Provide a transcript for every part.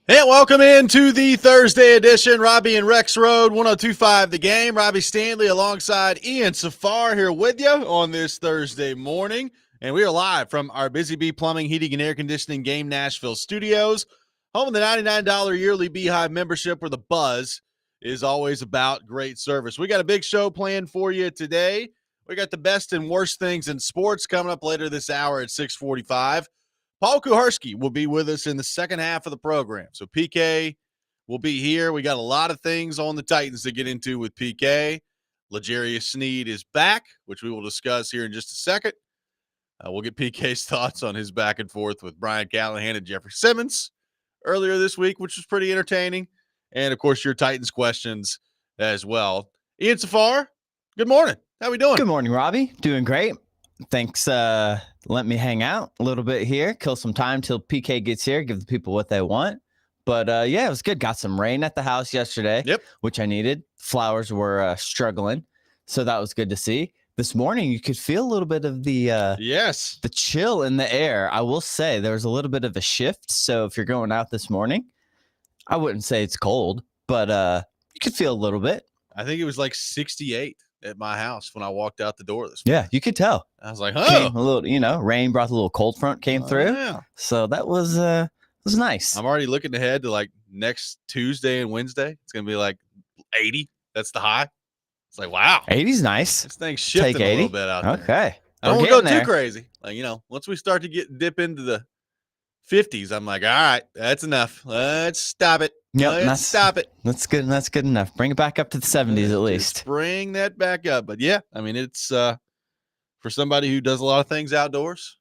And welcome into the Thursday edition. Robby and Rexrode, 102.5 The Game. Robbie Stanley alongside Ian Safar here with you on this Thursday morning. And we are live from our Busy Bee Plumbing, Heating, and Air Conditioning Game Nashville studios. Home of the $99 yearly Beehive membership where the buzz is always about great service. We got a big show planned for you today. We got the best and worst things in sports coming up later this hour at 6:45. Paul Kuharsky will be with us in the second half of the program. So PK will be here. We got a lot of things on the Titans to get into with PK. L'Jarius Sneed is back, which we will discuss here in just a second. We'll get PK's thoughts on his back and forth with Brian Callahan and Jeffrey Simmons earlier this week, which was pretty entertaining. And, of course, your Titans questions as well. Ian Safar, good morning. How we doing? Good morning, Robbie. Doing great. Thanks. Let me hang out a little bit here, kill some time till PK gets here, give the people what they want. But yeah, it was good. Got some rain at the house yesterday, which I needed. Flowers were struggling, so that was good to see. This morning, you could feel a little bit of the the chill in the air. I will say there was a little bit of a shift. So if you're going out this morning, I wouldn't say it's cold, but you could feel a little bit. I think it was like 68 at my house when I walked out the door this morning. Yeah, you could tell. I was like, a little, rain brought a little cold front came through. Yeah. So that was nice. I'm already looking ahead to like next Tuesday and Wednesday. It's going to be like 80. That's the high. It's like, wow. 80's nice. This thing's shifting a little bit out there. Okay. I don't want to go too crazy. Like, once we start to dip into the 50s, I'm like, all right, that's enough. Let's stop it. Yep, stop it. That's good. That's good enough. Bring it back up to the 70s at least. Bring that back up. But yeah, I mean, it's for somebody who does a lot of things outdoors,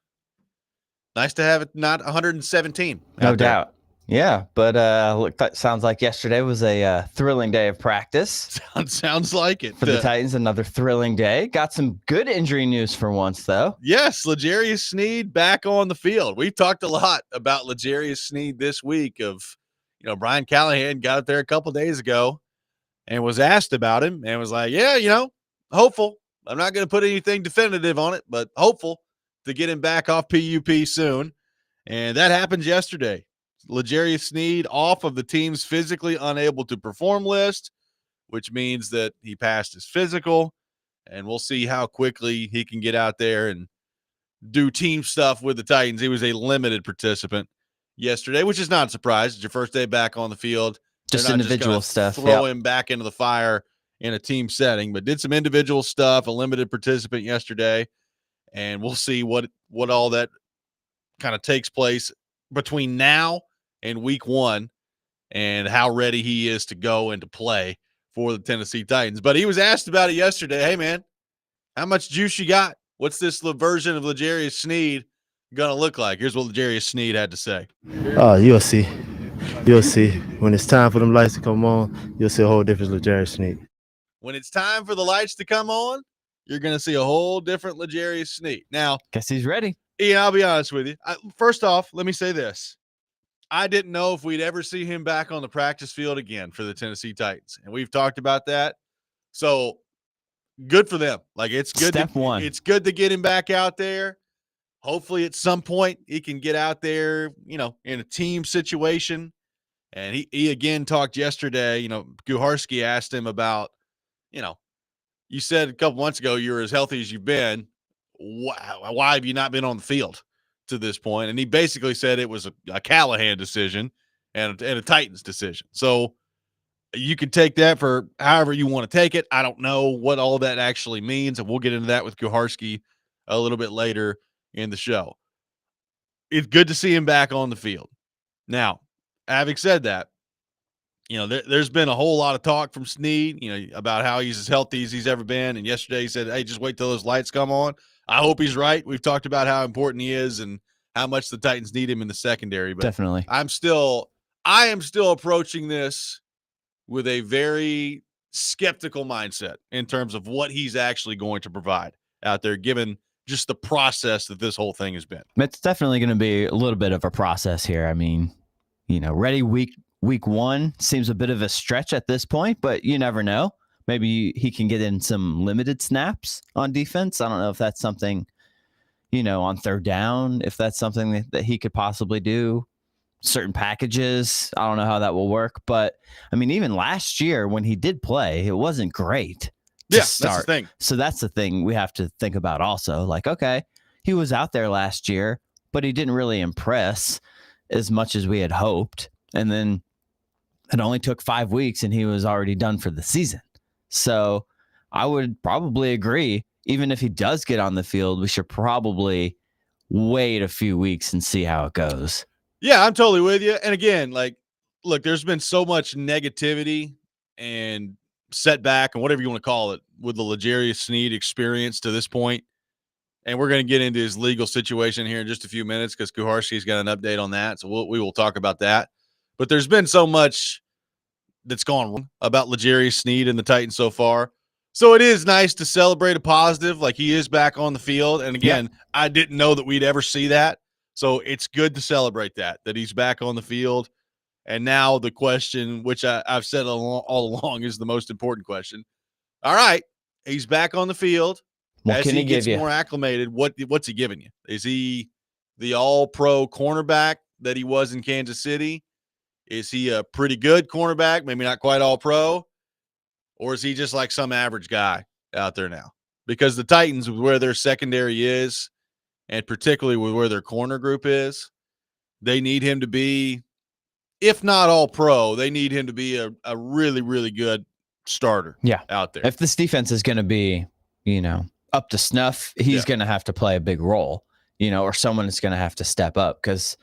nice to have it not 117. No doubt. Yeah, but look, that sounds like yesterday was a thrilling day of practice. Sounds like it. For the Titans, another thrilling day. Got some good injury news for once, though. Yes, L'Jarius Sneed back on the field. We've talked a lot about L'Jarius Sneed this week of, Brian Callahan got up there a couple days ago and was asked about him and was like, yeah, hopeful. I'm not going to put anything definitive on it, but hopeful to get him back off PUP soon. And that happened yesterday. L'Jarius Sneed off of the team's physically unable to perform list, which means that he passed his physical, and we'll see how quickly he can get out there and do team stuff with the Titans. He was a limited participant yesterday, which is not a surprise. It's your first day back on the field. Just individual stuff. Throw him back into the fire in a team setting, but did some individual stuff, a limited participant yesterday, and we'll see what all that kind of takes place between now and week one and how ready he is to go and to play for the Tennessee Titans. But he was asked about it yesterday. Hey, man, how much juice you got? What's this version of L'Jarius Sneed going to look like? Here's what L'Jarius Sneed had to say. You'll see. You'll see. When it's time for them lights to come on, you'll see a whole different L'Jarius Sneed. When it's time for the lights to come on, you're going to see a whole different L'Jarius Sneed. Now, guess he's ready. Ian, I'll be honest with you. First off, let me say this. I didn't know if we'd ever see him back on the practice field again for the Tennessee Titans. And we've talked about that. So good for them. Like, it's good. Step one. It's good to get him back out there. Hopefully at some point he can get out there, in a team situation. And he again talked yesterday, Kuharsky asked him about, you said a couple months ago you're as healthy as you've been. Why have you not been on the field to this point? And he basically said it was a Callahan decision and a Titans decision. So you can take that for however you want to take it. I don't know what all that actually means, and we'll get into that with Kuharsky a little bit later in the show. It's good to see him back on the field. Now, having said that, there's been a whole lot of talk from Sneed, about how he's as healthy as he's ever been. And yesterday he said, hey, just wait till those lights come on. I hope he's right. We've talked about how important he is and how much the Titans need him in the secondary. But definitely. I am still approaching this with a very skeptical mindset in terms of what he's actually going to provide out there, given just the process that this whole thing has been. It's definitely going to be a little bit of a process here. I mean, ready week one seems a bit of a stretch at this point, but you never know. Maybe he can get in some limited snaps on defense. I don't know if that's something, on third down, if that's something that he could possibly do. certain packages. I don't know how that will work, but I mean, even last year when he did play, it wasn't great to start. That's the thing. So that's the thing we have to think about also. Like, okay, he was out there last year, but he didn't really impress as much as we had hoped. And then it only took 5 weeks and he was already done for the season. So I would probably agree, even if he does get on the field, we should probably wait a few weeks and see how it goes. Yeah, I'm totally with you. And again, like, look, there's been so much negativity and setback and whatever you want to call it with the L'Jarius Sneed experience to this point. And we're going to get into his legal situation here in just a few minutes because Kuharsky's got an update on that. So we will talk about that. But there's been so much that's gone wrong about L'Jarius Sneed and the Titans so far. So it is nice to celebrate a positive, like he is back on the field. And again, I didn't know that we'd ever see that. So it's good to celebrate that he's back on the field. And now the question, which I've said all along is the most important question. All right, he's back on the field. What As can he he gets give you? more acclimated, what's he giving you? Is he the all-pro cornerback that he was in Kansas City? Is he a pretty good cornerback, maybe not quite all-pro? Or is he just like some average guy out there now? Because the Titans, where their secondary is, and particularly with where their corner group is, they need him to be, if not all-pro, they need him to be a really, really good starter out there. If this defense is going to be, up to snuff, he's going to have to play a big role, or someone is going to have to step up because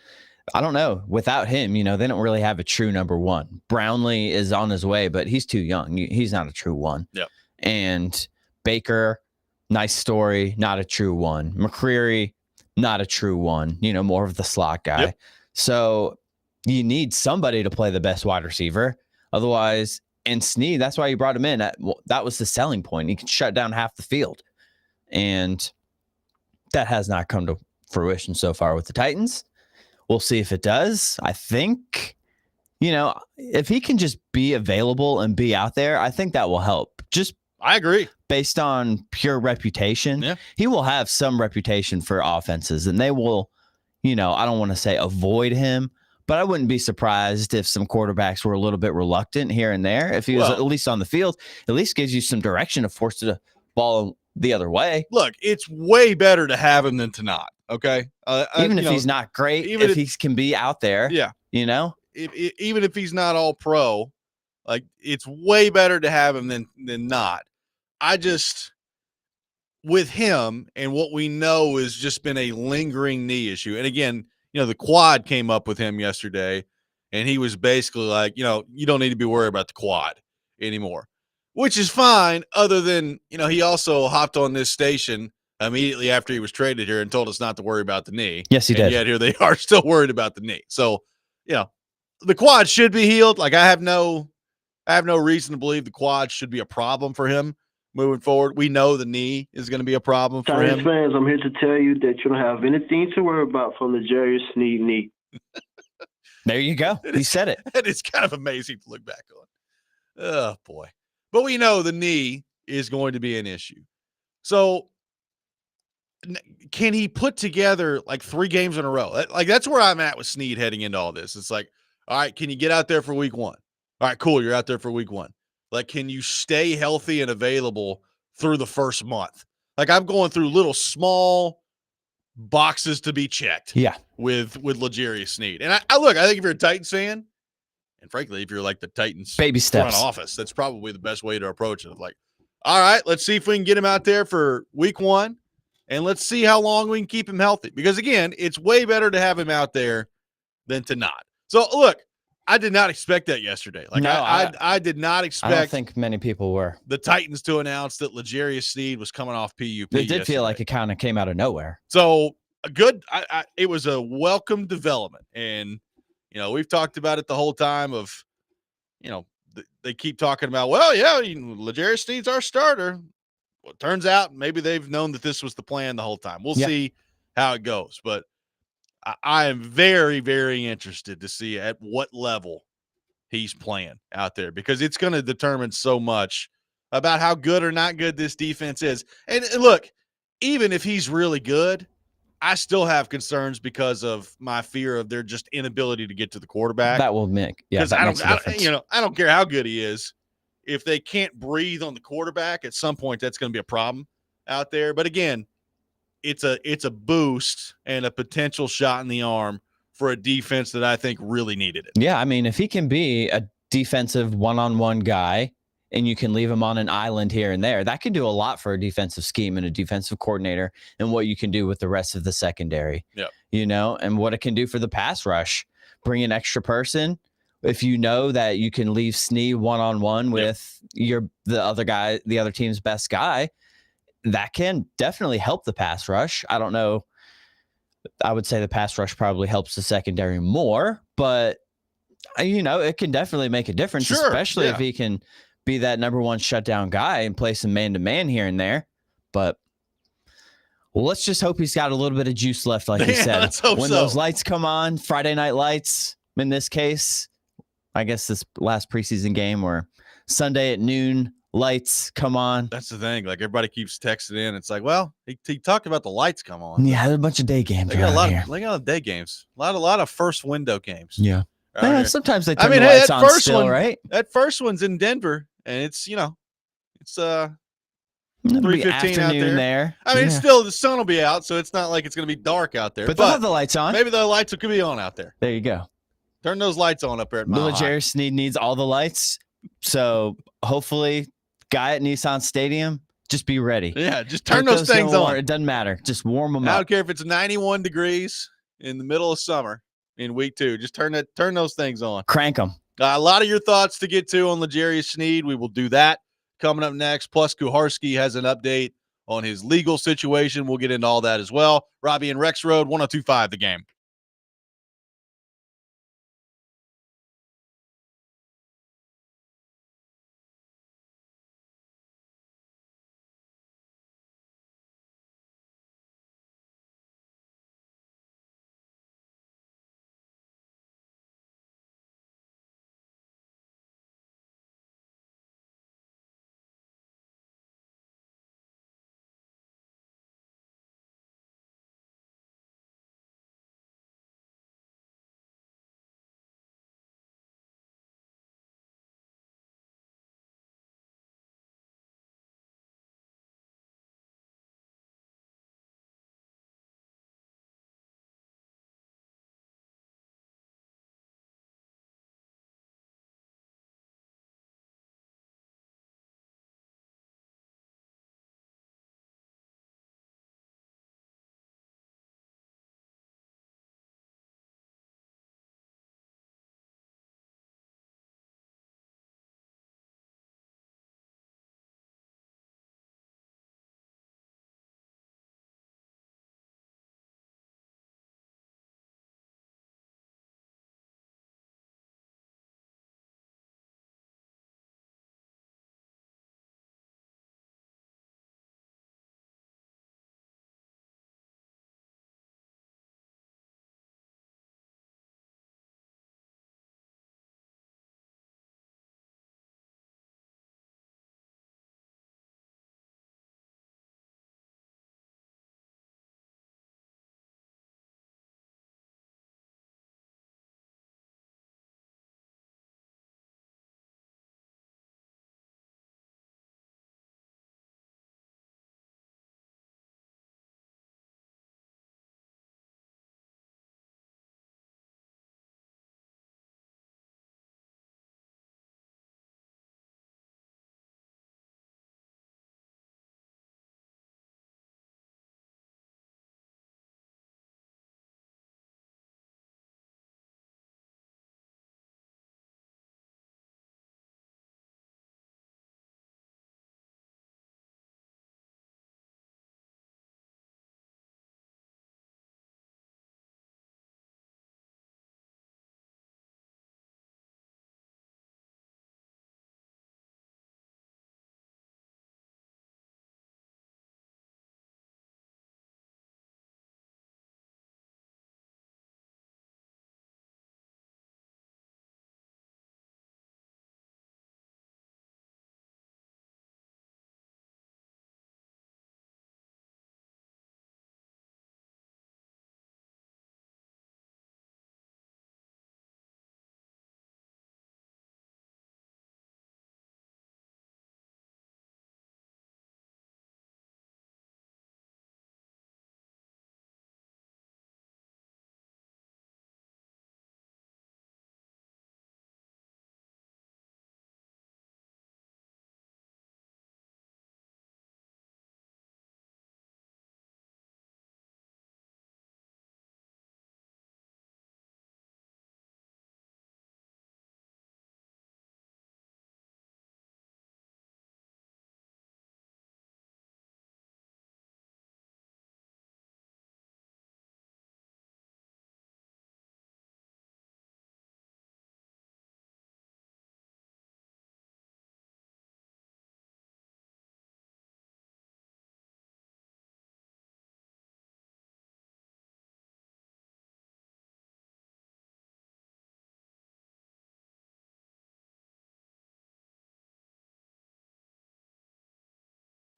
I don't know. Without him, they don't really have a true number one. Brownlee is on his way, but he's too young. He's not a true one. Yep. And Baker, nice story, not a true one. McCreary, not a true one, more of the slot guy. Yep. So you need somebody to play the best wide receiver. Otherwise, and Sneed, that's why you brought him in. That was the selling point. He could shut down half the field. And that has not come to fruition so far with the Titans. We'll see if it does. I think, if he can just be available and be out there, I think that will help. I agree. Based on pure reputation, he will have some reputation for offenses, and they will, I don't want to say avoid him, but I wouldn't be surprised if some quarterbacks were a little bit reluctant here and there. If he was at least on the field, at least gives you some direction to force the ball the other way. Look, it's way better to have him than to not. Okay. Even if he's not great, even if he can be out there, even if he's not all pro, like it's way better to have him than not. With him and what we know has just been a lingering knee issue. And again, the quad came up with him yesterday and he was basically like, you don't need to be worried about the quad anymore, which is fine. Other than, he also hopped on this station immediately after he was traded here and told us not to worry about the knee. Yes, he did. Yet here they are still worried about the knee. So, the quad should be healed. Like I have no reason to believe the quad should be a problem for him moving forward. We know the knee is going to be a problem for him. Fans, I'm here to tell you that you don't have anything to worry about from the L'Jarius Sneed knee. There you go. He said it. And it's kind of amazing to look back on. Oh, boy. But we know the knee is going to be an issue. So can he put together like 3 games in a row? Like that's where I'm at with Sneed heading into all this. It's like, all right, can you get out there for week 1? All right, cool. You're out there for week 1. Like, can you stay healthy and available through the first month? Like I'm going through little small boxes to be checked. Yeah. With L'Jarius Sneed. And I look, I think if you're a Titans fan, and frankly, if you're like the Titans baby steps front office, that's probably the best way to approach it. Like, all right, let's see if we can get him out there for week 1. And let's see how long we can keep him healthy. Because, again, it's way better to have him out there than to not. So, look, I did not expect that yesterday. Like, no, I did not expect. I don't think many people were. The Titans to announce that L'Jarius Sneed was coming off PUP. It did yesterday. feel like it kind of came out of nowhere. So, it was a welcome development. And, we've talked about it the whole time of, they keep talking about, L'Jarius Sneed's our starter. Well, it turns out maybe they've known that this was the plan the whole time. We'll see how it goes. But I am very, very interested to see at what level he's playing out there because it's going to determine so much about how good or not good this defense is. And look, even if he's really good, I still have concerns because of my fear of their just inability to get to the quarterback. That will make that makes a difference. I don't care how good he is. If they can't breathe on the quarterback, at some point that's going to be a problem out there. But again, it's a boost and a potential shot in the arm for a defense that I think really needed it. Yeah, I mean, if he can be a defensive one-on-one guy and you can leave him on an island here and there, that can do a lot for a defensive scheme and a defensive coordinator and what you can do with the rest of the secondary. Yep. And what it can do for the pass rush. Bring an extra person. If you know that you can leave Snee one-on-one with the other team's best guy, that can definitely help the pass rush. I don't know. I would say the pass rush probably helps the secondary more, but it can definitely make a difference, especially if he can be that number one shutdown guy and play some man-to-man here and there. But let's just hope he's got a little bit of juice left, like you said. Let's hope when those lights come on, Friday night lights, in this case, I guess this last preseason game, or Sunday at noon, lights come on. That's the thing. Like, everybody keeps texting in. It's like, well, he talked about the lights come on. Yeah, there's a bunch of day games. They got a lot of day games. A lot of first window games. Yeah. Sometimes they turn the hey, lights on still, right? That first one's in Denver, and it's 3:15 out there. I mean, still the sun will be out, so it's not like it's going to be dark out there. But they'll have the lights on. Maybe the lights could be on out there. There you go. Turn those lights on up there at Mile High. Jerry Sneed needs all the lights, so hopefully, guy at Nissan Stadium, just be ready. Yeah, just turn those things on. It doesn't matter. Just warm them up. I don't care if it's 91 degrees in the middle of summer in week 2. Just turn those things on. Crank them. A lot of your thoughts to get to on L'Jarius Sneed. We will do that coming up next. Plus, Kuharsky has an update on his legal situation. We'll get into all that as well. Robby and Rexrode, 102.5 The Game.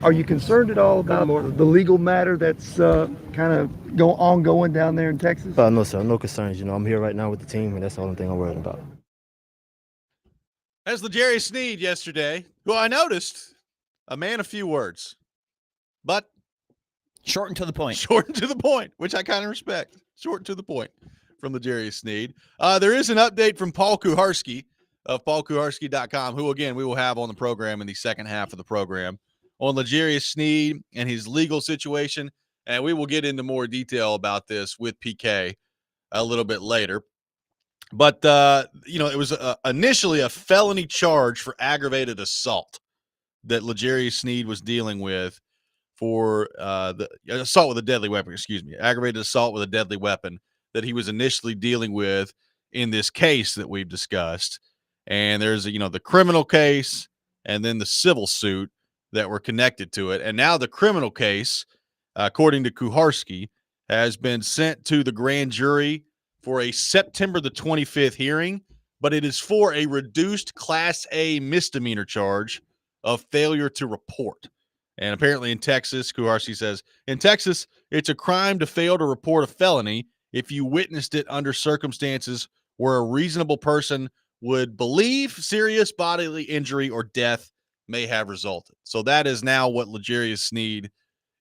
Are you concerned at all about the legal matter that's kind of ongoing down there in Texas? No, sir. No concerns. I'm here right now with the team, and that's the only thing I'm worried about. That's L'Jarius Sneed yesterday, who I noticed a man of few words, but short and to the point. Short and to the point, which I kind of respect. Short and to the point from L'Jarius Sneed. There is an update from Paul Kuharsky of paulkuharsky.com, who, again, we will have on the program in the second half of the program on L'Jarius Sneed and his legal situation, and we will get into more detail about this with PK a little bit later. But, it was initially a felony charge for aggravated assault that L'Jarius Sneed was dealing with for the assault with a deadly weapon, aggravated assault with a deadly weapon that he was initially dealing with in this case that we've discussed. And there's, the criminal case and then the civil suit that were connected to it. And now the criminal case, according to Kuharsky, has been sent to the grand jury for a September the 25th hearing, but it is for a reduced Class A misdemeanor charge of failure to report. And apparently in Texas, Kuharsky says, in Texas, it's a crime to fail to report a felony if you witnessed it under circumstances where a reasonable person would believe serious bodily injury or death may have resulted. So that is now what L'Jarius Sneed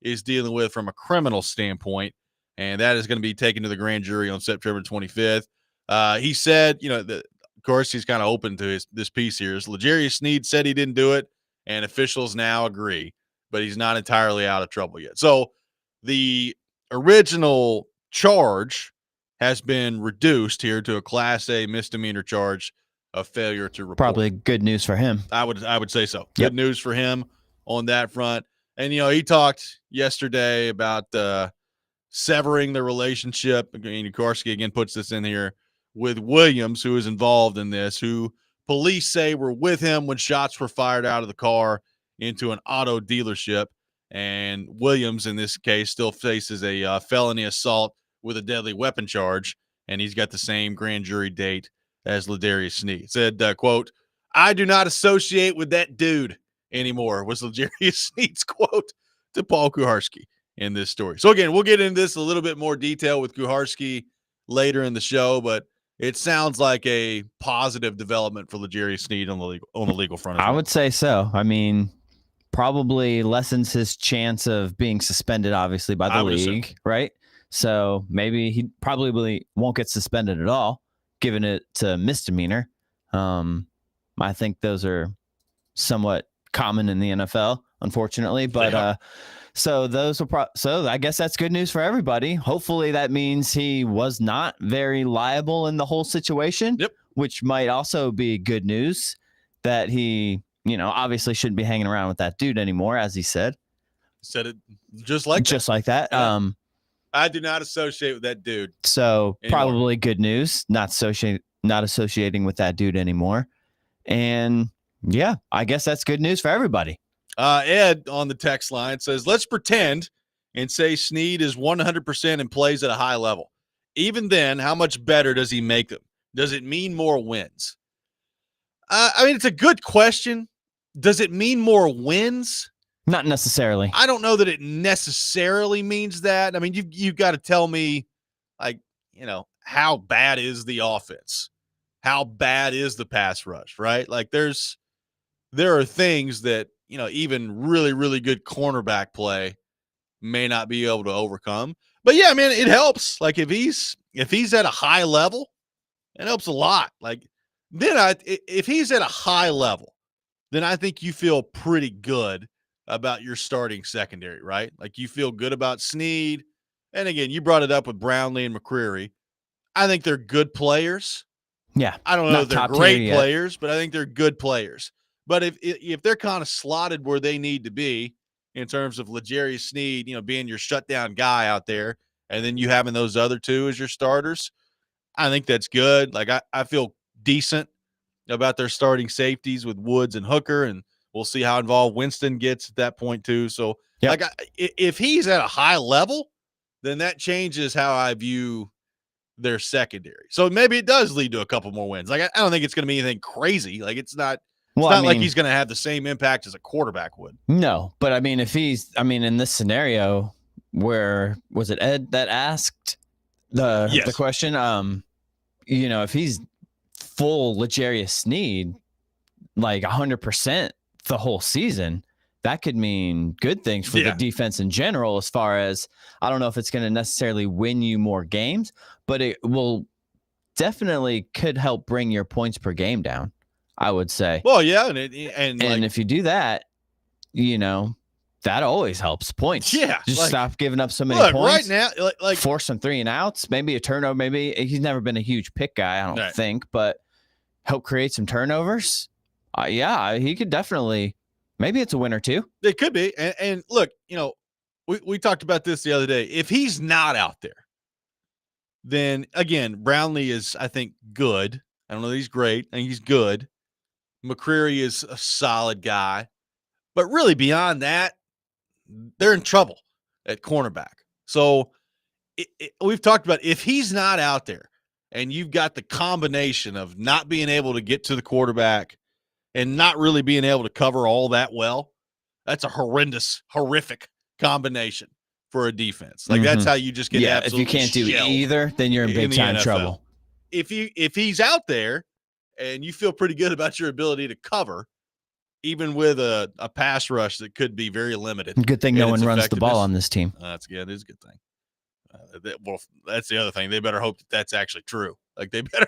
is dealing with from a criminal standpoint, and that is going to be taken to the grand jury on September 25th. He said, of course, he's kind of open to this piece here. L'Jarius Sneed said he didn't do it, and officials now agree, but he's not entirely out of trouble yet. So the original charge has been reduced here to a Class A misdemeanor charge of failure to report. Probably good news for him. I would say so. Yep. Good news for him on that front. And, he talked yesterday about severing the relationship. Kuharsky again puts this in here with Williams, who is involved in this, who police say were with him when shots were fired out of the car into an auto dealership. And Williams, in this case, still faces a felony assault with a deadly weapon charge, and he's got the same grand jury date as L'Jarius Sneed. Said, quote, "I do not associate with that dude anymore," was L'Jarius Sneed's quote to Paul Kuharsky in this story. So again, we'll get into this a little bit more detail with Kuharsky later in the show, but it sounds like a positive development for L'Jarius Sneed on the legal front. I would say so. I mean, probably lessens his chance of being suspended, obviously, by the league, right? So maybe he probably won't get suspended at all, given it's a misdemeanor. I think those are somewhat common in the NFL, unfortunately. But so those will so I guess that's good news for everybody. Hopefully that means he was not very liable in the whole situation. Yep. Which might also be good news that he, obviously shouldn't be hanging around with that dude anymore, as he said. Said it just like that. Yeah. I do not associate with that dude. So anymore. Probably good news, not associating with that dude anymore. And yeah, I guess that's good news for everybody. Ed on the text line says, let's pretend and say Sneed is 100% and plays at a high level. Even then, how much better does he make them? Does it mean more wins? It's a good question. Does it mean more wins? Not necessarily. I don't know that it necessarily means that. I mean, you've got to tell me, how bad is the offense? How bad is the pass rush, right? Like there are things that, even really, really good cornerback play may not be able to overcome. But yeah, man, it helps. Like if he's at a high level, it helps a lot. Like then if he's at a high level, then I think you feel pretty good about your starting secondary, right? Like you feel good about Sneed. And again, you brought it up with Brownlee and McCreary. I think they're good players. Yeah. I don't know if they're great players, but I think they're good players. But if they're kind of slotted where they need to be in terms of L'Jarius Sneed, being your shutdown guy out there, and then you having those other two as your starters, I think that's good. Like I feel decent about their starting safeties with Woods and Hooker, and we'll see how involved Winston gets at that point too. So if he's at a high level, then that changes how I view their secondary. So maybe it does lead to a couple more wins. Like I don't think it's going to be anything crazy. Like it's not Well, it's not like he's going to have the same impact as a quarterback would. No, but I mean, in this scenario where was it Ed that asked the question? If he's full L'Jarius Sneed, like 100% the whole season, that could mean good things for the defense in general. As far as, I don't know if it's going to necessarily win you more games, but it will definitely could help bring your points per game down, I would say. Well, yeah, and if you do that, that always helps points. Yeah, just stop giving up so many points. Right now, like force some 3 and outs, maybe a turnover. Maybe he's never been a huge pick guy, I don't think, but help create some turnovers. He could definitely. Maybe it's a win or two. It could be. And look, we talked about this the other day. If he's not out there, then again, Brownlee is, I think, good. I don't know that he's great. I think he's good. McCreary is a solid guy. But really, beyond that, they're in trouble at cornerback. So we've talked about if he's not out there and you've got the combination of not being able to get to the quarterback and not really being able to cover all that well, that's a horrific combination for a defense. Like that's how you just get absolutely if you can't do either, then you're in big time trouble. If he's out there and you feel pretty good about your ability to cover, even with a pass rush that could be very limited. Good thing no one runs the ball on this team. It is a good thing. That's the other thing. They better hope that's actually true. Like they better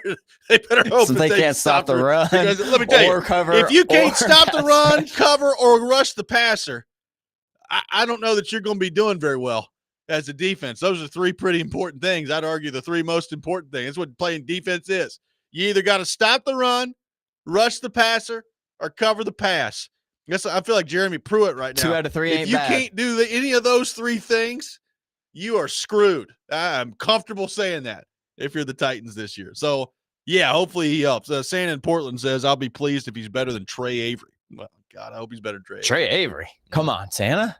hope so that they can't stop the run. Because let me tell you, cover, if you can't stop the run, cover, or rush the passer, I don't know that you're going to be doing very well as a defense. Those are 3 pretty important things. I'd argue the 3 most important things. That's what playing defense is. You either got to stop the run, rush the passer, or cover the pass. I feel like Jeremy Pruitt right now. 2 out of 3 ain't bad. If you can't do any of those 3 things, you are screwed. I'm comfortable saying that if you're the Titans this year. So, yeah, hopefully he helps. Santa in Portland says, I'll be pleased if he's better than Trey Avery. Well, God, I hope he's better than Trey Avery. Come on, Santa.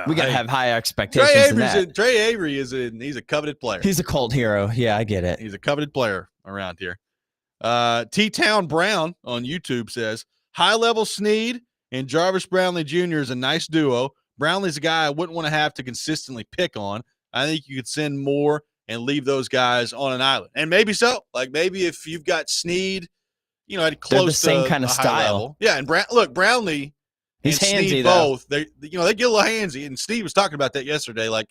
We got to have high expectations. Trey Avery he's a coveted player. He's a cult hero. Yeah, I get it. He's a coveted player around here. T-Town Brown on YouTube says, high-level Sneed and Jarvis Brownlee Jr. is a nice duo. Brownlee's a guy I wouldn't want to have to consistently pick on. I think you could send more and leave those guys on an island. And maybe so. Like maybe if you've got Sneed, at close to the same kind of style. Level. Yeah, and Brownlee he's and handsy, Sneed both, they get a little handsy. And Steve was talking about that yesterday. Like,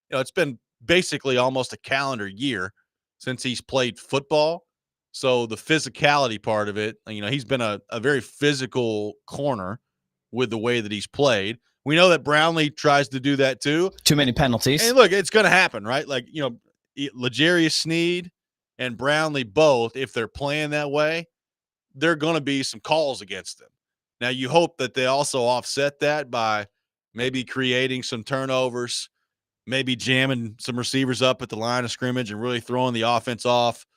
it's been basically almost a calendar year since he's played football. So the physicality part of it, he's been a very physical corner with the way that he's played. We know that Brownlee tries to do that too. Too many penalties. And look, it's going to happen, right? Like, L'Jarius Sneed and Brownlee both, if they're playing that way, there are going to be some calls against them. Now, you hope that they also offset that by maybe creating some turnovers, maybe jamming some receivers up at the line of scrimmage and really throwing the offense off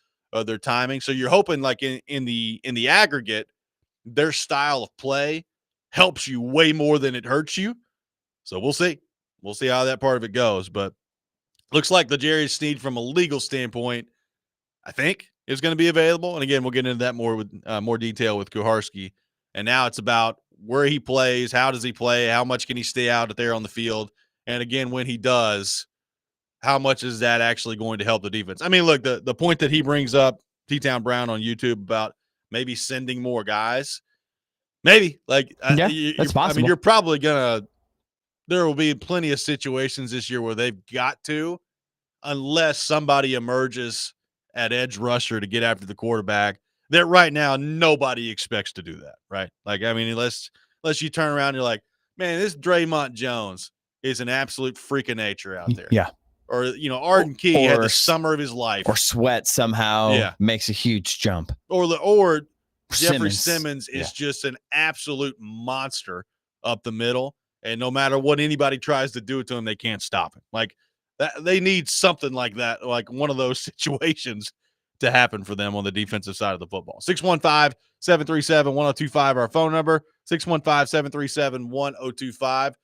their timing. So you're hoping like in the aggregate, their style of play helps you way more than it hurts you. So we'll see. We'll see how that part of it goes. But looks like the L'Jarius Sneed from a legal standpoint, I think, is going to be available. And again, we'll get into that more with more detail with Kuharsky. And now it's about where he plays, how does he play, how much can he stay out there on the field, and again, when he does, how much is that actually going to help the defense? I mean, look, the point that he brings up, T-Town Brown on YouTube, about maybe sending more guys, maybe. Like, that's possible. I mean, you're probably going to – there will be plenty of situations this year where they've got to, unless somebody emerges at edge rusher to get after the quarterback, that right now nobody expects to do that, right? Like, I mean, unless you turn around and you're like, man, this Draymond Jones is an absolute freak of nature out there. Yeah. Or, Arden Key had the summer of his life. Or Sweat somehow makes a huge jump. Or Jeffrey Simmons is just an absolute monster up the middle. And no matter what anybody tries to do to him, they can't stop him. Like, they need something like that, like one of those situations to happen for them on the defensive side of the football. 615-737-1025, our phone number, 615-737-1025.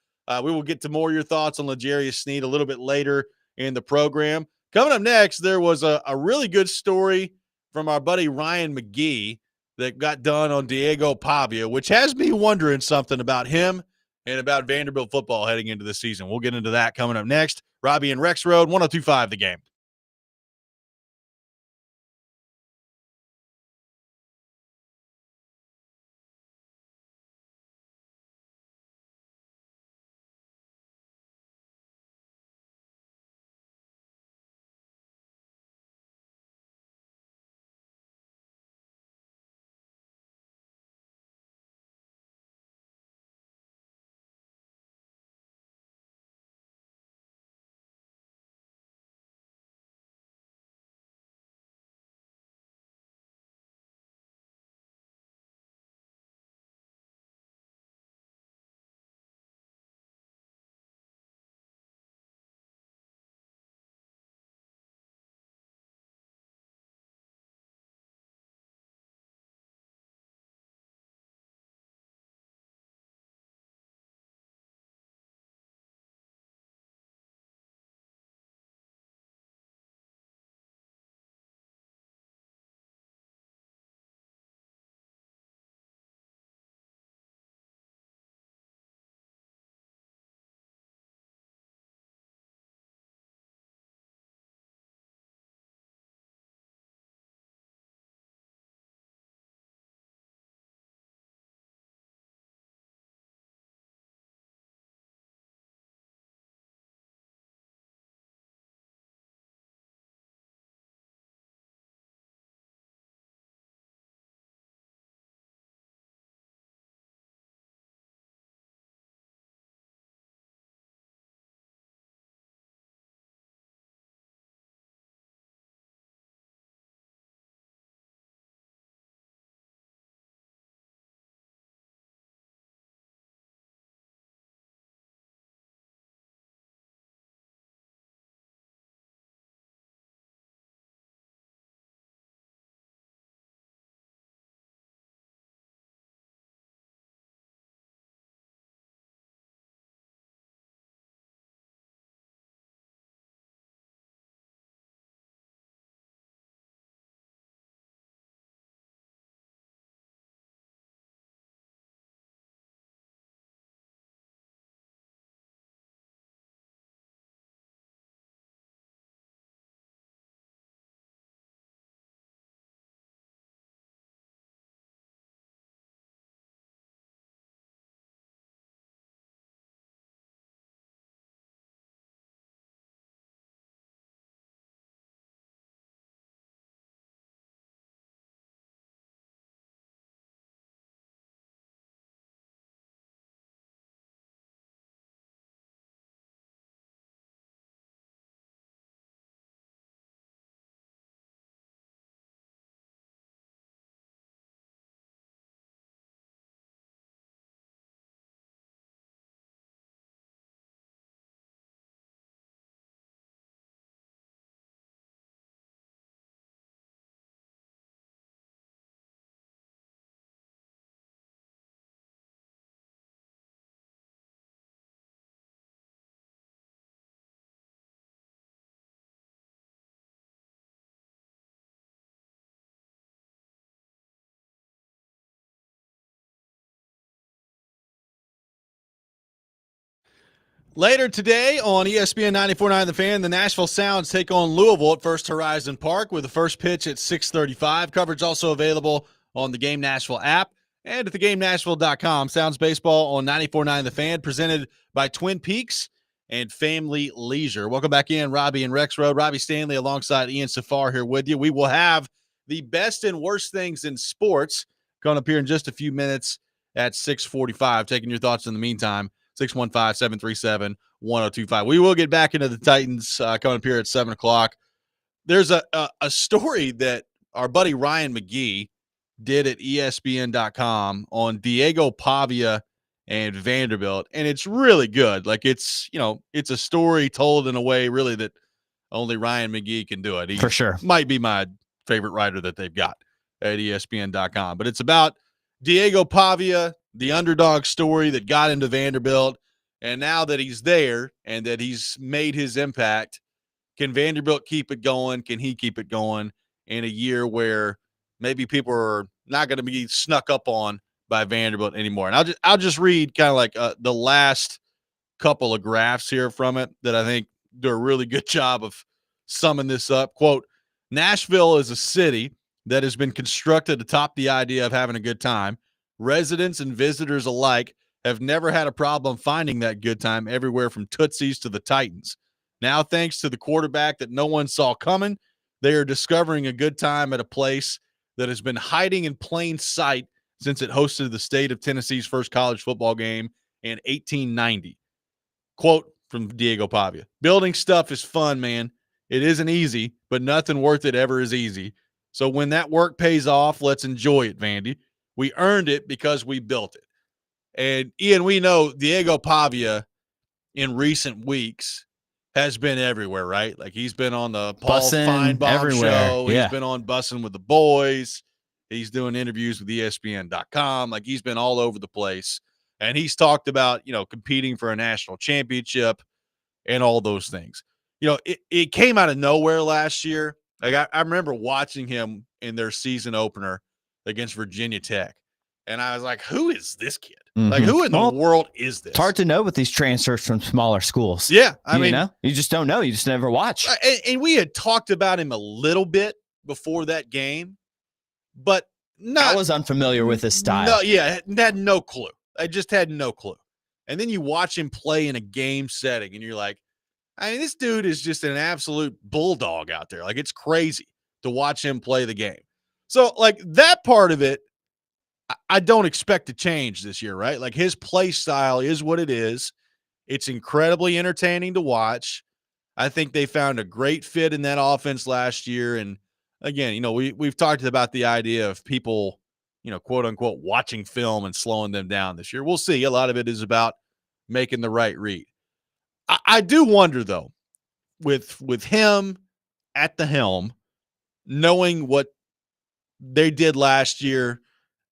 We will get to more of your thoughts on L'Jarius Sneed a little bit later in the program. Coming up next, there was a really good story from our buddy Ryan McGee that got done on Diego Pavia, which has me wondering something about him and about Vanderbilt football heading into the season. We'll get into that coming up next. Robby and Rexrode, 102.5 The Game. Later today on ESPN 94.9 The Fan, the Nashville Sounds take on Louisville at First Horizon Park with the first pitch at 6:35. Coverage also available on the Game Nashville app and at theGameNashville.com. Sounds baseball on 94.9 The Fan, presented by Twin Peaks and Family Leisure. Welcome back in, Robby and Rexrode. Robby Stanley alongside Ian Safar here with you. We will have the best and worst things in sports coming up here in just a few minutes at 6:45. Taking your thoughts in the meantime. 615-737-1025. We will get back into the Titans coming up here at 7 o'clock. There's a story that our buddy Ryan McGee did at ESPN.com on Diego Pavia and Vanderbilt, and it's really good. Like, it's a story told in a way really that only Ryan McGee can do it. He For sure might be my favorite writer that they've got at ESPN.com. But it's about Diego Pavia, the underdog story that got into Vanderbilt, and now that he's there and that he's made his impact, can Vanderbilt keep it going? Can he keep it going in a year where maybe people are not going to be snuck up on by Vanderbilt anymore. And I'll just read kind of like the last couple of graphs here from it that I think do a really good job of summing this up. Quote, Nashville is a city that has been constructed atop the idea of having a good time. Residents and visitors alike have never had a problem finding that good time everywhere from Tootsie's to the Titans. Now, thanks to the quarterback that no one saw coming, they are discovering a good time at a place that has been hiding in plain sight since it hosted the state of Tennessee's first college football game in 1890. Quote from Diego Pavia, building stuff is fun, man. It isn't easy, but nothing worth it ever is easy. So when that work pays off, let's enjoy it, Vandy. We earned it because we built it. And, Ian, we know Diego Pavia in recent weeks has been everywhere, right? Like he's been on the Paul Feinbaum everywhere. show. Yeah. He's been on Bussin' with the Boys. He's doing interviews with ESPN.com. Like he's been all over the place. And he's talked about, competing for a national championship and all those things. It came out of nowhere last year. Like I remember watching him in their season opener against Virginia Tech. And I was like, who is this kid? Mm-hmm. Like, who in the world is this? It's hard to know with these transfers from smaller schools. Yeah. I mean, you just don't know. You just never watch. And we had talked about him a little bit before that game, but I was unfamiliar with his style. No, yeah, had no clue. I just had no clue. And then you watch him play in a game setting, and you're like, I mean, this dude is just an absolute bulldog out there. Like, it's crazy to watch him play the game. So, like, that part of it, I don't expect to change this year, right? Like, his play style is what it is. It's incredibly entertaining to watch. I think they found a great fit in that offense last year. And, again, we've talked about the idea of people, quote unquote, watching film and slowing them down this year. We'll see. A lot of it is about making the right read. I do wonder, though, with him at the helm, knowing what they did last year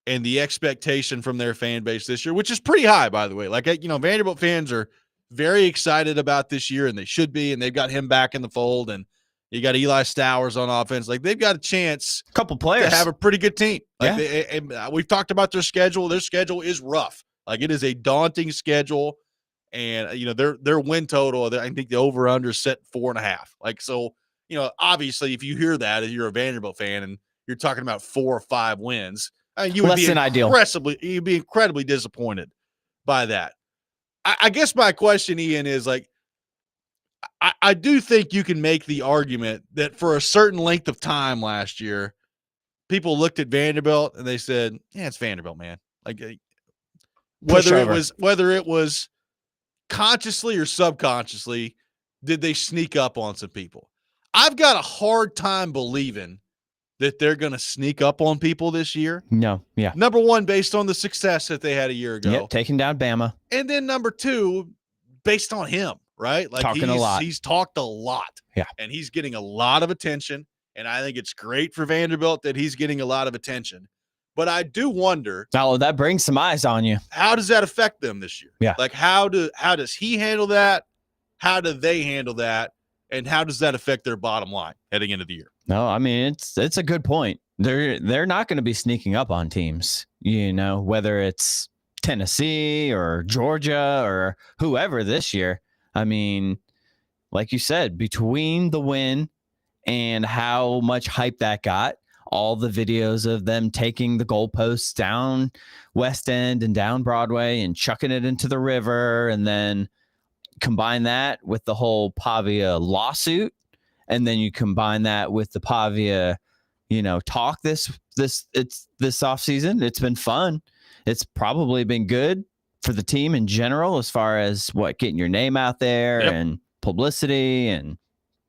and the expectation from their fan base this year, which is pretty high, by the way. Like, Vanderbilt fans are very excited about this year, and they should be, and they've got him back in the fold, and you got Eli Stowers on offense. Like, they've got a chance couple players to have a pretty good team. Like, yeah. We've talked about their schedule. Their schedule is rough. Like, it is a daunting schedule. And, their win total, I think the over-under set 4.5. Like, so, obviously, if you hear that, if you're a Vanderbilt fan and you're talking about 4 or 5 wins, you would you'd be incredibly disappointed by that. I guess my question, Ian, is like, I do think you can make the argument that for a certain length of time last year, people looked at Vanderbilt and they said, yeah, it's Vanderbilt, man. Like, whether it was consciously or subconsciously, did they sneak up on some people? I've got a hard time believing that they're going to sneak up on people this year. No, yeah. Number one, based on the success that they had a year ago. Yep, taking down Bama. And then number two, based on him, right? Like talking a lot. He's talked a lot. Yeah. And he's getting a lot of attention. And I think it's great for Vanderbilt that he's getting a lot of attention. But I do wonder. Oh, that brings some eyes on you. How does that affect them this year? Yeah. Like, how does he handle that? How do they handle that? And how does that affect their bottom line heading into the year? No, I mean, it's a good point. They're not going to be sneaking up on teams, whether it's Tennessee or Georgia or whoever this year. I mean, like you said, between the win and how much hype that got, all the videos of them taking the goalposts down West End and down Broadway and chucking it into the river, and then combine that with the whole Pavia lawsuit, and then you combine that with the Pavia, talk this offseason. It's been fun. It's probably been good for the team in general, as far as getting your name out there and publicity and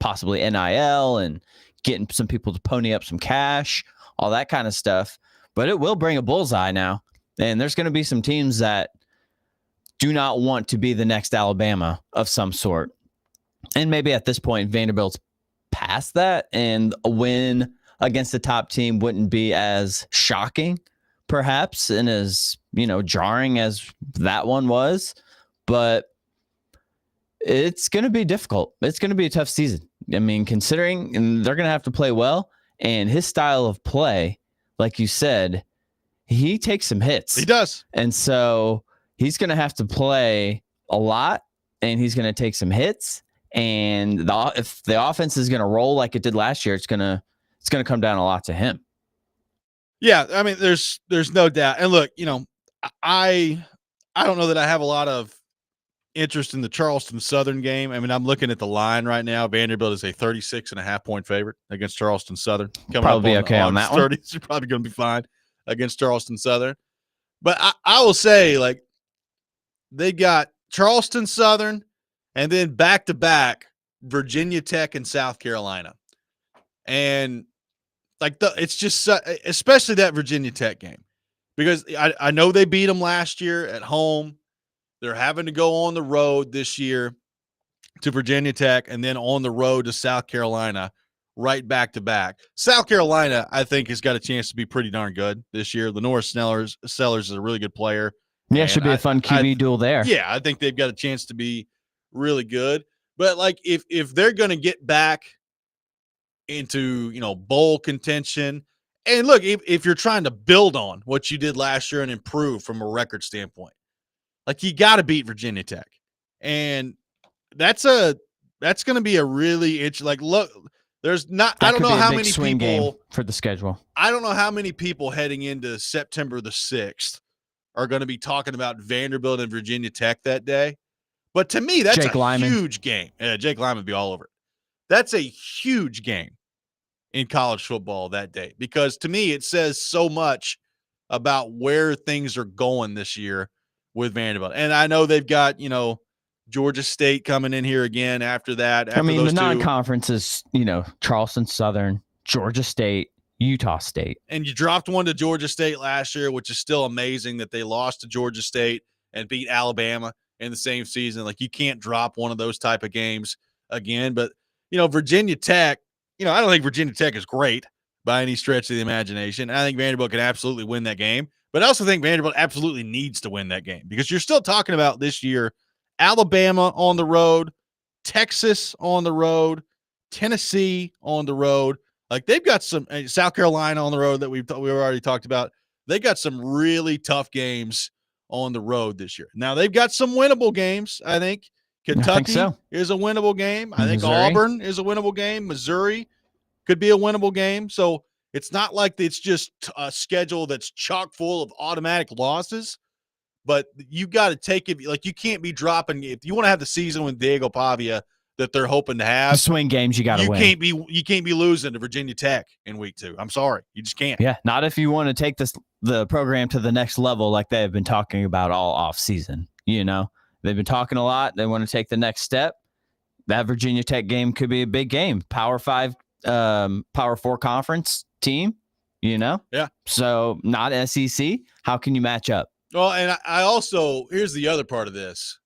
possibly NIL and getting some people to pony up some cash, all that kind of stuff. But it will bring a bullseye now. And there's going to be some teams that do not want to be the next Alabama of some sort. And maybe at this point, Vanderbilt's past that, and a win against the top team wouldn't be as shocking, perhaps, and as, jarring as that one was. But it's going to be difficult. It's going to be a tough season. I mean, considering they're going to have to play well, and his style of play, like you said, he takes some hits. He does. And so he's going to have to play a lot, and he's going to take some hits. And if the offense is going to roll like it did last year, it's going to come down a lot to him. Yeah, I mean, there's no doubt. And look, I don't know that I have a lot of interest in the Charleston Southern game. I mean, I'm looking at the line right now. Vanderbilt is a 36.5-point favorite against Charleston Southern. Probably okay on that one. You're probably going to be fine against Charleston Southern. But I will say, like, they got Charleston Southern and then back-to-back Virginia Tech and South Carolina. And, like, it's just especially that Virginia Tech game. Because I know they beat them last year at home. They're having to go on the road this year to Virginia Tech and then on the road to South Carolina right back-to-back. South Carolina, I think, has got a chance to be pretty darn good this year. Lenore Sellers is a really good player. Yeah, it should be a fun QB duel there. Yeah, I think they've got a chance to be really good. But, like, if they're going to get back into, bowl contention, and look, if you're trying to build on what you did last year and improve from a record standpoint, like, you got to beat Virginia Tech. And that's going to be a really interesting, like, look, there's not, I don't know how many people for the schedule. I don't know how many people heading into September the 6th are going to be talking about Vanderbilt and Virginia Tech that day. But to me, that's huge game. Yeah, Jake Lyman would be all over it. That's a huge game in college football that day, because to me, it says so much about where things are going this year with Vanderbilt. And I know they've got, Georgia State coming in here again after that. The non-conference is, Charleston Southern, Georgia State, Utah State. And you dropped one to Georgia State last year, which is still amazing that they lost to Georgia State and beat Alabama in the same season. Like, you can't drop one of those type of games again. But, Virginia Tech, I don't think Virginia Tech is great by any stretch of the imagination. I think Vanderbilt can absolutely win that game. But I also think Vanderbilt absolutely needs to win that game, because you're still talking about this year Alabama on the road, Texas on the road, Tennessee on the road. Like, they've got some South Carolina on the road that we've already talked about. They got some really tough games on the road this year. Now, they've got some winnable games. I think Kentucky is a winnable game. I think Auburn is a winnable game. Missouri could be a winnable game. So it's not like it's just a schedule that's chock full of automatic losses. But you got to take it. Like, you can't be dropping. If you want to have the season with Diego Pavia that they're hoping to have, the swing games you got to win. You can't be losing to Virginia Tech in week 2. I'm sorry, you just can't. Yeah, not if you want to take the program to the next level, like they have been talking about all off season. They've been talking a lot. They want to take the next step. That Virginia Tech game could be a big game. Power 5, Power 4 conference team. Yeah. So not SEC. How can you match up? Well, and I also, here's the other part of this.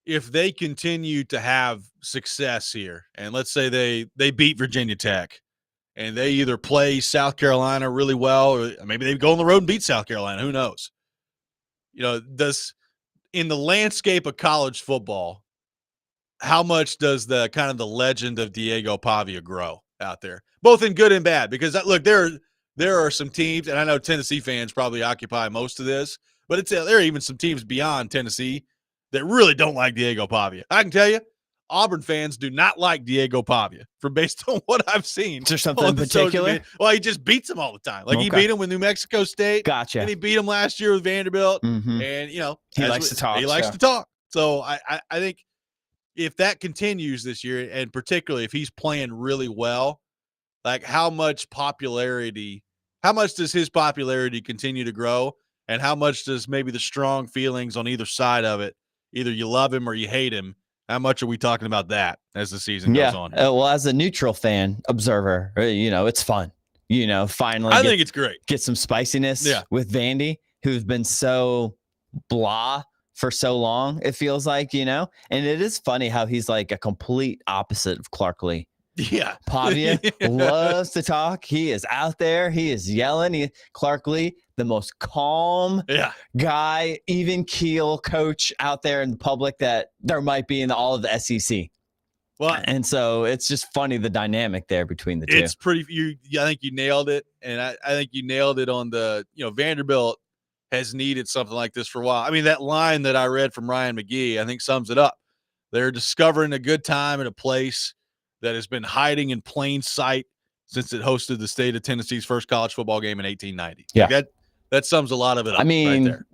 If they continue to have success here, and let's say they beat Virginia Tech, and they either play South Carolina really well, or maybe they go on the road and beat South Carolina, who knows? In the landscape of college football, how much does the kind of the legend of Diego Pavia grow out there, both in good and bad? Because, look, there are some teams, and I know Tennessee fans probably occupy most of this, but there are even some teams beyond Tennessee that really don't like Diego Pavia. I can tell you, Auburn fans do not like Diego Pavia, based on what I've seen. Is there something in particular? Well, he just beats them all the time. Like, he beat them with New Mexico State. Gotcha. And he beat them last year with Vanderbilt. Mm-hmm. And, he likes to talk. He likes to talk. So I think if that continues this year, and particularly if he's playing really well, like, how much does his popularity continue to grow? And how much does maybe the strong feelings on either side of it, either you love him or you hate him, how much are we talking about that as the season goes on? Well, as a neutral fan, observer, it's fun. Finally, I think it's great. Get some spiciness with Vandy, who's been so blah for so long, it feels like, And it is funny how he's like a complete opposite of Clark Lee. Yeah. Pavia loves to talk. He is out there. He is yelling. Clark Lee, the most calm guy, even keel coach out there in the public that there might be in all of the SEC. Well, and so it's just funny the dynamic there between the two. It's pretty. I think you nailed it, and I think you nailed it on the. Vanderbilt has needed something like this for a while. I mean, that line that I read from Ryan McGee, I think sums it up. They're discovering a good time in a place that has been hiding in plain sight since it hosted the state of Tennessee's first college football game in 1890. Yeah, like that sums a lot of it up. I mean, right there.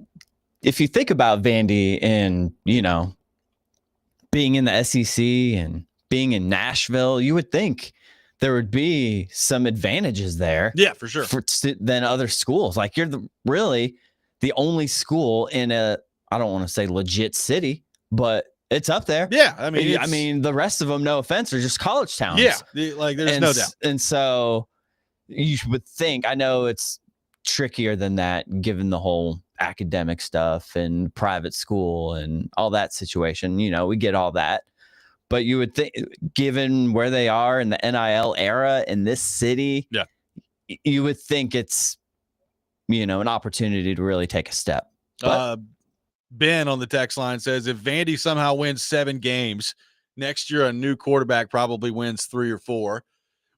If you think about Vandy and being in the SEC and being in Nashville, you would think there would be some advantages there. Yeah, for sure. Than other schools. Like you're really the only school in I don't want to say legit city, but it's up there. Yeah, I mean, the rest of them, no offense, are just college towns. Yeah, there's no doubt. And so you would think, I know it's trickier than that, given the whole academic stuff and private school and all that situation. We get all that. But you would think, given where they are in the NIL era in this city, yeah, you would think it's, an opportunity to really take a step. But, Ben on the text line says, if Vandy somehow wins 7 games next year, a new quarterback probably wins 3 or 4.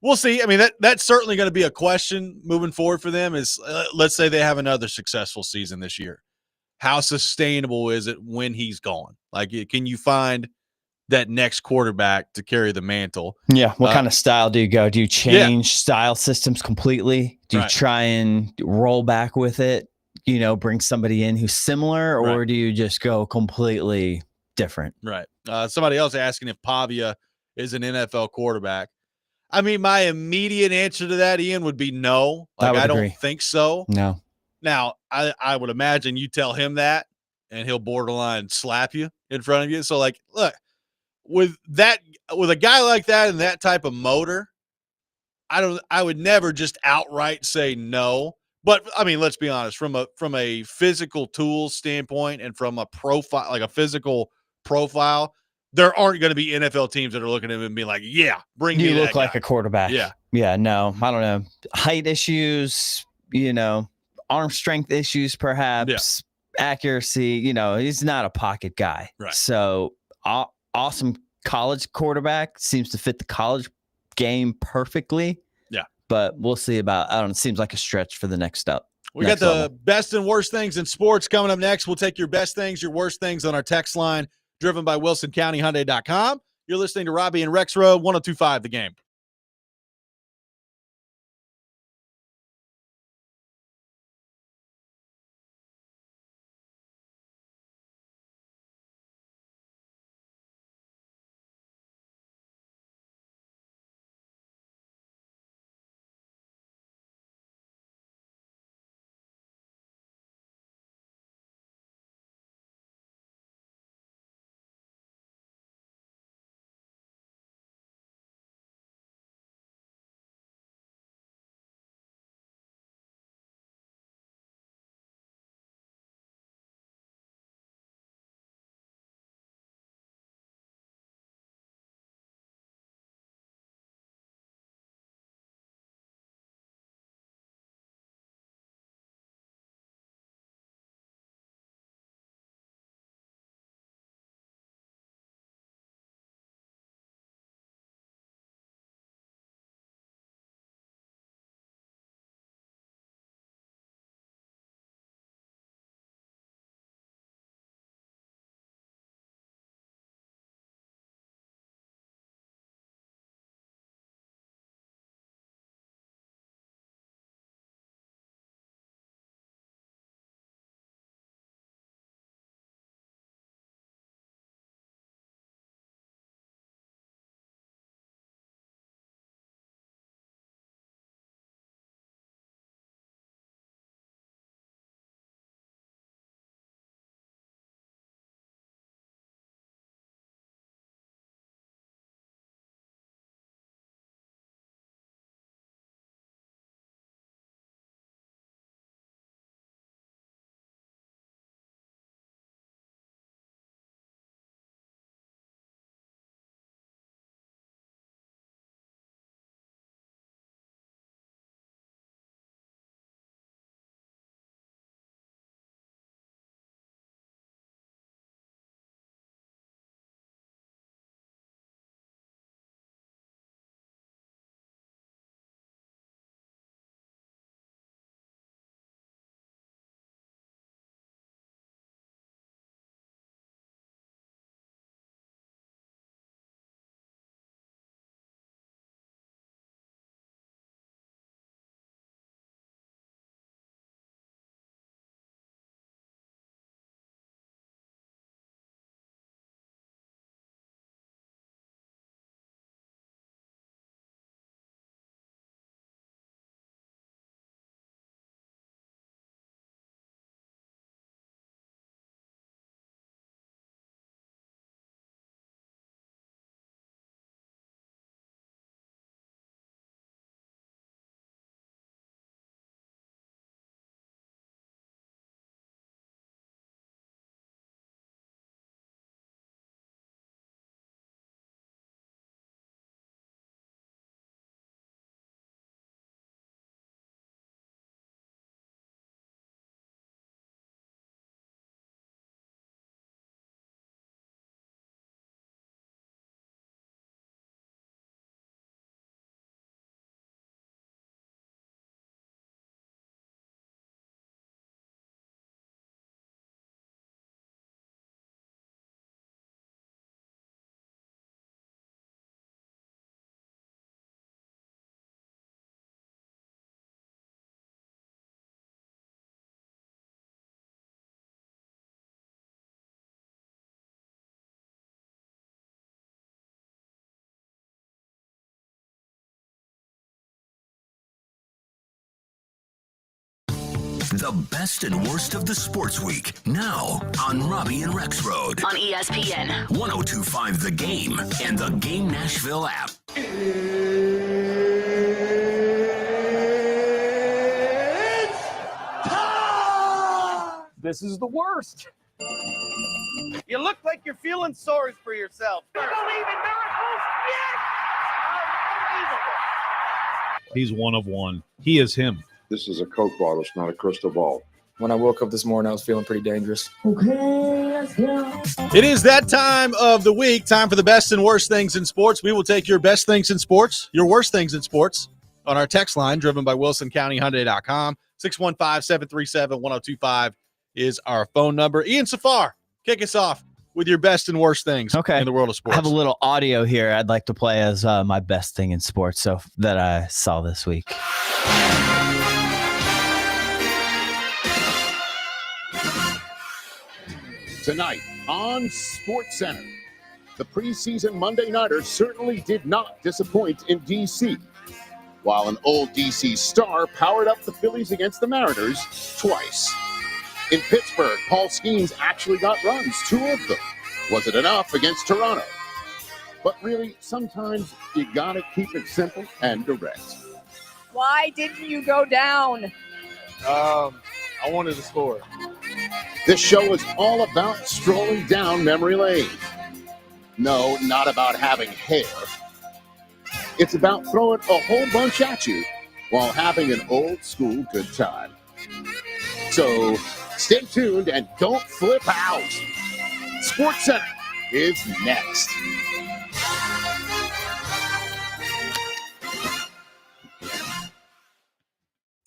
We'll see. I mean, that's certainly going to be a question moving forward for them is let's say they have another successful season this year. How sustainable is it when he's gone? Like, can you find that next quarterback to carry the mantle? Yeah. What kind of style do you go? Do you change style systems completely? Do you try and roll back with it? Bring somebody in who's similar, or do you just go completely different? Right. Somebody else asking if Pavia is an NFL quarterback. I mean, my immediate answer to that, Ian, would be no. I don't think so. No. Now, I would imagine you tell him that, and he'll borderline slap you in front of you. So, look, with a guy like that and that type of motor, I would never just outright say no. But I mean, let's be honest, from a physical tools standpoint and from a profile, like a physical profile, there aren't going to be NFL teams that are looking at him and being like, yeah, bring me that guy. You look like a quarterback. Yeah. Yeah, no, I don't know. Height issues, arm strength issues, perhaps, accuracy, he's not a pocket guy. Right. So awesome college quarterback, seems to fit the college game perfectly. Yeah. But we'll see about, it seems like a stretch for the next step. We got the best and worst things in sports coming up next. We'll take your best things, your worst things on our text line, driven by WilsonCountyHyundai.com. You're listening to Robby and Rexrode, 102.5 The Game. The best and worst of the sports week. Now on Robby and Rexrode. On ESPN. 1025 The Game and the Game Nashville app. This is the worst. You look like you're feeling sorry for yourself. You believe in miracles? Yes! Unbelievable. He's one of one. He is him. This is a Coke bottle. It's not a crystal ball. When I woke up this morning, I was feeling pretty dangerous. Okay, let's go. It is that time of the week, time for the best and worst things in sports. We will take your best things in sports, your worst things in sports on our text line driven by WilsonCountyHyundai.com. 615-737-1025 is our phone number. Ian Safar, kick us off with your best and worst things in the world of sports. I have a little audio here I'd like to play as my best thing in sports that I saw this week. Tonight on SportsCenter, the preseason Monday Nighters certainly did not disappoint in D.C. While an old D.C. star powered up the Phillies against the Mariners twice. In Pittsburgh, Paul Skeens actually got runs, 2 of them. Was it enough against Toronto? But really, sometimes you gotta keep it simple and direct. Why didn't you go down? I wanted to score. This show is all about strolling down memory lane. No, not about having hair. It's about throwing a whole bunch at you while having an old school good time. So stay tuned and don't flip out. SportsCenter is next.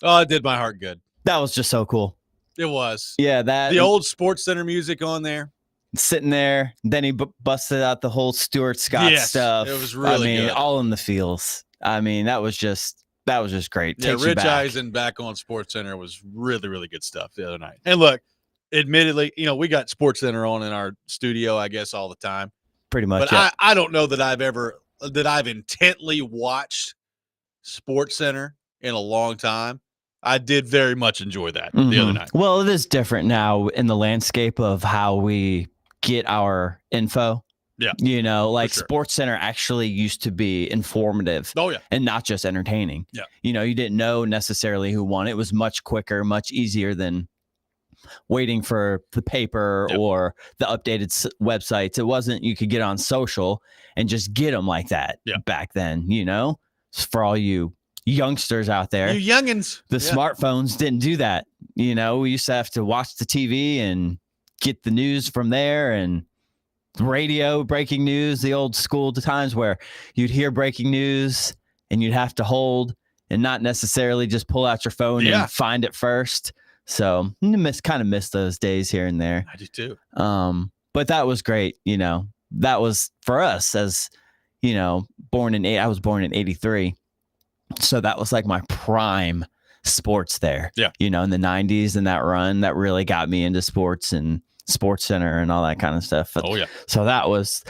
Oh, it did my heart good. That was just so cool. It was. Yeah, the old SportsCenter music on there. Sitting there, then he busted out the whole Stuart Scott stuff. It was really good. All in the feels. I mean, that was just great. Yeah, Rich Eisen back on SportsCenter was really, really good stuff the other night. And look, admittedly, we got SportsCenter on in our studio, I guess, all the time. Pretty much. But yeah. I don't know that I've intently watched SportsCenter in a long time. I did very much enjoy that the other night. Well, it is different now in the landscape of how we get our info. Yeah. SportsCenter actually used to be informative. Oh, yeah. And not just entertaining. Yeah. You didn't know necessarily who won. It was much quicker, much easier than waiting for the paper or the updated websites. It wasn't you could get on social and just get them like that back then, for all you youngsters out there. You youngins. The smartphones didn't do that. We used to have to watch the TV and get the news from there, and radio, breaking news, the old school times where you'd hear breaking news and you'd have to hold and not necessarily just pull out your phone and find it first. So kind of miss those days here and there. I do too. But that was great. That was for us as, I was born in 83. So that was like my prime sports there. Yeah. In the 90s and that run that really got me into sports and SportsCenter and all that kind of stuff. Oh yeah. So that was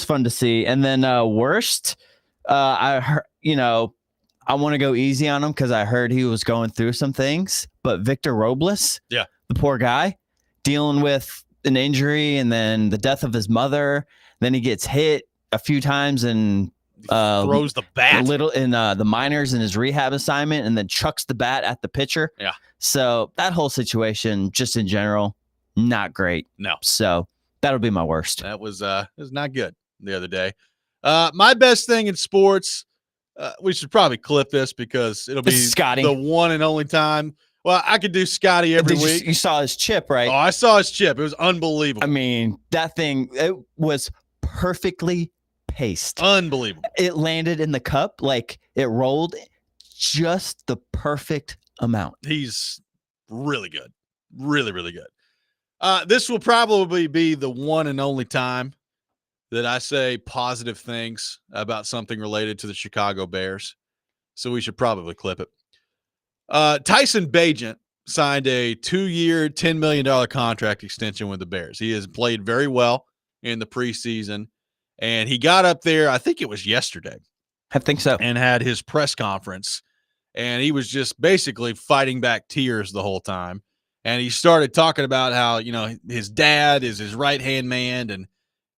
fun to see. And then worst, I heard, I want to go easy on him because I heard he was going through some things, but Victor Robles, the poor guy, dealing with an injury and then the death of his mother. Then he gets hit a few times and throws the bat a little in the minors in his rehab assignment and then chucks the bat at the pitcher. Yeah. So that whole situation, just in general, not great. No. So that'll be my worst. That was not good the other day. My best thing in sports, we should probably clip this because it'll be Scotty, the one and only time. Well, I could do Scotty every week. You saw his chip, right? Oh, I saw his chip. It was unbelievable. I mean, that thing, it was perfectly paced. Unbelievable. It landed in the cup, like it rolled just the perfect amount. He's really good. Really, really good. This will probably be the one and only time that I say positive things about something related to the Chicago Bears. So we should probably clip it. Tyson Bagent signed a 2-year, $10 million contract extension with the Bears. He has played very well in the preseason. And he got up there, I think it was yesterday. I think so. And had his press conference. and he was just basically fighting back tears the whole time. And he started talking about how, his dad is his right-hand man, and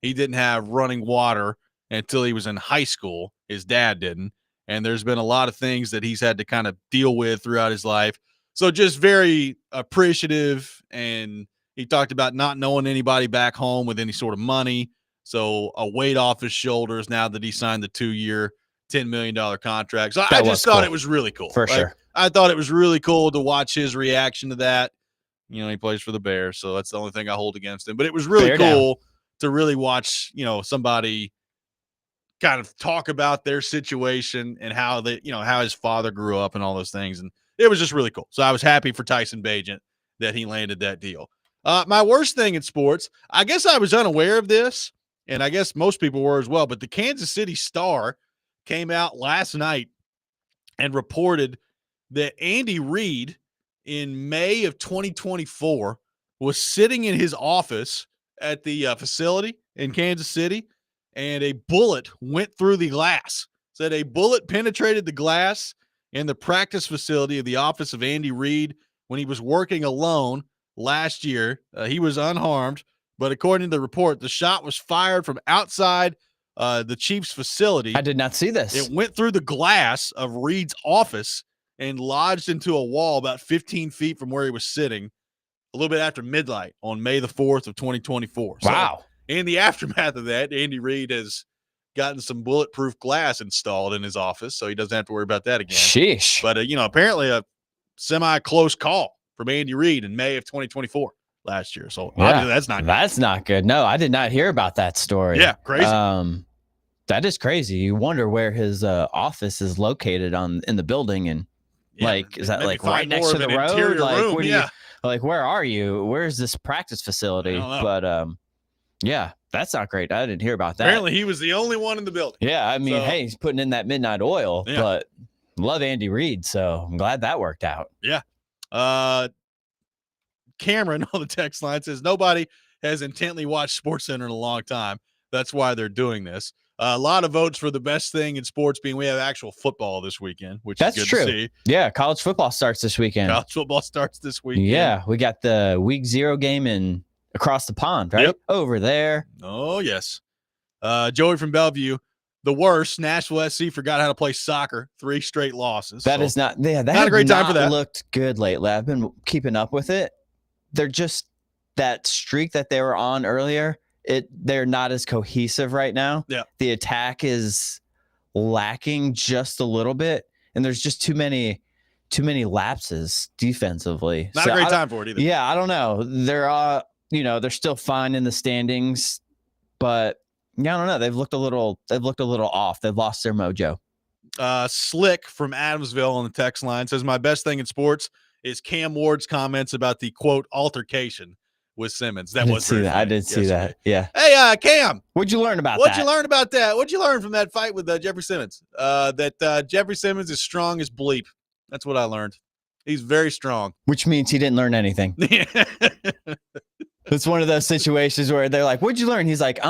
he didn't have running water until he was in high school. His dad didn't. And there's been a lot of things that he's had to kind of deal with throughout his life. So just very appreciative. And he talked about not knowing anybody back home with any sort of money. So a weight off his shoulders now that he signed the 2-year, $10 million contract. So I just thought it was really cool. For sure. I thought it was really cool to watch his reaction to that. He plays for the Bears, so that's the only thing I hold against him. But it was really cool to really watch, somebody kind of talk about their situation and how how his father grew up and all those things. And it was just really cool. So I was happy for Tyson Bagent that he landed that deal. My worst thing in sports, I guess I was unaware of this, and I guess most people were as well, but the Kansas City Star came out last night and reported that Andy Reid in May of 2024 was sitting in his office at the facility in Kansas City, and a bullet went through the glass. Said a bullet penetrated the glass in the practice facility of the office of Andy Reid when he was working alone last year. He was unharmed, but according to the report, the shot was fired from outside the Chiefs facility. I did not see this. It went through the glass of Reid's office and lodged into a wall about 15 feet from where he was sitting a little bit after midnight on May the 4th of 2024. Wow. So in the aftermath of that, Andy Reid has gotten some bulletproof glass installed in his office, so he doesn't have to worry about that again. Sheesh. But, apparently a semi-close call from Andy Reid in May of 2024 last year. So obviously that's not good. That's not good. No, I did not hear about that story. Yeah, crazy. That is crazy. You wonder where his office is located in the building, and is that like right next to the road? Like, where are you? Where's this practice facility? But that's not great. I didn't hear about that. Apparently he was the only one in the building. Yeah, I mean, hey, he's putting in that midnight oil, but love Andy Reid, so I'm glad that worked out. Yeah. Cameron on the text line says nobody has intently watched SportsCenter in a long time. That's why they're doing this. A lot of votes for the best thing in sports being we have actual football this weekend, which is good to see. Yeah, college football starts this weekend. College football starts this weekend. Yeah, we got the week 0 game across the pond, right? Yep. Over there. Oh, yes. Joey from Bellevue, the worst. Nashville SC forgot how to play soccer. 3 straight losses. That is not. Yeah, that not a great time for that. Looked good lately. I've been keeping up with it. They're just that streak that they were on earlier. They're not as cohesive right now. Yeah. The attack is lacking just a little bit, and there's just too many lapses defensively. Not a great time for it either. Yeah, I don't know. They're still fine in the standings, but I don't know. They've looked a little off. They've lost their mojo. Slick from Adamsville on the text line says my best thing in sports is Cam Ward's comments about the quote altercation with Simmons. That was very funny. I did see that. Yeah. Hey, Cam, what'd you learn about that? What'd you learn about that? What'd you learn from that fight with Jeffrey Simmons? That Jeffrey Simmons is strong as bleep. That's what I learned. He's very strong. Which means he didn't learn anything. It's one of those situations where they're like, what'd you learn? He's like,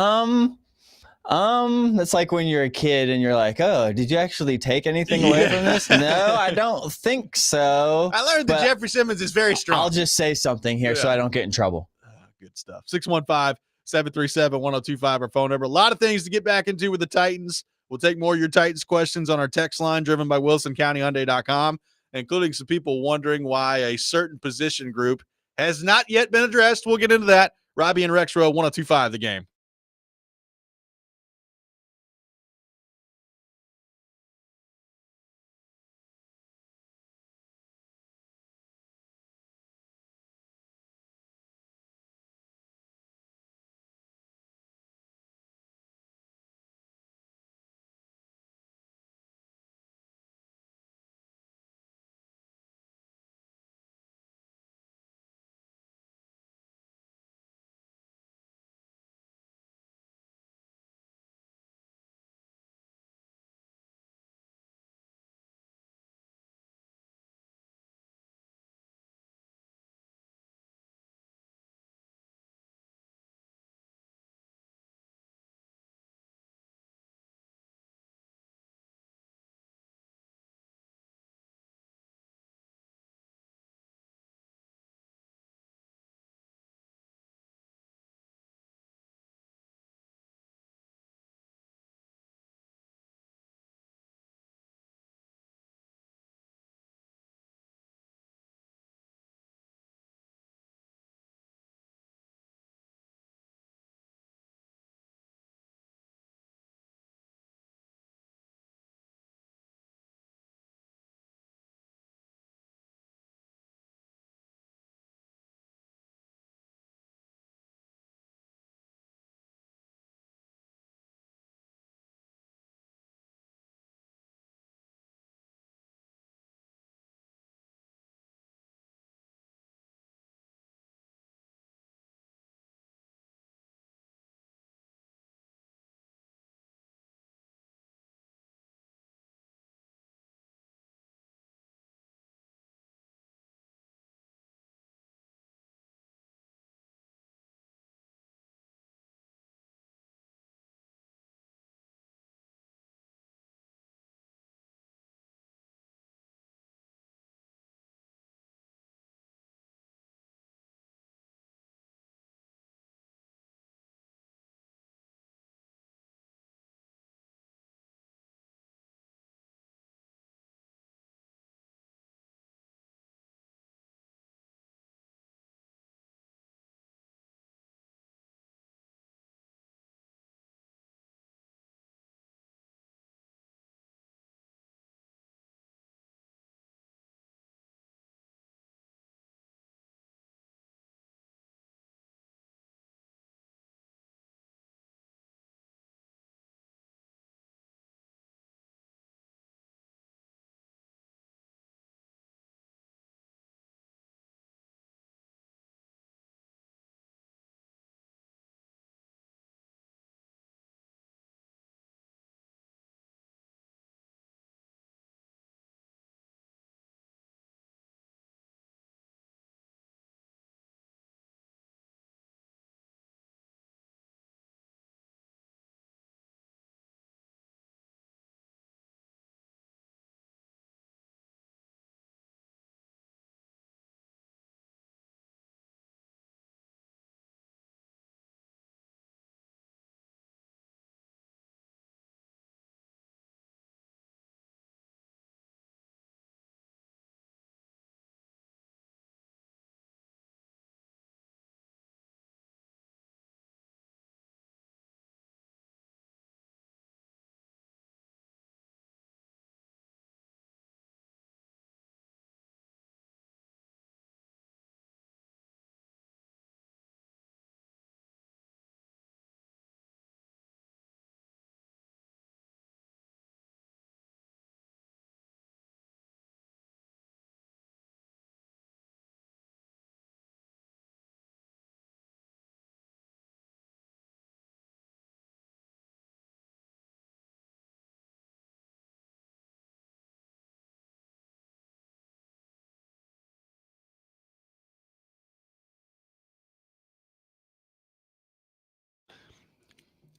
that's like when you're a kid and you're like, oh, did you actually take anything away from this? No, I don't think so. I learned that Jeffrey Simmons is very strong. I'll just say something here so I don't get in trouble. Good stuff. 615-737-1025, our phone number. A lot of things to get back into with the Titans. We'll take more of your Titans questions on our text line driven by WilsonCountyHyundai.com, including some people wondering why a certain position group has not yet been addressed. We'll get into that. Robby and Rexrode, 1025 The Game.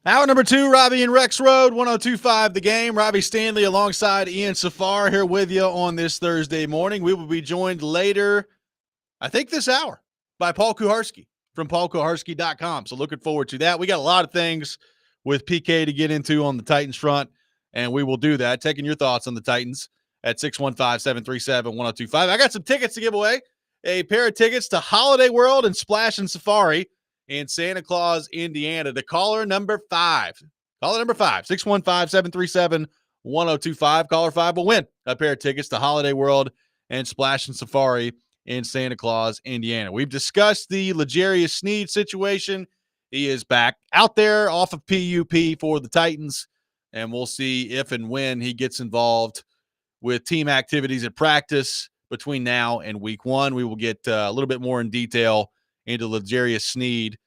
Hour number 2, Robby and Rexrode, 102.5 The Game. Robby Stanley alongside Ian Safar here with you on this Thursday morning. We will be joined later, I think this hour, by Paul Kuharsky from paulkuharsky.com. So looking forward to that. We got a lot of things with PK to get into on the Titans front, and we will do that. Taking your thoughts on the Titans at 615-737-1025. I got some tickets to give away. A pair of tickets to Holiday World and Splash and Safari in Santa Claus, Indiana. The caller number 5. Caller number 5, 615-737-1025. Caller 5 will win a pair of tickets to Holiday World and Splash and Safari in Santa Claus, Indiana. We've discussed the L'Jarius Sneed situation. He is back out there off of PUP for the Titans, and we'll see if and when he gets involved with team activities at practice between now and week 1. We will get a little bit more in detail into L'Jarius Sneed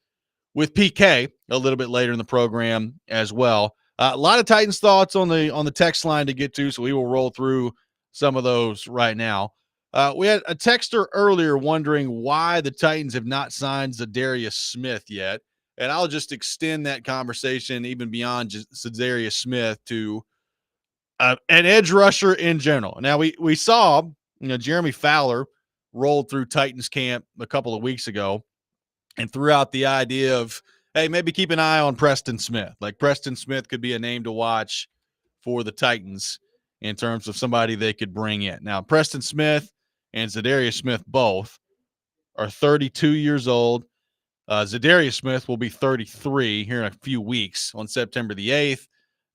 with PK a little bit later in the program as well. A lot of Titans thoughts on the text line to get to, so we will roll through some of those right now. We had a texter earlier wondering why the Titans have not signed Zadarius Smith yet, and I'll just extend that conversation even beyond just Zadarius Smith to an edge rusher in general. Now, we saw Jeremy Fowler rolled through Titans camp a couple of weeks ago and threw out the idea of, hey, maybe keep an eye on Preston Smith. Like Preston Smith could be a name to watch for the Titans in terms of somebody they could bring in. Now, Preston Smith and Zadarius Smith both are 32 years old. Zadarius Smith will be 33 here in a few weeks on September the 8th,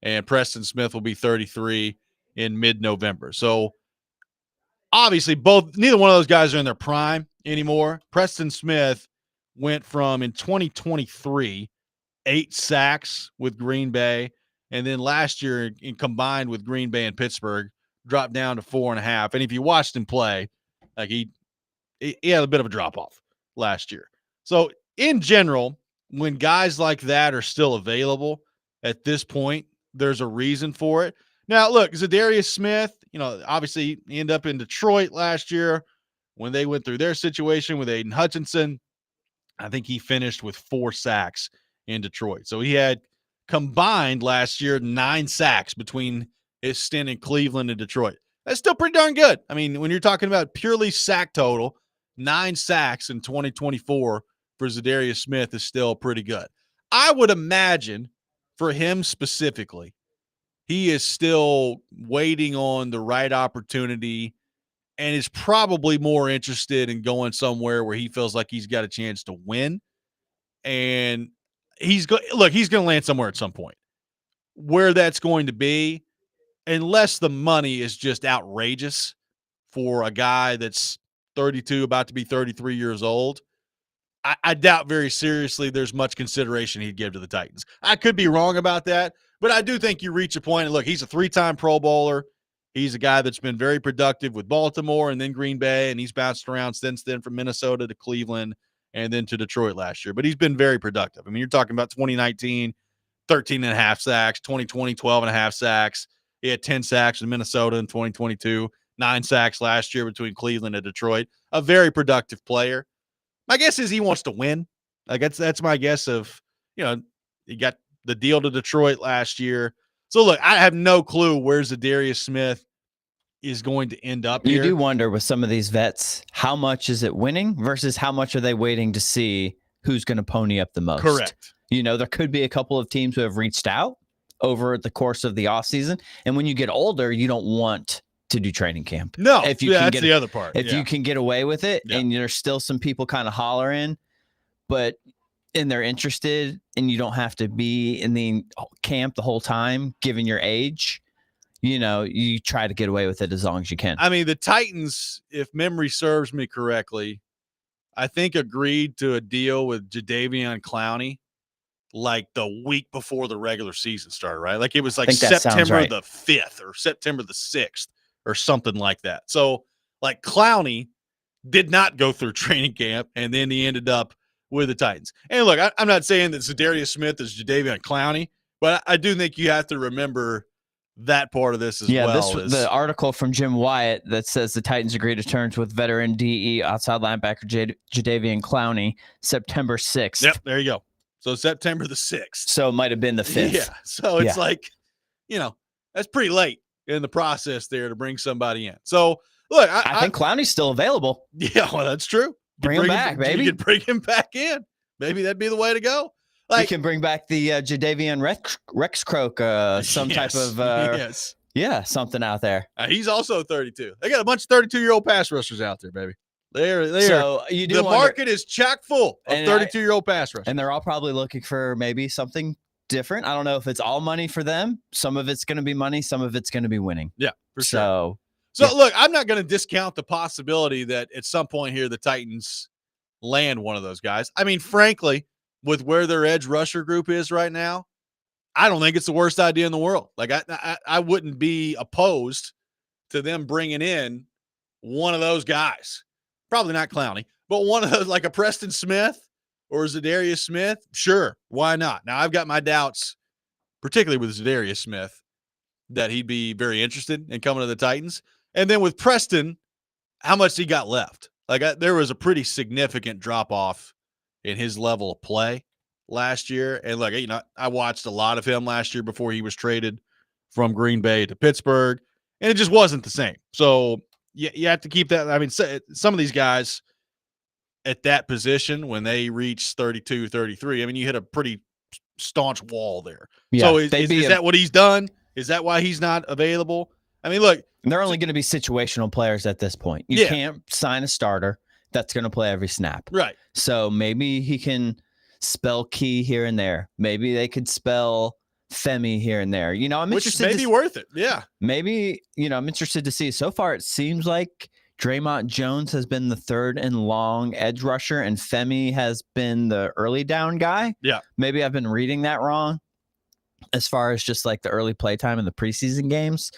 and Preston Smith will be 33 in mid-November. So, obviously, neither one of those guys are in their prime anymore. Preston Smith went from, in 2023, 8 sacks with Green Bay, and then last year, combined with Green Bay and Pittsburgh, dropped down to 4.5. And if you watched him play, like he had a bit of a drop-off last year. So, in general, when guys like that are still available at this point, there's a reason for it. Now, look, Zadarius Smith, obviously he ended up in Detroit last year when they went through their situation with Aiden Hutchinson. I think he finished with 4 sacks in Detroit. So he had combined last year 9 sacks between his stint in Cleveland and Detroit. That's still pretty darn good. I mean, when you're talking about purely sack total, 9 sacks in 2024 for Zadarius Smith is still pretty good. I would imagine for him specifically, he is still waiting on the right opportunity and is probably more interested in going somewhere where he feels like he's got a chance to win. And he's going to land somewhere at some point. Where that's going to be, unless the money is just outrageous for a guy that's 32, about to be 33 years old, I doubt very seriously there's much consideration he'd give to the Titans. I could be wrong about that, but I do think you reach a point, and look, he's a 3-time Pro Bowler. He's a guy that's been very productive with Baltimore and then Green Bay, and he's bounced around since then from Minnesota to Cleveland and then to Detroit last year. But he's been very productive. I mean, you're talking about 2019, 13.5 sacks, 2020, 12.5 sacks. He had 10 sacks in Minnesota in 2022, 9 sacks last year between Cleveland and Detroit. A very productive player. My guess is he wants to win. Like that's my guess of, he got the deal to Detroit last year. So, look, I have no clue where Zadarius Smith is going to end up here. You do wonder with some of these vets, how much is it winning versus how much are they waiting to see who's going to pony up the most? Correct. There could be a couple of teams who have reached out over the course of the offseason. And when you get older, you don't want to do training camp. No, that's the other part. If you can get away with it, and there's still some people kind of hollering, and they're interested, and you don't have to be in the camp the whole time, given your age, you try to get away with it as long as you can. I mean, the Titans, if memory serves me correctly, I think agreed to a deal with Jadeveon Clowney like the week before the regular season started, right? Like it was like September the 5th or September the 6th or something like that. So like Clowney did not go through training camp, and then he ended up with the Titans. And look, I'm not saying that Zadarius Smith is Jadeveon Clowney, but I do think you have to remember that part of this as well. Yeah, the article from Jim Wyatt that says the Titans agree to terms with veteran DE outside linebacker Jadeveon Clowney September 6th. Yep, there you go. So September the 6th. So it might have been the 5th. Yeah. So it's like, that's pretty late in the process there to bring somebody in. So look, I think Clowney's still available. Yeah, well, that's true. Bring him back, baby. You could bring him back in. Maybe that'd be the way to go. You can bring back the Jadavian Rexrode, some type of something out there. He's also 32. They got a bunch of 32-year-old pass rushers out there, baby. So you do the market is chock full of 32-year-old pass rushers. And they're all probably looking for maybe something different. I don't know if it's all money for them. Some of it's going to be money. Some of it's going to be winning. Yeah, for sure. So look, I'm not going to discount the possibility that at some point here the Titans land one of those guys. I mean, frankly, with where their edge rusher group is right now, I don't think it's the worst idea in the world. Like I wouldn't be opposed to them bringing in one of those guys. Probably not Clowney, but one of those, like a Preston Smith or Zadarius Smith. Sure, why not? Now I've got my doubts, particularly with Zadarius Smith, that he'd be very interested in coming to the Titans. And then with Preston, how much he got left. Like there was a pretty significant drop off in his level of play last year. And look, I watched a lot of him last year before he was traded from Green Bay to Pittsburgh, and it just wasn't the same. So you have to keep that. I mean, some of these guys at that position, when they reach 32, 33, I mean, you hit a pretty staunch wall there. Yeah, so is that what he's done? Is that why he's not available? I mean, look. They're only going to be situational players at this point. You can't sign a starter that's going to play every snap. Right. So maybe he can spell Key here and there. Maybe they could spell Femi here and there. I'm which interested. Which may be worth it. Yeah. Maybe, I'm interested to see. So far, it seems like Draymond Jones has been the third and long edge rusher, and Femi has been the early down guy. Yeah. Maybe I've been reading that wrong as far as just like the early play time in the preseason games.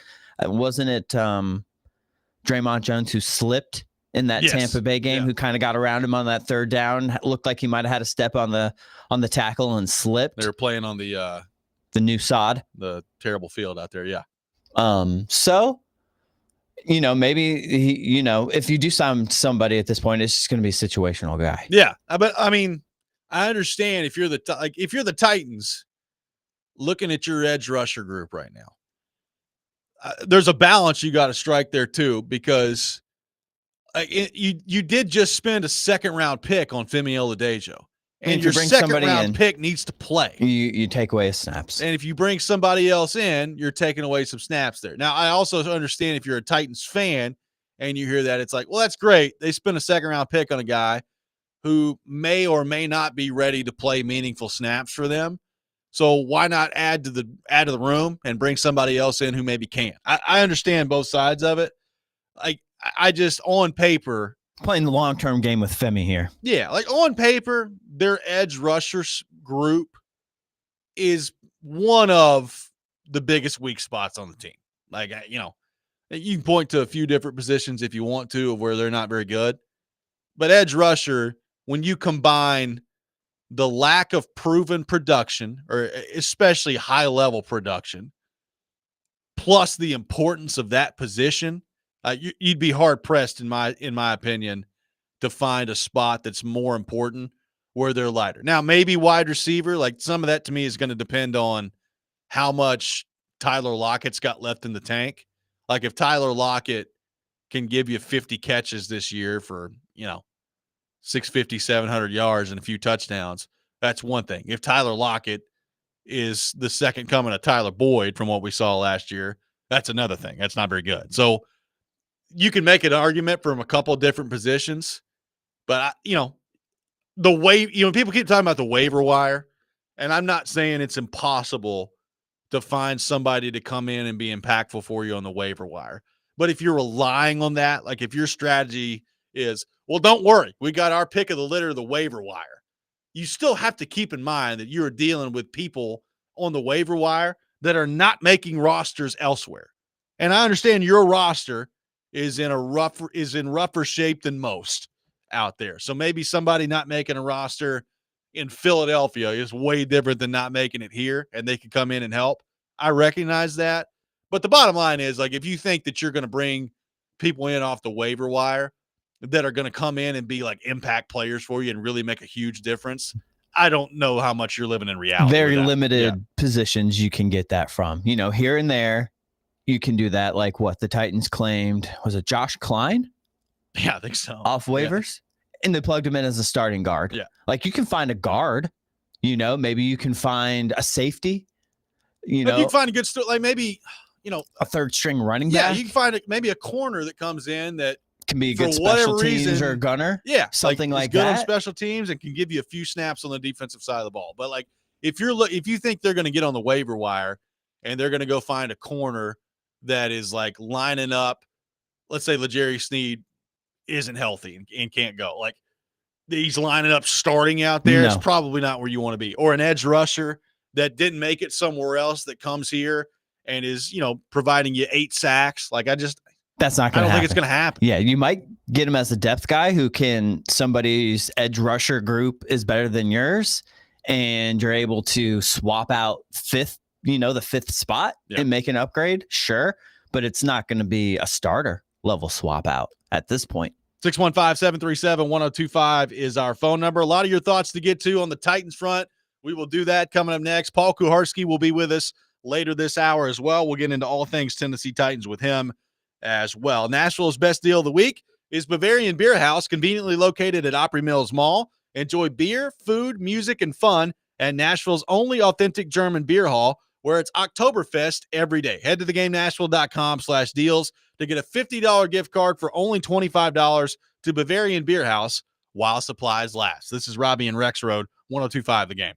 Wasn't it Draymond Jones who slipped in that Tampa Bay game, who kind of got around him on that third down? Looked like he might have had a step on the tackle and slipped. They were playing on the new sod, the terrible field out there. Yeah. So, maybe he, if you do sign somebody at this point, it's just going to be a situational guy. Yeah, but I mean, I understand if you're the Titans looking at your edge rusher group right now. There's a balance you got to strike there too, because you did just spend a second round pick on Femi Oladejo, and your second round pick needs to play. You take away his snaps, and if you bring somebody else in, you're taking away some snaps there. Now, I also understand if you're a Titans fan and you hear that, it's like, well, that's great. They spent a second round pick on a guy who may or may not be ready to play meaningful snaps for them. So why not add to the room and bring somebody else in who maybe can? I understand both sides of it. I just, on paper, playing the long-term game with Femi here. Yeah, like on paper, their edge rushers group is one of the biggest weak spots on the team. Like, you can point to a few different positions if you want to of where they're not very good. But edge rusher, when you combine the lack of proven production, or especially high-level production, plus the importance of that position, you'd be hard-pressed, in my opinion, to find a spot that's more important where they're lighter. Now, maybe wide receiver, like some of that to me is going to depend on how much Tyler Lockett's got left in the tank. Like if Tyler Lockett can give you 50 catches this year for, 650, 700 yards and a few touchdowns, that's one thing. If Tyler Lockett is the second coming of Tyler Boyd from what we saw last year, that's another thing. That's not very good. So you can make an argument from a couple of different positions, but the way, people keep talking about the waiver wire, and I'm not saying it's impossible to find somebody to come in and be impactful for you on the waiver wire. But if you're relying on that, like if your strategy is, well, don't worry, we got our pick of the litter, the waiver wire, you still have to keep in mind that you're dealing with people on the waiver wire that are not making rosters elsewhere. And I understand your roster is in rougher shape than most out there. So maybe somebody not making a roster in Philadelphia is way different than not making it here, and they can come in and help. I recognize that. But the bottom line is, like, if you think that you're going to bring people in off the waiver wire that are going to come in and be like impact players for you and really make a huge difference, I don't know how much you're living in reality. Very limited positions you can get that from. Here and there, you can do that. Like what the Titans claimed, was it Josh Klein? Yeah, I think so. Off waivers, and they plugged him in as a starting guard. Yeah, like you can find a guard. Maybe you can find a safety. If you can find a good like maybe a third string running back. Yeah, you can find maybe a corner that comes in that can be a good special teams or gunner. Yeah, something like good that. On special teams and can give you a few snaps on the defensive side of the ball. But like if you think they're going to get on the waiver wire and they're going to go find a corner that is like lining up, let's say L'Jarius Sneed isn't healthy and can't go. Like he's lining up starting out there. It's probably not where you want to be. Or an edge rusher that didn't make it somewhere else that comes here and is, providing you 8 sacks. Like that's not going to happen. I don't think it's going to happen. Yeah, you might get him as a depth guy who somebody's edge rusher group is better than yours, and you're able to swap out the fifth spot and make an upgrade. Sure, but it's not going to be a starter level swap out at this point. 615-737-1025 is our phone number. A lot of your thoughts to get to on the Titans front. We will do that coming up next. Paul Kuharsky will be with us later this hour as well. We'll get into all things Tennessee Titans with him as well. Nashville's best deal of the week is Bavarian Beer House, conveniently located at Opry Mills Mall. Enjoy beer, food, music, and fun at Nashville's only authentic German beer hall, where it's Oktoberfest every day. Head to theGameNashville.com/deals to get a $50 gift card for only $25 to Bavarian Beer House while supplies last. This is Robby and Rexrode, 102.5 The Game.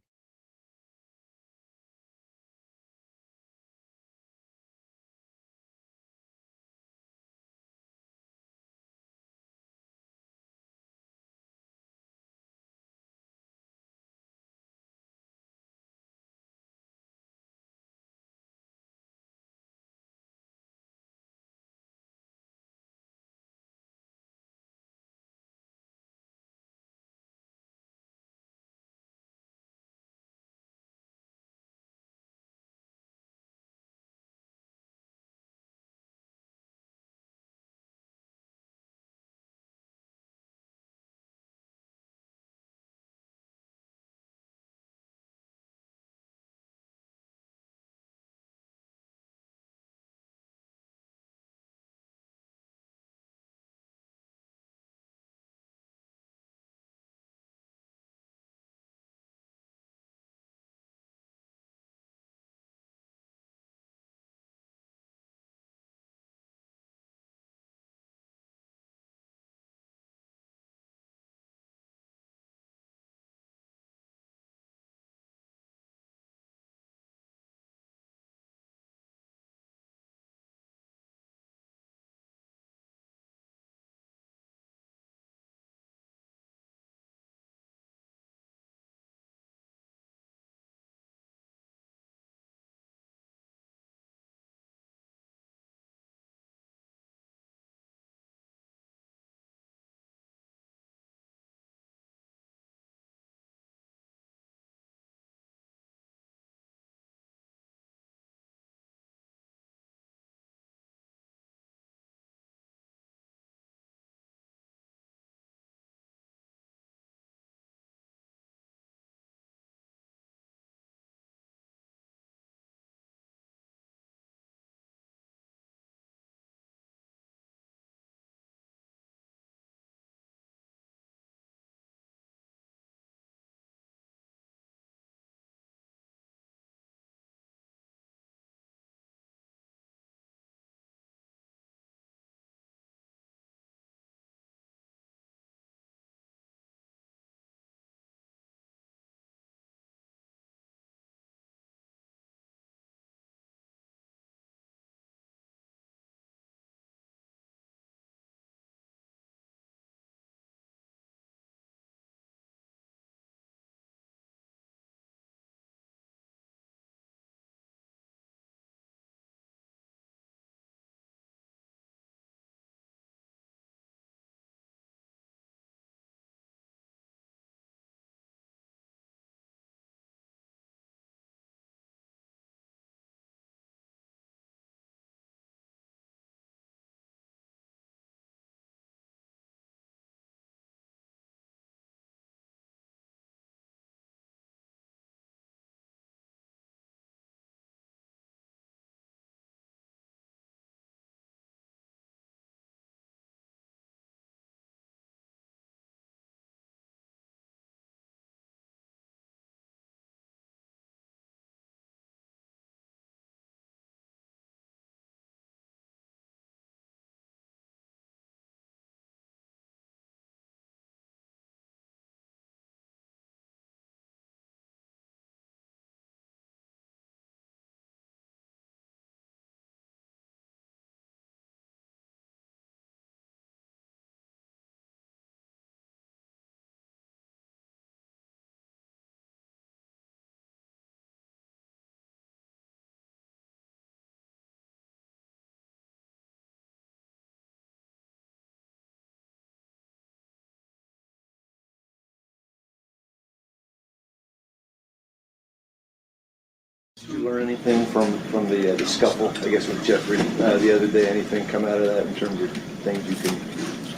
Did you learn anything from the scuffle, I guess, with Jeffrey the other day? Anything come out of that in terms of things you can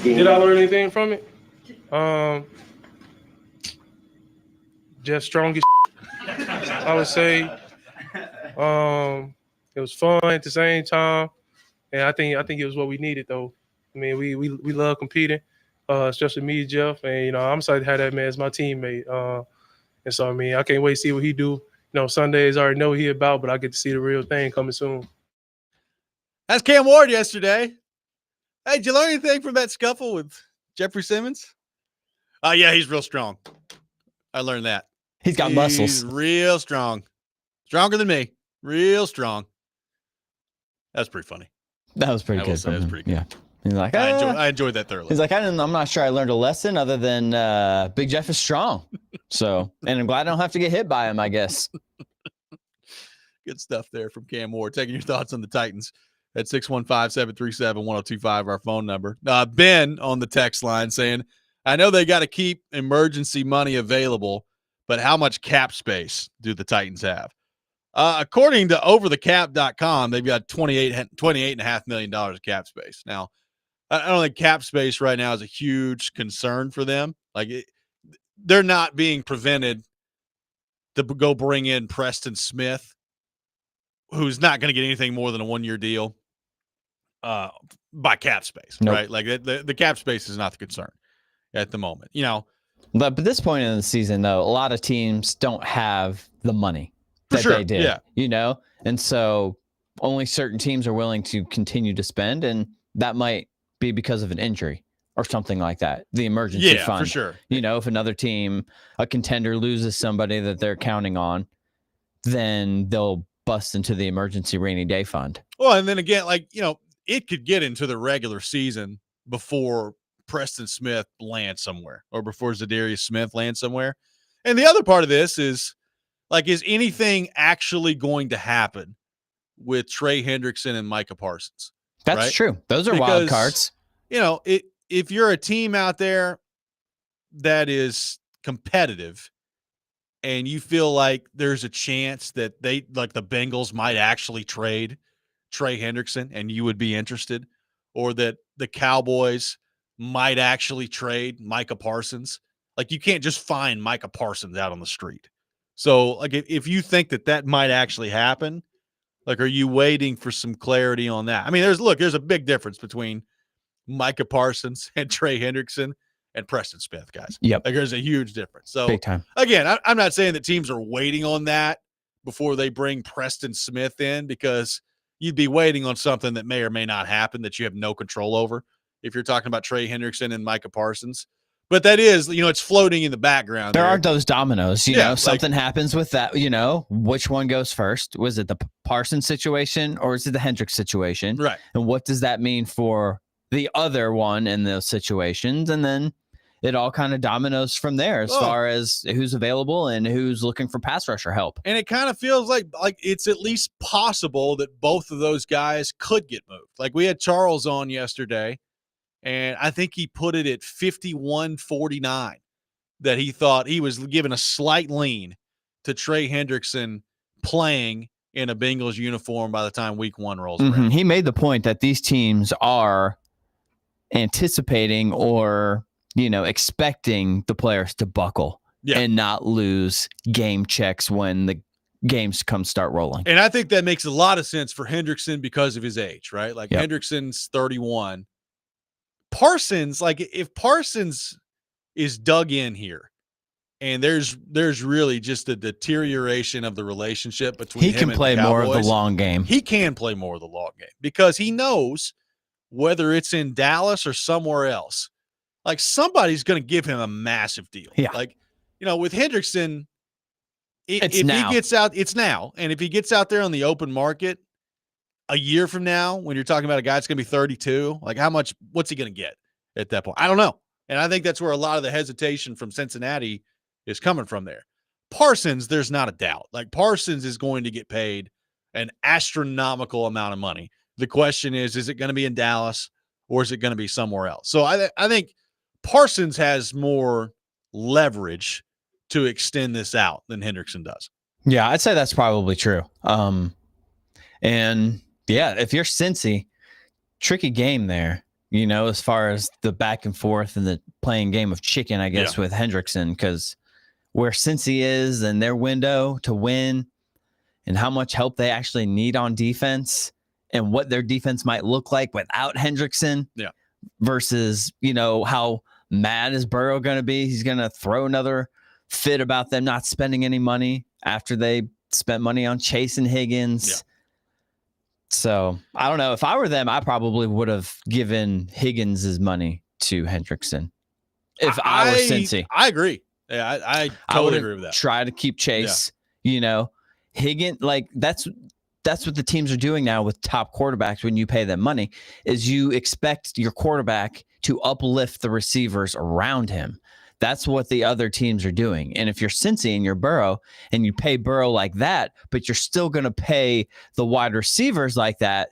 gain? Did I learn anything from it? Just strong as I would say. It was fun at the same time, and I think it was what we needed though. I mean, we love competing, especially me, Jeff, and I'm excited to have that man as my teammate. And so I mean, I can't wait to see what he do. Sundays I already know what he about, but I get to see the real thing coming soon. That's Cam Ward yesterday. Hey, did you learn anything from that scuffle with Jeffrey Simmons? Oh, yeah, he's real strong. I learned that. He's got muscles. He's real strong. Stronger than me. Real strong. That's pretty funny. That was pretty good. That was pretty good. Yeah. He's like, I enjoyed that thoroughly. He's like, I'm not sure I learned a lesson other than Big Jeff is strong. So, and I'm glad I don't have to get hit by him, I guess. Good stuff there from Cam Ward. Taking your thoughts on the Titans at 615-737-1025, our phone number. Ben on the text line saying, I know they got to keep emergency money available, but how much cap space do the Titans have? According to overthecap.com, they've got $28.5 million of cap space. Now, I don't think cap space right now is a huge concern for them. They're not being prevented to go bring in Preston Smith, who's not going to get anything more than a one-year deal by cap space, nope. Right? Like the cap space is not the concern at the moment, But at this point in the season, though, a lot of teams don't have the money that they did, and so only certain teams are willing to continue to spend, and that might be because of an injury or something like that. The emergency fund, for sure. If another team, a contender, loses somebody that they're counting on, then they'll bust into the emergency rainy day fund. Well, and then again, it could get into the regular season before Preston Smith lands somewhere or before Zadarius Smith lands somewhere. And the other part of this is anything actually going to happen with Trey Hendrickson and Micah Parsons? That's right? true. Those are wild cards. If you're a team out there that is competitive and you feel like there's a chance that the Bengals might actually trade Trey Hendrickson and you would be interested, or that the Cowboys might actually trade Micah Parsons, you can't just find Micah Parsons out on the street. So if you think that might actually happen, are you waiting for some clarity on that? I mean, there's a big difference between Micah Parsons and Trey Hendrickson and Preston Smith, guys. Yep. There's a huge difference. So big time. Again, I'm not saying that teams are waiting on that before they bring Preston Smith in, because you'd be waiting on something that may or may not happen that you have no control over if you're talking about Trey Hendrickson and Micah Parsons. But that is, it's floating in the background. There are those dominoes, Yeah, something happens with that, which one goes first? Was it the Parsons situation or is it the Hendricks situation? Right. And what does that mean for the other one in those situations? And then it all kind of dominoes from there as far as who's available and who's looking for pass rusher help. And it kind of feels like it's at least possible that both of those guys could get moved. We had Charles on yesterday, and I think he put it at 51-49 that he thought he was given a slight lean to Trey Hendrickson playing in a Bengals uniform by the time week 1 rolls around. He made the point that these teams are anticipating or, expecting the players to buckle and not lose game checks when the games start rolling. And I think that makes a lot of sense for Hendrickson because of his age, right? Hendrickson's 31. Parsons, if Parsons is dug in here and there's really just a deterioration of the relationship between him and the Cowboys, play more of the long game. He can play more of the long game because he knows whether it's in Dallas or somewhere else, somebody's going to give him a massive deal. Yeah. With Hendrickson, if he gets out, it's now. And if he gets out there on the open market a year from now, when you're talking about a guy that's going to be 32, what's he going to get at that point? I don't know. And I think that's where a lot of the hesitation from Cincinnati is coming from there. Parsons, there's not a doubt. Parsons is going to get paid an astronomical amount of money. The question is it going to be in Dallas or is it going to be somewhere else? So I think Parsons has more leverage to extend this out than Hendrickson does. Yeah, I'd say that's probably true. And yeah, if you're Cincy, tricky game there, as far as the back and forth and the playing game of chicken, I guess, with Hendrickson, because where Cincy is and their window to win and how much help they actually need on defense and what their defense might look like without Hendrickson versus, how mad is Burrow going to be? He's going to throw another fit about them not spending any money after they spent money on Chase and Higgins. Yeah. So I don't know. If I were them, I probably would have given Higgins' money to Hendrickson. If I were Cincy. I agree. Yeah, I totally agree with that. Try to keep Chase, Higgins, like that's what the teams are doing now with top quarterbacks when you pay them money, is you expect your quarterback to uplift the receivers around him. That's what the other teams are doing. And if you're Cincy and you're Burrow and you pay Burrow like that, but you're still going to pay the wide receivers like that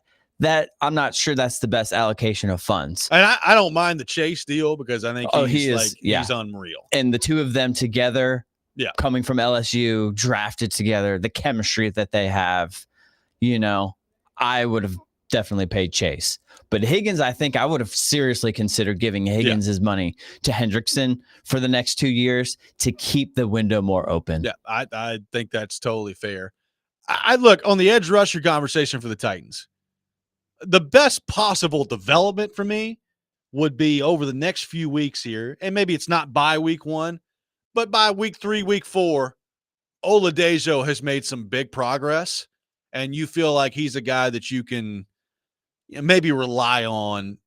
I'm not sure that's the best allocation of funds. And I don't mind the Chase deal because I think he's unreal. And the two of them together, coming from LSU, drafted together, the chemistry that they have, I would have definitely paid Chase. But Higgins, I think I would have seriously considered giving Higgins his money to Hendrickson for the next 2 years to keep the window more open. Yeah, I think that's totally fair. I look on the edge rusher conversation for the Titans. The best possible development for me would be over the next few weeks here, and maybe it's not by week 1, but by week 3, week 4, Oladejo has made some big progress, and you feel like he's a guy that you can maybe rely on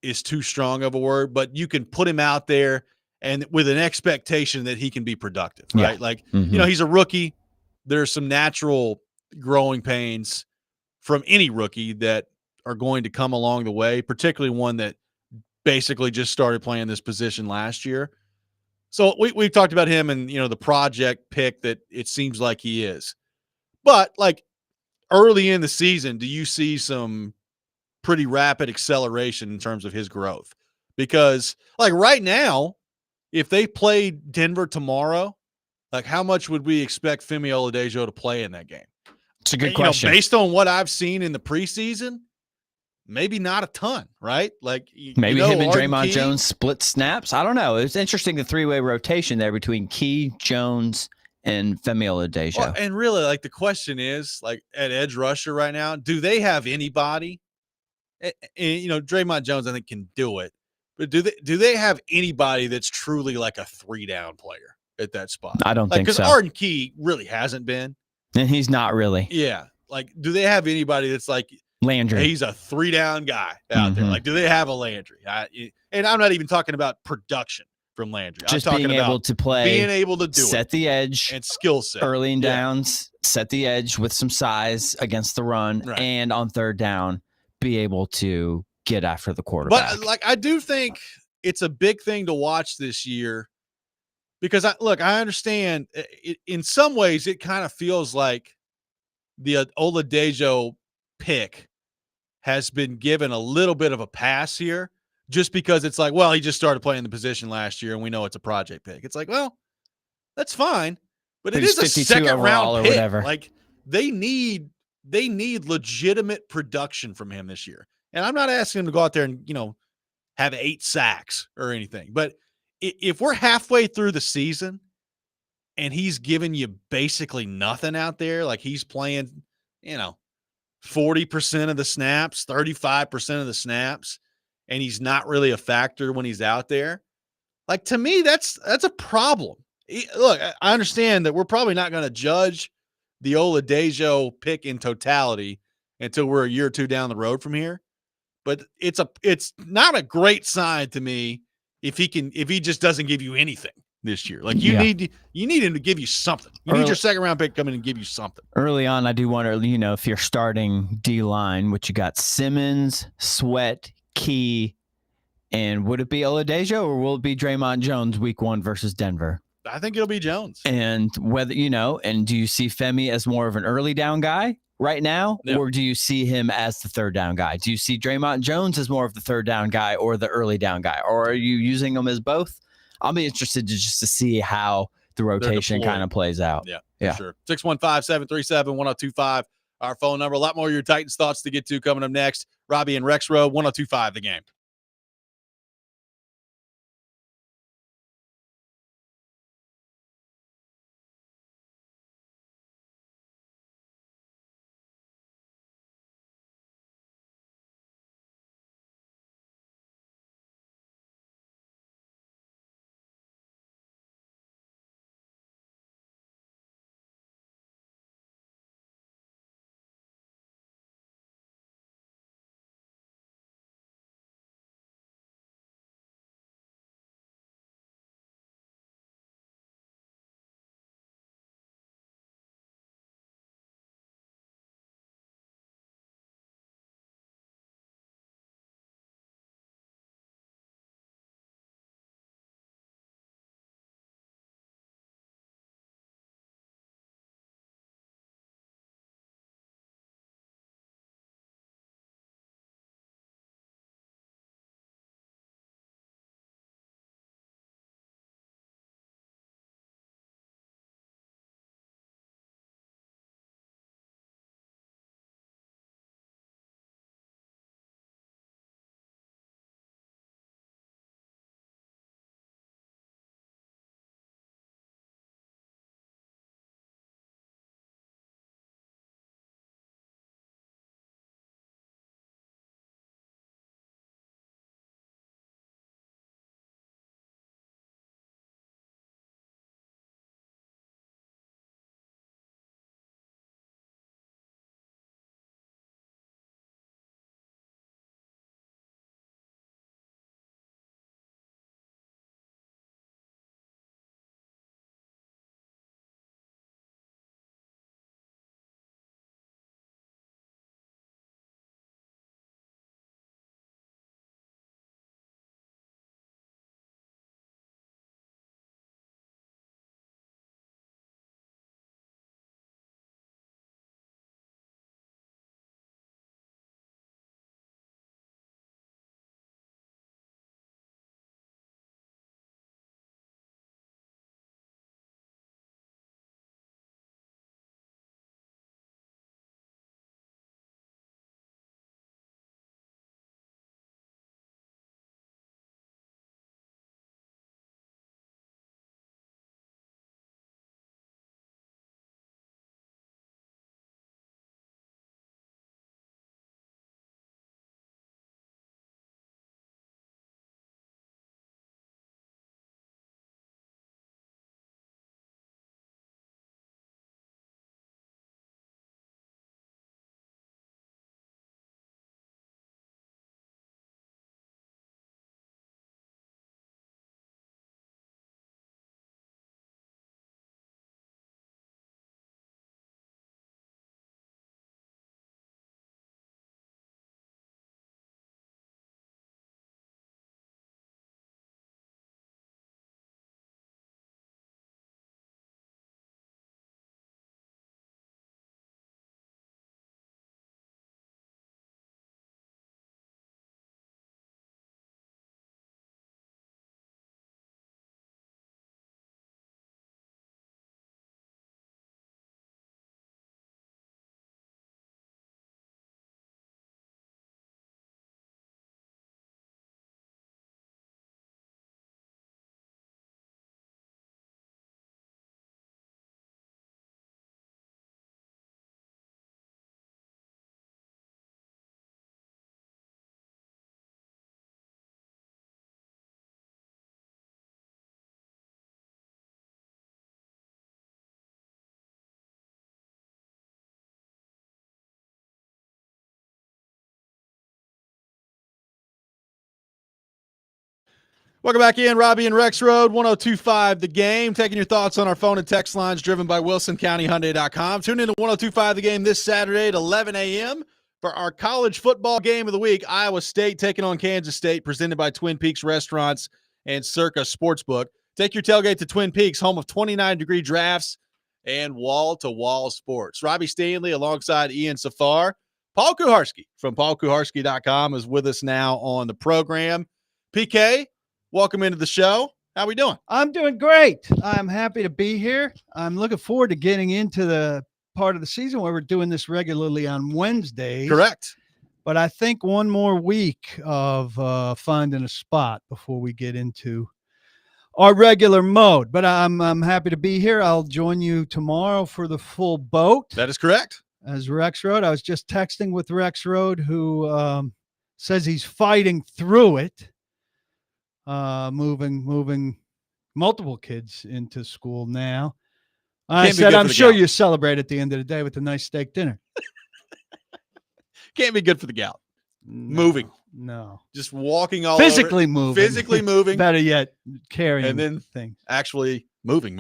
is too strong of a word, but you can put him out there and with an expectation that he can be productive, right? Yeah. Like, he's a rookie. There's some natural growing pains from any rookie that are going to come along the way, particularly one that basically just started playing this position last year. So we've talked about him and, the project pick that it seems like he is. But like early in the season, do you see some pretty rapid acceleration in terms of his growth? Because like right now, if they played Denver tomorrow, like how much would we expect Femi Oladejo to play in that game? It's a good question. Based on what I've seen in the preseason, maybe not a ton, right? Like maybe him and Draymond Jones split snaps. I don't know. It's interesting, the three-way rotation there between Key, Jones, and Femi Oladejo. Well, and really, like the question is, like at edge rusher right now, do they have anybody? And, Draymond Jones, I think, can do it, but do they have anybody that's truly like a 3-down player at that spot? I don't think so. Because Arden Key really hasn't been, and he's not really. Yeah, like do they have anybody that's like Landry? He's a 3-down guy out there. Like, do they have a Landry? And I'm not even talking about production from Landry. Just I'm talking being able to play, being able to do set the edge and skill set early in downs, set the edge with some size against the run, and on third down, be able to get after the quarterback. But like, I do think it's a big thing to watch this year because I understand in some ways it kind of feels like the Oladejo pick has been given a little bit of a pass here just because it's like, well, he just started playing the position last year and we know it's a project pick. It's like, well, that's fine, but it is a second round pick. Whatever. Like they need legitimate production from him this year. And I'm not asking him to go out there and, have 8 sacks or anything, but if we're halfway through the season and he's giving you basically nothing out there, like he's playing, 40% of the snaps, 35% of the snaps, and he's not really a factor when he's out there. Like to me, that's a problem. Look, I understand that we're probably not going to judge the Oladejo pick in totality until we're a year or two down the road from here, but it's not a great sign to me if he just doesn't give you anything this year. Like you need him to give you something. You need your second round pick coming and give you something. Early on, I do wonder, if you're starting D-line, which you got Simmons, Sweat, Key, and would it be Oladejo or will it be Draymond Jones week 1 versus Denver? I think it'll be Jones. And whether, and do you see Femi as more of an early down guy right now? Yep. Or do you see him as the third down guy? Do you see Draymond Jones as more of the third down guy or the early down guy? Or are you using them as both? I'll be interested to see how the rotation kind of plays out. Yeah, for sure. 615-737-1025, our phone number. A lot more of your Titans thoughts to get to coming up next. Robby and Rexrode, 1025 The Game. Welcome back in, Robby and Rexrode, 1025 The Game. Taking your thoughts on our phone and text lines driven by WilsonCountyHyundai.com. Tune in to 1025 The Game this Saturday at 11 a.m. for our college football game of the week. Iowa State taking on Kansas State, presented by Twin Peaks Restaurants and Circa Sportsbook. Take your tailgate to Twin Peaks, home of 29-degree drafts and wall-to-wall sports. Robby Stanley alongside Ian Safar. Paul Kuharsky from PaulKuharsky.com is with us now on the program. PK, welcome into the show. How we doing? I'm doing great. I'm happy to be here. I'm looking forward to getting into the part of the season where we're doing this regularly on Wednesdays. Correct. But I think one more week of finding a spot before we get into our regular mode. But I'm happy to be here. I'll join you tomorrow for the full boat. That is correct. As Rexrode. I was just texting with Rexrode, who says he's fighting through it, moving multiple kids into school now. I said, I'm sure you celebrate at the end of the day with a nice steak dinner. Can't be good for the gout. Moving. No. Just walking all physically over. Moving. Physically moving. Better yet, carrying and then things. Actually moving.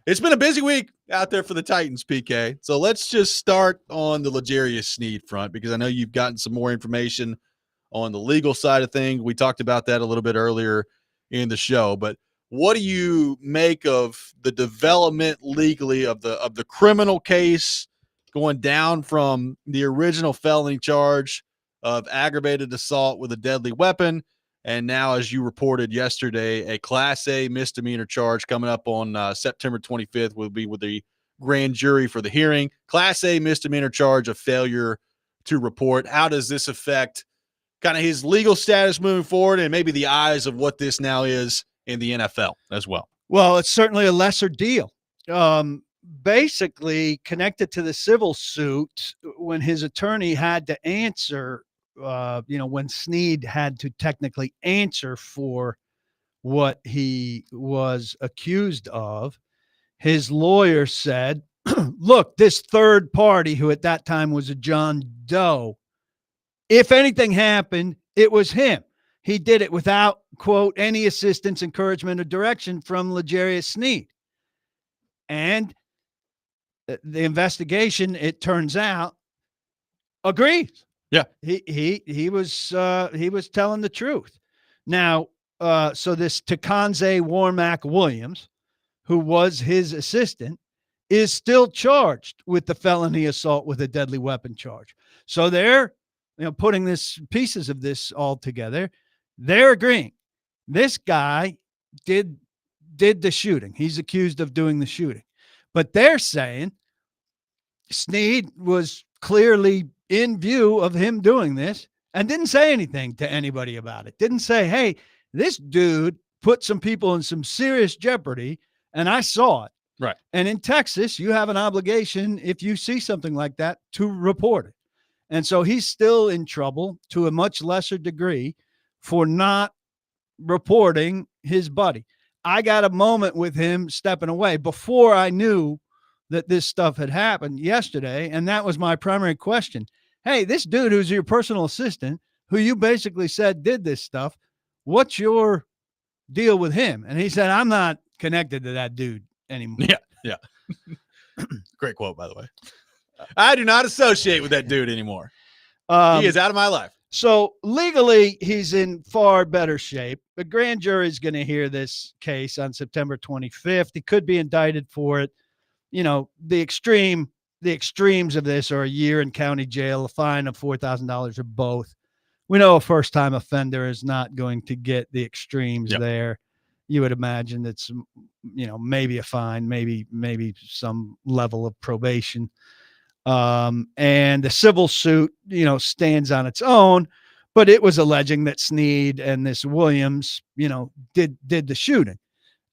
It's been a busy week out there for the Titans, PK. So let's just start on the L'Jarius Sneed front, because I know you've gotten some more information on the legal side of things. We talked about that a little bit earlier in the show, but what do you make of the development legally of the criminal case going down from the original felony charge of aggravated assault with a deadly weapon, and now, as you reported yesterday, a Class A misdemeanor charge coming up on September 25th will be with the grand jury for the hearing. Class A misdemeanor charge of failure to report. How does this affect kind of his legal status moving forward, and maybe the eyes of what this now is in the NFL as well? Well, it's certainly a lesser deal. Basically connected to the civil suit, when his attorney had to answer, when Sneed had to technically answer for what he was accused of, his lawyer said, look, this third party, who at that time was a John Doe, if anything happened, it was him. He did it without, quote, any assistance, encouragement, or direction from L'Jarius Sneed. And the investigation, it turns out, agrees. Yeah, he was telling the truth. Now, so this Takanze Warmack Williams, who was his assistant, is still charged with the felony assault with a deadly weapon charge. So they're, putting this pieces of this all together. They're agreeing this guy did the shooting. He's accused of doing the shooting, but they're saying Sneed was clearly in view of him doing this and didn't say anything to anybody about it. Didn't say, hey, this dude put some people in some serious jeopardy and I saw it. Right. And in Texas, you have an obligation, if you see something like that, to report it. And so he's still in trouble to a much lesser degree for not reporting his buddy. I got a moment with him stepping away before I knew that this stuff had happened yesterday. And that was my primary question. Hey, this dude who's your personal assistant, who you basically said did this stuff, what's your deal with him? And he said, I'm not connected to that dude anymore. Yeah. Great quote, by the way. I do not associate with that dude anymore. He is out of my life. So legally, he's in far better shape. The grand jury is going to hear this case on September 25th. He could be indicted for it. The extremes of this are a year in county jail, a fine of $4,000, or both. We know a first-time offender is not going to get the extremes there. You would imagine it's, maybe a fine, maybe some level of probation. And the civil suit, stands on its own, but it was alleging that Sneed and this Williams, did the shooting.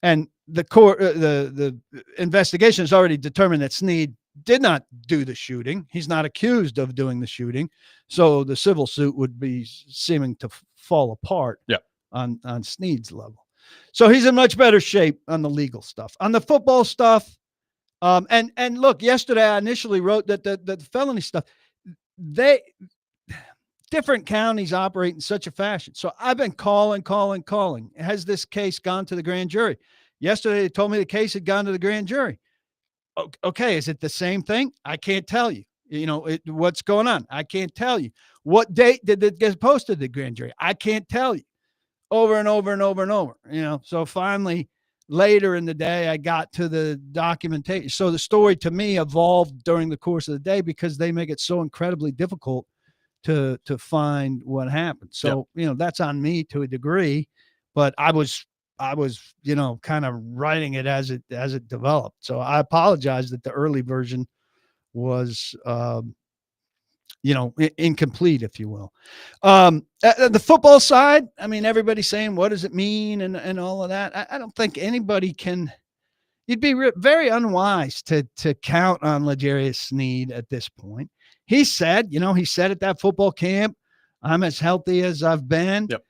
And the court, the investigation has already determined that Sneed did not do the shooting. He's not accused of doing the shooting. So the civil suit would be seeming to fall apart on Sneed's level. So he's in much better shape on the legal stuff. On the football stuff, and look, yesterday I initially wrote that the felony stuff, different counties operate in such a fashion. So I've been calling. Has this case gone to the grand jury? Yesterday they told me the case had gone to the grand jury. Okay, is it the same thing? I can't tell you. What's going on? I can't tell you. What date did it get posted to the grand jury? I can't tell you. Over and over and over and over. So finally, later in the day, I got to the documentation. So the story to me evolved during the course of the day because they make it so incredibly difficult to find what happened. So, that's on me to a degree, but I was I was, kind of writing it as it developed. So I apologize that the early version was, incomplete, if you will. The football side, I mean, everybody's saying, what does it mean? And all of that. I don't think anybody can. You'd be very unwise to count on L'Jarius Sneed at this point. He said at that football camp, I'm as healthy as I've been. Yep.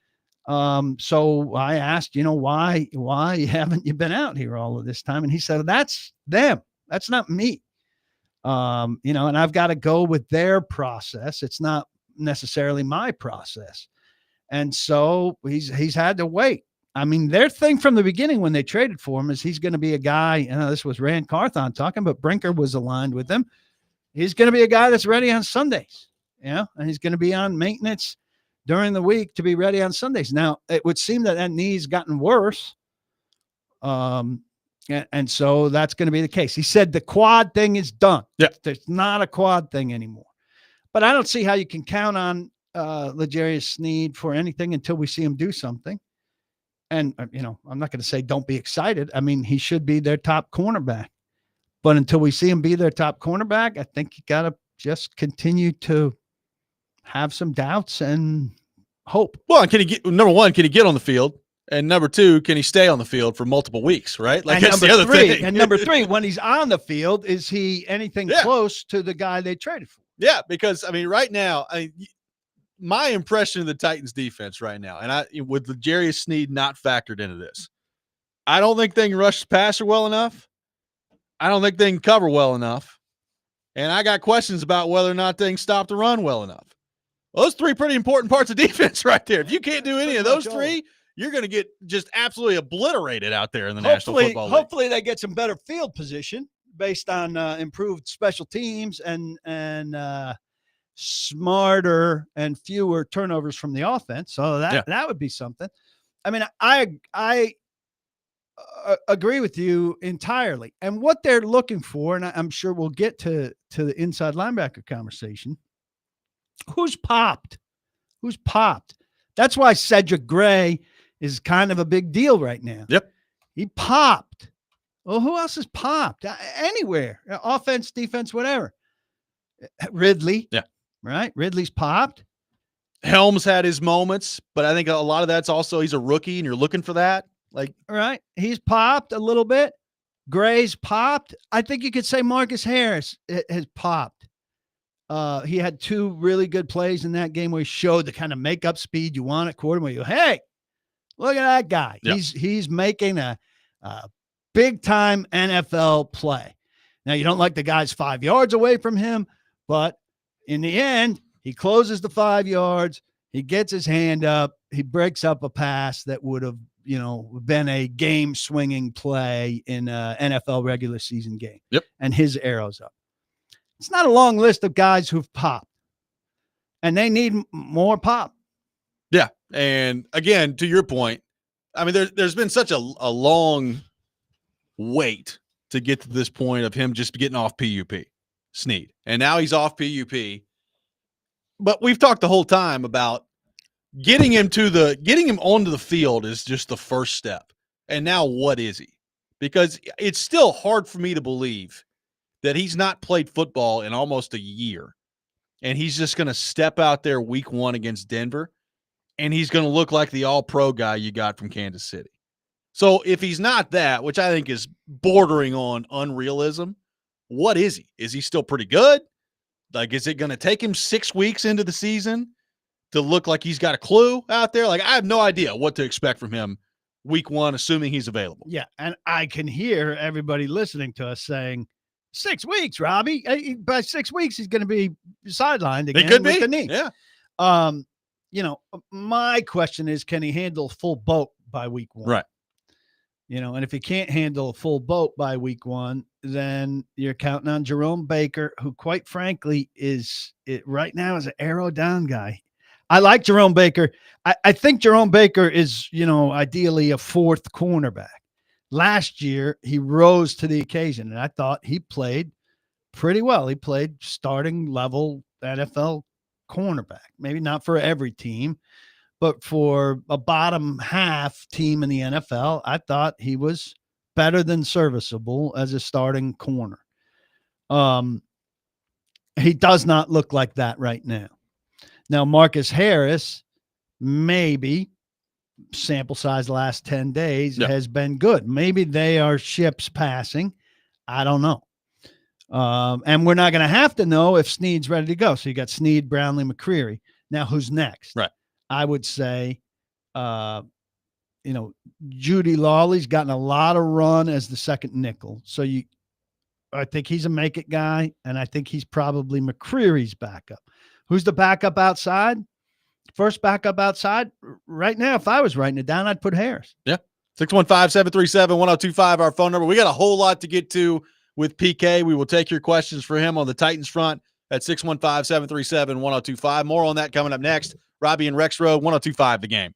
So I asked, why haven't you been out here all of this time? And he said, that's them. That's not me. And I've got to go with their process. It's not necessarily my process. And so he's had to wait. I mean, their thing from the beginning when they traded for him is he's going to be a guy, this was Rand Carthon talking, but Brinker was aligned with him. He's going to be a guy that's ready on Sundays, and he's going to be on maintenance during the week to be ready on Sundays. Now, it would seem that knee's gotten worse. And so that's going to be the case. He said the quad thing is done. Yeah. There's not a quad thing anymore. But I don't see how you can count on L'Jarius Sneed for anything until we see him do something. And, I'm not going to say don't be excited. I mean, he should be their top cornerback. But until we see him be their top cornerback, I think you got to just continue to have some doubts and hope. Well, number one, can he get on the field? And number two, can he stay on the field for multiple weeks, right? Like, that's the other thing. And number three, when he's on the field, is he anything close to the guy they traded for? Yeah, because, right now, my impression of the Titans defense right now, and with L'Jarius Sneed not factored into this, I don't think they can rush the passer well enough. I don't think they can cover well enough. And I got questions about whether or not they can stop the run well enough. Those three pretty important parts of defense right there. If you can't do any of those three, you're going to get just absolutely obliterated out there in the National Football League. Hopefully they get some better field position based on improved special teams and smarter and fewer turnovers from the offense. So that would be something. I mean, I agree with you entirely. And what they're looking for, and I'm sure we'll get to the inside linebacker conversation. Who's popped? That's why Cedric Gray is kind of a big deal right now. Yep. He popped. Well, who else has popped? Anywhere. Offense, defense, whatever. Ridley. Yeah. Right? Ridley's popped. Helms had his moments, but I think a lot of that's also he's a rookie and you're looking for that. All right. He's popped a little bit. Gray's popped. I think you could say Marcus Harris has popped. He had two really good plays in that game where he showed the kind of makeup speed you want at quarterback. You go, hey, look at that guy. Yep. He's making a big time NFL play. Now you don't like the guy's 5 yards away from him, but in the end, he closes the 5 yards. He gets his hand up. He breaks up a pass that would have, been a game swinging play in an NFL regular season game. Yep. And his arrow's up. It's not a long list of guys who've popped, and they need more pop. Yeah. And again, to your point, there's been such a long wait to get to this point of him just getting off PUP, Sneed. And now he's off PUP. But we've talked the whole time about getting him onto the field is just the first step. And now what is he? Because it's still hard for me to believe that he's not played football in almost a year. And he's just going to step out there week one against Denver. And he's going to look like the all-pro guy you got from Kansas City. So if he's not that, which I think is bordering on unrealism, what is he? Is he still pretty good? Is it going to take him 6 weeks into the season to look like he's got a clue out there? I have no idea what to expect from him week one, assuming he's available. Yeah, and I can hear everybody listening to us saying, 6 weeks, Robbie. By 6 weeks, he's going to be sidelined again. He could with be. The knee. Yeah. My question is, can he handle a full boat by week one? Right. And if he can't handle a full boat by week one, then you're counting on Jerome Baker, who quite frankly right now is an arrow down guy. I like Jerome Baker. I think Jerome Baker is, ideally a fourth cornerback. Last year, he rose to the occasion, and I thought he played pretty well. He played starting level NFL cornerback. Maybe not for every team, but for a bottom half team in the NFL, I thought he was better than serviceable as a starting corner. He does not look like that right now. Now, Marcus Harris, maybe sample size last 10 days has been good. Maybe they are ships passing. I don't know. And we're not going to have to know if Snead's ready to go. So you got Snead, Brownlee, McCreary. Now who's next? Right. I would say, Judy Lawley's gotten a lot of run as the second nickel. So I think he's a make it guy. And I think he's probably McCreary's backup. Who's the backup outside? First backup outside right now. If I was writing it down, I'd put Harris. Yeah. 615-737-1025, our phone number. We got a whole lot to get to with PK. We will take your questions for him on the Titans front at 615-737-1025. More on that coming up next. Robby and Rexrode, 1025 The Game.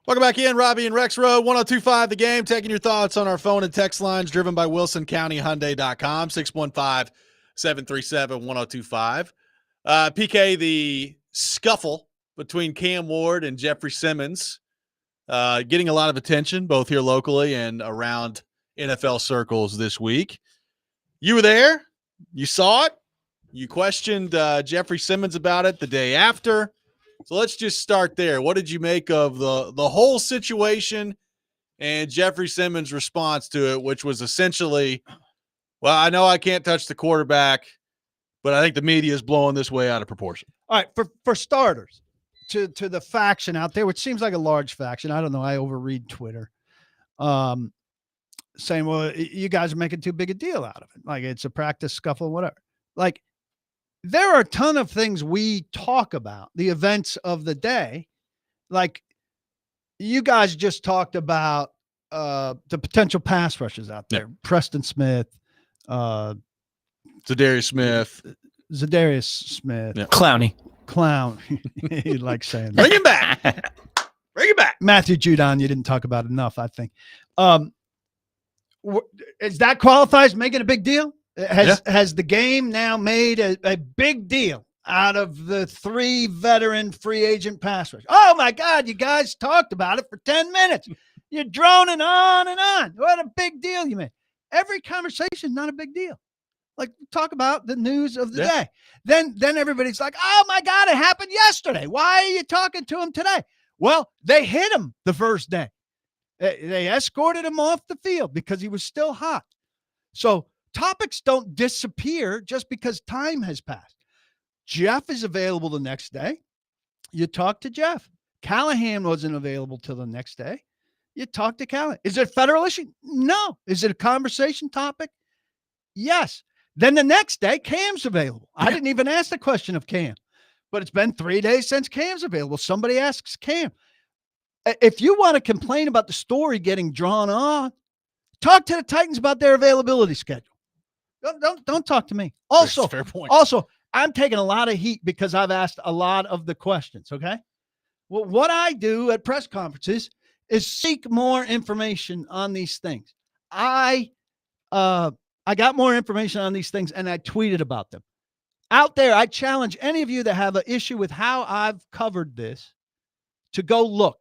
Welcome back in, Robby and Rexrode, 102.5 The Game, taking your thoughts on our phone and text lines driven by WilsonCountyHyundai.com, 615-737-1025. PK, the scuffle between Cam Ward and Jeffrey Simmons, getting a lot of attention both here locally and around NFL circles this week. You were there. You saw it. You questioned Jeffrey Simmons about it the day after. So let's just start there. What did you make of the whole situation and Jeffrey Simmons' response to it, which was essentially, well, I know I can't touch the quarterback, but I think the media is blowing this way out of proportion. All right, for starters, to the faction out there, which seems like a large faction. I don't know. I overread Twitter. Saying, well, you guys are making too big a deal out of it. Like it's a practice scuffle, whatever. Like, there are a ton of things we talk about, the events of the day. Like you guys just talked about the potential pass rushes out there. Yeah. Preston Smith, Zadarius Smith. Yeah. Clown. He likes saying that. Bring him back. Bring him back. Matthew Judon, you didn't talk about enough, I think. Is that qualifies making a big deal? Has the game now made a big deal out of the 3 veteran free agent pass rush? Oh, my God, you guys talked about it for 10 minutes. You're droning on and on. What a big deal you made. Every conversation, not a big deal. Like, talk about the news of the day. Then everybody's like, oh, my God, it happened yesterday. Why are you talking to him today? Well, they hit him the first day. They escorted him off the field because he was still hot. So topics don't disappear just because time has passed. Jeff is available the next day. You talk to Jeff. Callahan wasn't available till the next day. You talk to Callahan. Is it a federal issue? No. Is it a conversation topic? Yes. Then the next day, Cam's available. I didn't even ask the question of Cam, but it's been 3 days since Cam's available. Somebody asks Cam. If you want to complain about the story getting drawn on, talk to the Titans about their availability schedule. Don't talk to me. Also, fair point. Also, I'm taking a lot of heat because I've asked a lot of the questions. Okay. Well, what I do at press conferences is seek more information on these things. I got more information on these things and I tweeted about them. Out there, I challenge any of you that have an issue with how I've covered this to go look.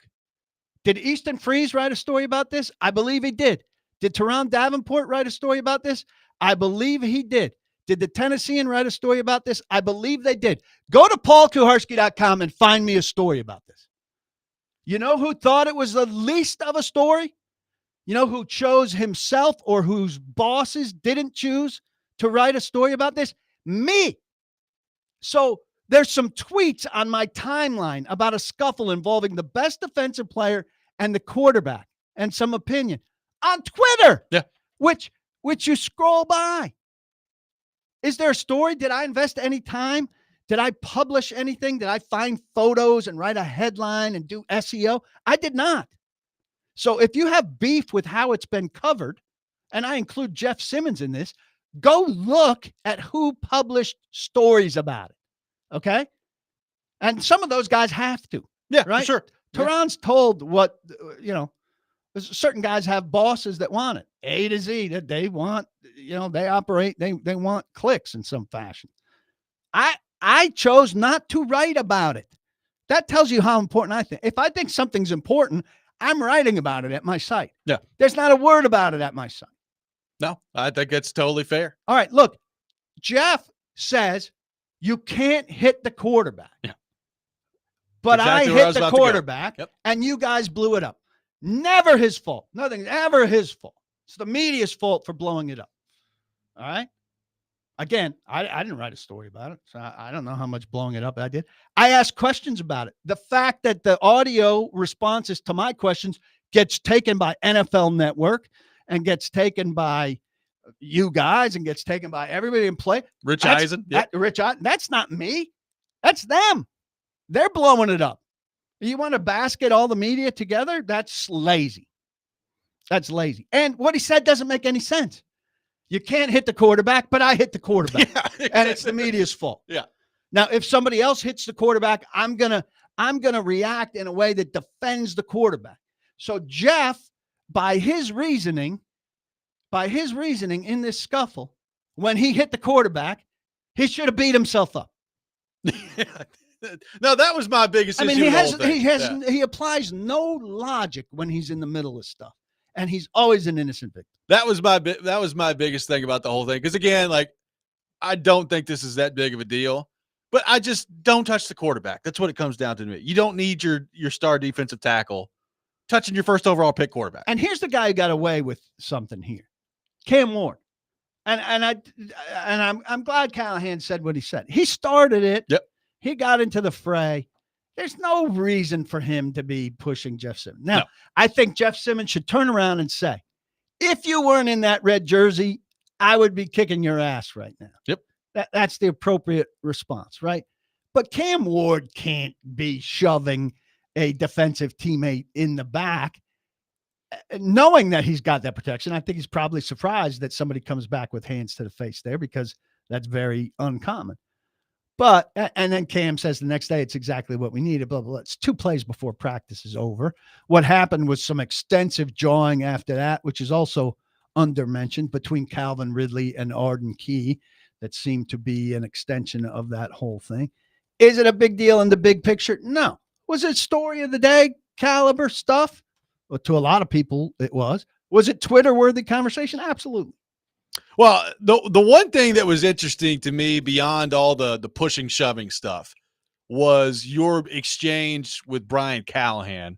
Did Easton Freeze write a story about this? I believe he did. Did Teron Davenport write a story about this? I believe he did. Did the Tennessean write a story about this? I believe they did. Go to paulkuharsky.com and find me a story about this. You know who thought it was the least of a story? You know who chose himself or whose bosses didn't choose to write a story about this? Me. So there's some tweets on my timeline about a scuffle involving the best defensive player and the quarterback and some opinion on Twitter. Yeah. Which you scroll by. Is there a story? Did I invest any time? Did I publish anything? Did I find photos and write a headline and do SEO? I did not. So if you have beef with how it's been covered, and I include Jeff Simmons in this, go look at who published stories about it. Okay? And some of those guys have to. Yeah, right? For sure. Tehran's told what, certain guys have bosses that want it. A to Z, that they want, they operate, they want clicks in some fashion. I chose not to write about it. That tells you how important I think. If I think something's important, I'm writing about it at my site. Yeah. There's not a word about it at my site. No, I think that's totally fair. All right, look, Jeff says you can't hit the quarterback. Yeah. But exactly I hit the quarterback, and you guys blew it up. Never his fault. Nothing ever his fault. It's the media's fault for blowing it up. All right? Again, I didn't write a story about it, so I don't know how much blowing it up I did. I asked questions about it. The fact that the audio responses to my questions gets taken by NFL Network and gets taken by you guys and gets taken by everybody in play. Rich Eisen. Rich Eisen. That's not me. That's them. They're blowing it up. You want to basket all the media together? That's lazy. That's lazy. And what he said doesn't make any sense. You can't hit the quarterback, but I hit the quarterback. And it's the media's fault. Yeah. Now, if somebody else hits the quarterback, I'm going to I'm going to react in a way that defends the quarterback. So Jeff, by his reasoning in this scuffle, when he hit the quarterback, he should have beat himself up. No, that was my biggest issue. He applies no logic when he's in the middle of stuff, and he's always an innocent victim. That was my biggest thing about the whole thing. Because again, like, I don't think this is that big of a deal, but I just don't touch the quarterback. That's what it comes down to me. You don't need your star defensive tackle touching your first overall pick quarterback. And here's the guy who got away with something here, Cam Ward. And I'm glad Callahan said what he said. He started it. Yep. He got into the fray. There's no reason for him to be pushing Jeff Simmons. Now, I think Jeff Simmons should turn around and say, if you weren't in that red jersey, I would be kicking your ass right now. Yep. That's the appropriate response, right? But Cam Ward can't be shoving a defensive teammate in the back, knowing that he's got that protection. I think he's probably surprised that somebody comes back with hands to the face there, because that's very uncommon. But, and then Cam says the next day, it's exactly what we needed, blah, blah, blah. It's 2 plays before practice is over. What happened was some extensive jawing after that, which is also undermentioned, between Calvin Ridley and Arden Key, that seemed to be an extension of that whole thing. Is it a big deal in the big picture? No. Was it story of the day caliber stuff? Well, to a lot of people, it was. Was it Twitter-worthy conversation? Absolutely. Well, the one thing that was interesting to me beyond all the pushing, shoving stuff was your exchange with Brian Callahan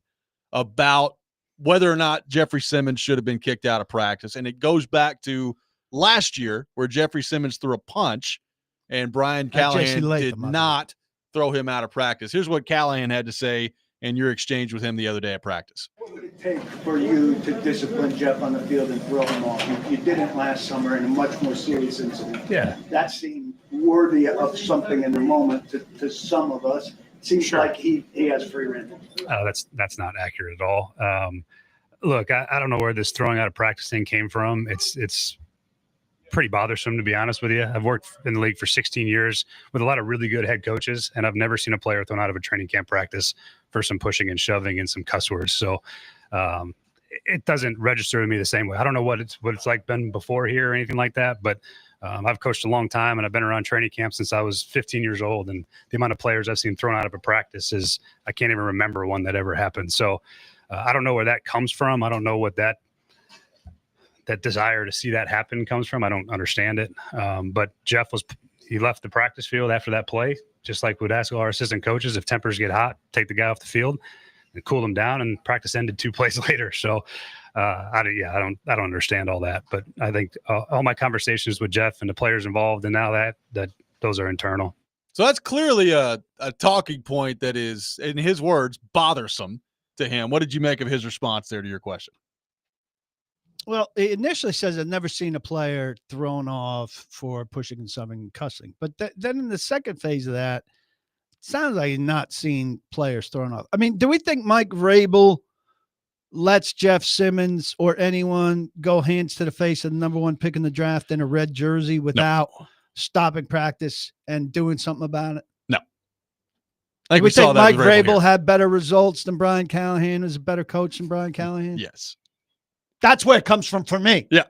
about whether or not Jeffrey Simmons should have been kicked out of practice. And it goes back to last year where Jeffrey Simmons threw a punch and Brian Callahan did not throw him out of practice. Here's what Callahan had to say in your exchange with him the other day at practice. What would it take for you to discipline Jeff on the field and throw him off? You didn't last summer in a much more serious incident. Yeah. That seemed worthy of something in the moment to some of us. It seems like he has free rein. That's not accurate at all. Look, I don't know where this throwing out of practice thing came from. It's pretty bothersome, to be honest with you. I've worked in the league for 16 years with a lot of really good head coaches, and I've never seen a player thrown out of a training camp practice for some pushing and shoving and some cuss words. So it doesn't register to me the same way. I don't know what it's like been before here or anything like that, but I've coached a long time and I've been around training camp since I was 15 years old. And the amount of players I've seen thrown out of a practice is, I can't even remember one that ever happened. So I don't know where that comes from. I don't know what that desire to see that happen comes from. I don't understand it. But Jeff he left the practice field after that play, just like we'd ask our assistant coaches, if tempers get hot, take the guy off the field and cool him down, and practice ended 2 plays later. So I don't understand all that, but I think all my conversations with Jeff and the players involved, and now that those are internal. So that's clearly a talking point that is, in his words, bothersome to him. What did you make of his response there to your question? Well, it initially says I've never seen a player thrown off for pushing and shoving and cussing. But then in the second phase of that, it sounds like he's not seen players thrown off. I mean, do we think Mike Vrabel lets Jeff Simmons or anyone go hands to the face of the number 1 pick in the draft in a red jersey without stopping practice and doing something about it? No. I think we saw think that Mike Vrabel Vrabel had better results than Brian Callahan, is a better coach than Brian Callahan? Yes. That's where it comes from for me. Yeah.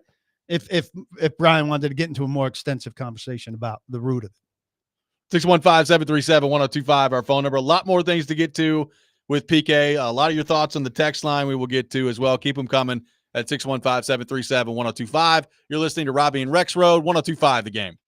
If Brian wanted to get into a more extensive conversation about the root of it. 615-737-1025, our phone number. A lot more things to get to with PK. A lot of your thoughts on the text line we will get to as well. Keep them coming at 615-737-1025. You're listening to Robby and Rexrode, 1025 The Game.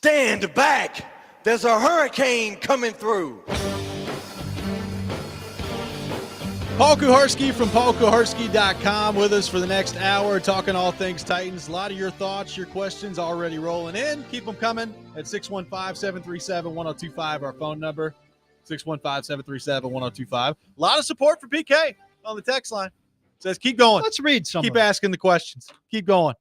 Stand back. There's a hurricane coming through. Paul Kuharsky from paulkuharsky.com with us for the next hour, talking all things Titans. A lot of your thoughts, your questions already rolling in. Keep them coming at 615-737-1025, our phone number, 615-737-1025. A lot of support for PK on the text line. Says, keep going. Let's read some. Keep asking the questions. Keep going.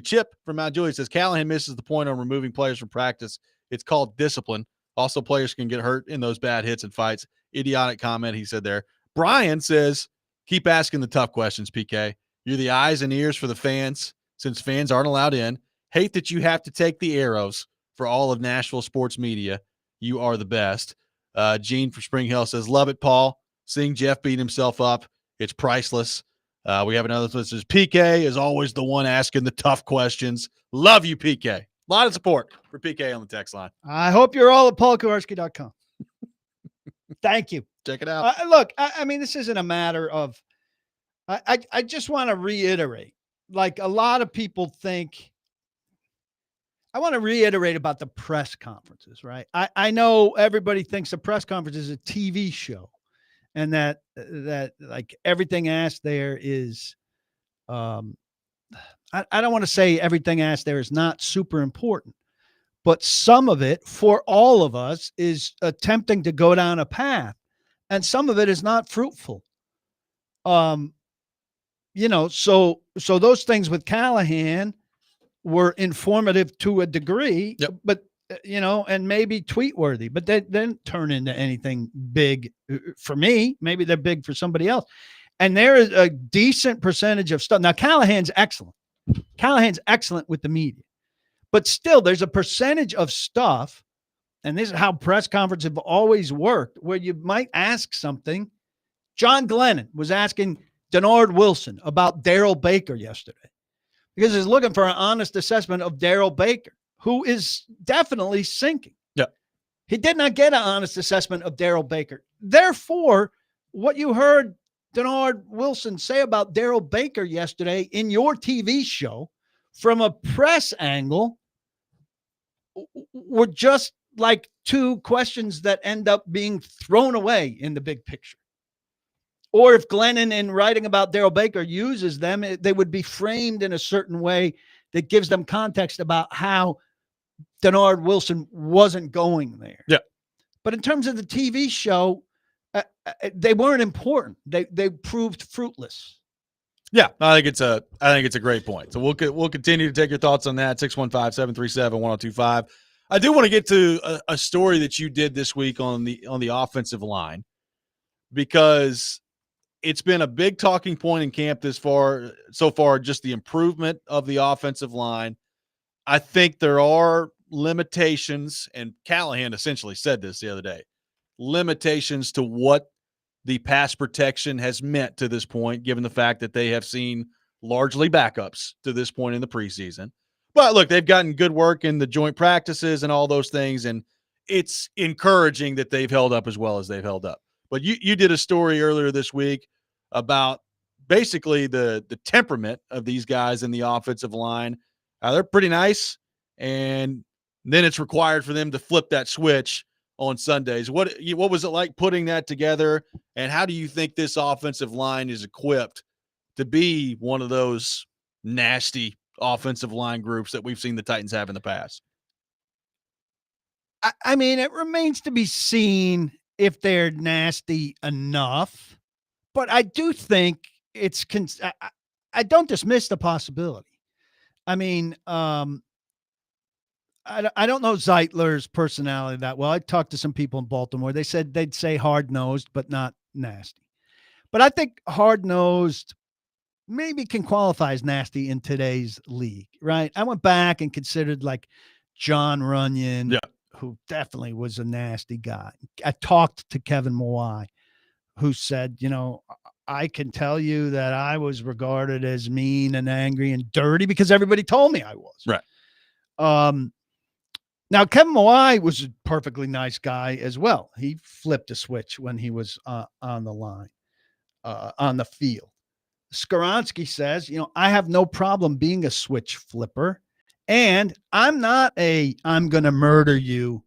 Chip from Mount Juliet says, Callahan misses the point on removing players from practice. It's called discipline. Also, players can get hurt in those bad hits and fights. Idiotic comment he said there. Brian says, keep asking the tough questions, PK. You're the eyes and ears for the fans since fans aren't allowed in. Hate that you have to take the arrows for all of Nashville sports media. You are the best. Gene from Spring Hill says, love it, Paul. Seeing Jeff beat himself up, it's priceless. We have another one that says, PK is always the one asking the tough questions. Love you, PK. A lot of support for PK on the text line. I hope you're all at paulkuharsky.com. Thank you. Check it out. Look, I mean, this isn't a matter of I just want to reiterate, like a lot of people think, I want to reiterate about the press conferences, right? I know everybody thinks a press conference is a TV show and that like everything asked there is, I don't want to say everything asked there is not super important, but some of it for all of us is attempting to go down a path and some of it is not fruitful. So those things with Callahan were informative to a degree, but and maybe tweet worthy, but they didn't turn into anything big for me. Maybe they're big for somebody else. And there is a decent percentage of stuff. Now, Callahan's excellent. Callahan's excellent with the media, but still there's a percentage of stuff. And this is how press conferences have always worked, where you might ask something. John Glennon was asking Denard Wilson about Daryl Baker yesterday because he's looking for an honest assessment of Daryl Baker, who is definitely sinking. Yeah. He did not get an honest assessment of Daryl Baker. Therefore, what you heard Denard Wilson say about Daryl Baker yesterday in your TV show from a press angle were just like two questions that end up being thrown away in the big picture. Or if Glennon, in writing about Daryl Baker, uses them, they would be framed in a certain way that gives them context about how Denard Wilson wasn't going there. Yeah. But in terms of the TV show, they weren't important. They proved fruitless. Yeah, I think it's a great point. So we'll continue to take your thoughts on that. 615-737-1025. I do want to get to a story that you did this week on the offensive line, because it's been a big talking point in camp so far, just the improvement of the offensive line. I think there are limitations, and Callahan essentially said this the other day, limitations to what the pass protection has meant to this point, given the fact that they have seen largely backups to this point in the preseason. But look, they've gotten good work in the joint practices and all those things, and it's encouraging that they've held up as well as they've held up. But you did a story earlier this week about basically the temperament of these guys in the offensive line. They're pretty nice, and then it's required for them to flip that switch on Sundays. What was it like putting that together, and how do you think this offensive line is equipped to be one of those nasty offensive line groups that we've seen the Titans have in the past? I mean, it remains to be seen if they're nasty enough, but I do think I don't dismiss the possibility. I mean, I don't know Zeitler's personality that well. I talked to some people in Baltimore. They said they'd say hard-nosed, but not nasty. But I think hard-nosed maybe can qualify as nasty in today's league, right? I went back and considered like John Runyon, who definitely was a nasty guy. I talked to Kevin Mawai, who said, I can tell you that I was regarded as mean and angry and dirty because everybody told me I was. Right. Now, Kevin Mawai was a perfectly nice guy as well. He flipped a switch when he was on the line, on the field. Skoronski says, I have no problem being a switch flipper And I'm not I'm going to murder you,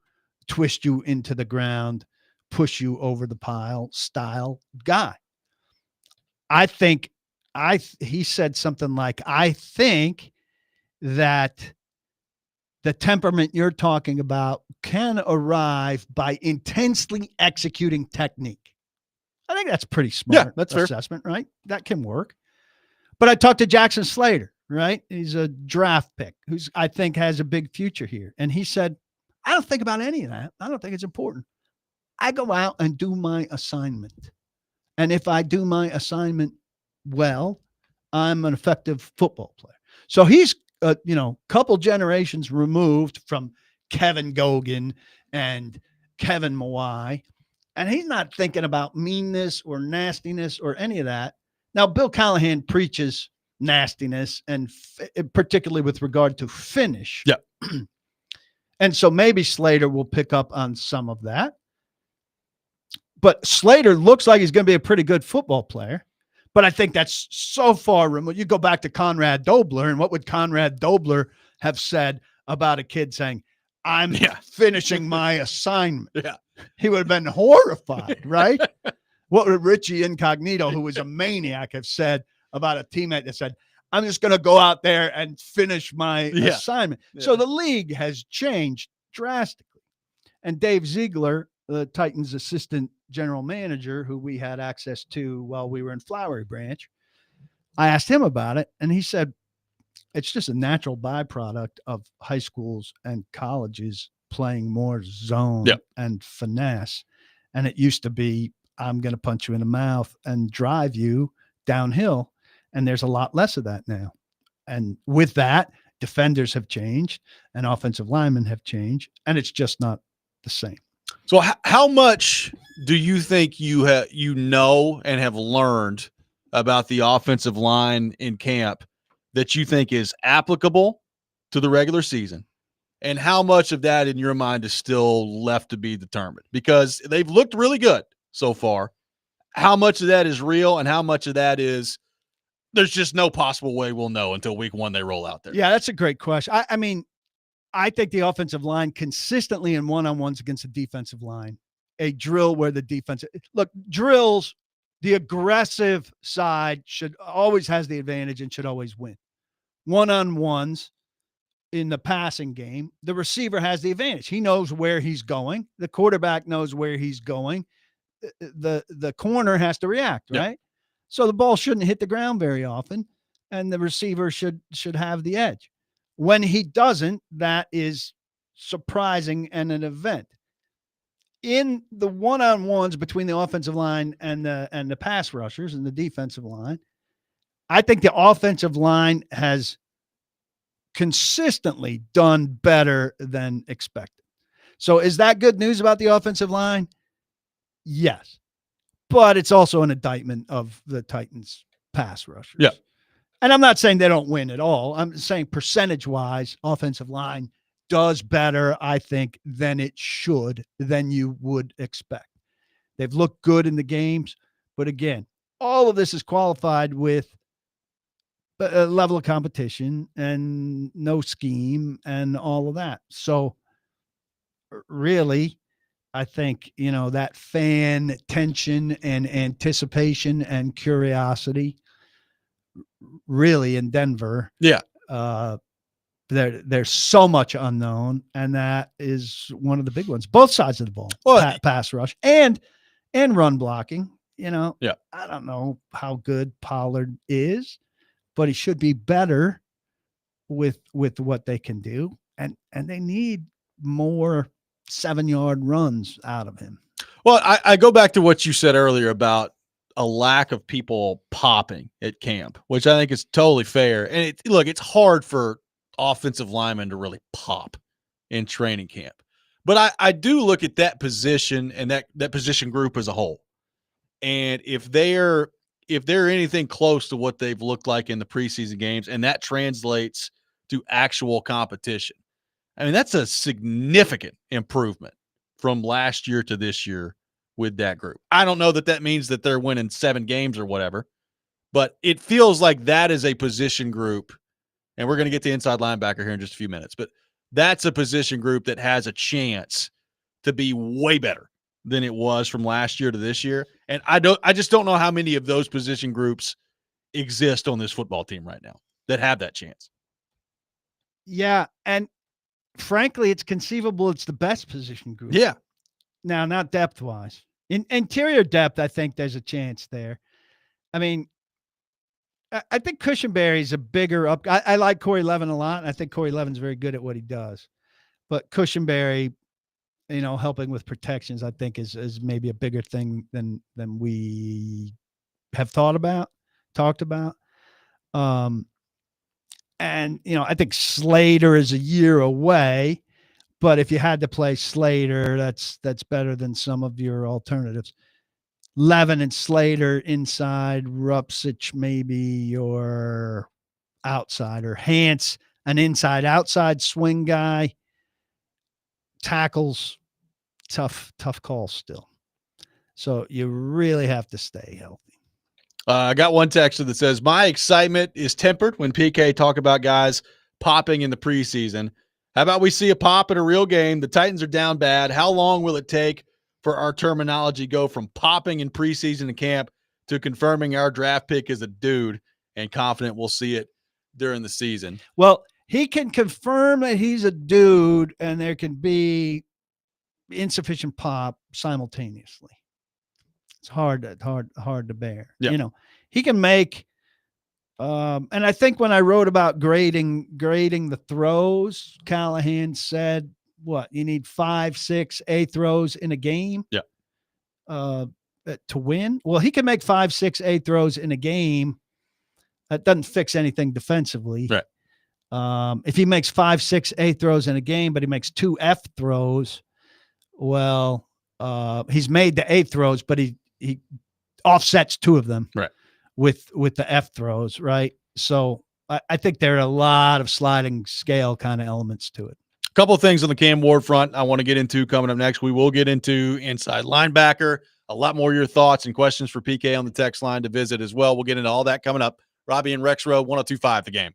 twist you into the ground, push you over the pile style guy. I think he said something like, I think that the temperament you're talking about can arrive by intensely executing technique. I think that's pretty smart. Yeah, that's assessment, right? That can work. But I talked to Jackson Slater, right? He's a draft pick who's I think has a big future here. And he said, I don't think about any of that. I don't think it's important. I go out and do my assignment. And if I do my assignment well, I'm an effective football player. So he's couple generations removed from Kevin Gogan and Kevin Mawai. And he's not thinking about meanness or nastiness or any of that. Now, Bill Callahan preaches nastiness, and particularly with regard to finish. Yeah. And so maybe Slater will pick up on some of that. But Slater looks like he's going to be a pretty good football player. But I think that's so far removed. You go back to Conrad Dobler, and what would Conrad Dobler have said about a kid saying, I'm finishing my assignment? Yeah. He would have been horrified, right? What would Richie Incognito, who was a maniac, have said about a teammate that said, I'm just going to go out there and finish my assignment? Yeah. So the league has changed drastically. And Dave Ziegler, the Titans assistant general manager, who we had access to while we were in Flowery Branch, I asked him about it, and he said, it's just a natural byproduct of high schools and colleges playing more zone and finesse. And it used to be, I'm going to punch you in the mouth and drive you downhill. And there's a lot less of that now. And with that, defenders have changed and offensive linemen have changed, and it's just not the same. So how much do you think you know and have learned about the offensive line in camp that you think is applicable to the regular season? And how much of that in your mind is still left to be determined? Because they've looked really good so far. How much of that is real and how much of that is there's just no possible way we'll know until week 1 they roll out there? Yeah, that's a great question. I mean, I think the offensive line consistently in one-on-ones against the defensive line, a drill where the defense – look, drills, the aggressive side always has the advantage and should always win. One-on-ones in the passing game, the receiver has the advantage. He knows where he's going. The quarterback knows where he's going. The corner has to react, right? Yep. So the ball shouldn't hit the ground very often, and the receiver should have the edge. When he doesn't, that is surprising and an event. In the one-on-ones between the offensive line and the pass rushers and the defensive line, I think the offensive line has consistently done better than expected. So is that good news about the offensive line? Yes. But it's also an indictment of the Titans pass rushers. Yeah. And I'm not saying they don't win at all. I'm saying percentage-wise, offensive line does better, I think, than it should, than you would expect. They've looked good in the games. But again, all of this is qualified with a level of competition and no scheme and all of that. So really, I think, that fan tension and anticipation and curiosity really in Denver. Yeah. There's so much unknown, and that is one of the big ones. Both sides of the ball, pass rush and run blocking. I don't know how good Pollard is, but he should be better with what they can do, and they need more 7-yard runs out of him. Well, I go back to what you said earlier about a lack of people popping at camp, which I think is totally fair. And it's hard for offensive linemen to really pop in training camp. But I do look at that position and that position group as a whole. And if they're anything close to what they've looked like in the preseason games, and that translates to actual competition, I mean, that's a significant improvement from last year to this year with that group. I don't know that means that they're winning 7 games or whatever, but it feels like that is a position group and we're going to get to inside linebacker here in just a few minutes, but that's a position group that has a chance to be way better than it was from last year to this year. And I just don't know how many of those position groups exist on this football team right now that have that chance. Yeah, and frankly, it's conceivable it's the best position group. Yeah. Now, not depth-wise. In interior depth, I think there's a chance there. I mean, I think Cushenberry's a bigger up. I like Corey Levin a lot, and I think Corey Levin's very good at what he does. But Cushenberry, helping with protections, I think is maybe a bigger thing than we have talked about. And I think Slater is a year away, but if you had to play Slater, that's better than some of your alternatives. Levin and Slater inside, Rupsich maybe your outside, or Hance an inside-outside swing guy. Tackles, tough call still. So you really have to stay healthy. I got one texter that says, my excitement is tempered when PK talk about guys popping in the preseason. How about we see a pop in a real game? The Titans are down bad. How long will it take for our terminology go from popping in preseason and camp to confirming our draft pick is a dude and confident we'll see it during the season? Well, he can confirm that he's a dude and there can be insufficient pop simultaneously. It's hard to bear. Yeah. He can make and I think when I wrote about grading the throws, Callahan said, what, you need 5, 6 A throws in a game? Yeah. To win? Well, he can make 5, 6 A throws in a game. That doesn't fix anything defensively. Right. If he makes 5, 6 A throws in a game, but he makes 2 F throws, well, he's made the A throws, but he offsets 2 of them. Right. With the F throws, right? So I think there are a lot of sliding scale kind of elements to it. A couple of things on the Cam Ward front I want to get into coming up next. We will get into inside linebacker, a lot more of your thoughts and questions for PK on the text line to visit as well. We'll get into all that coming up. Robby and Rexrode, 102.5 The Game.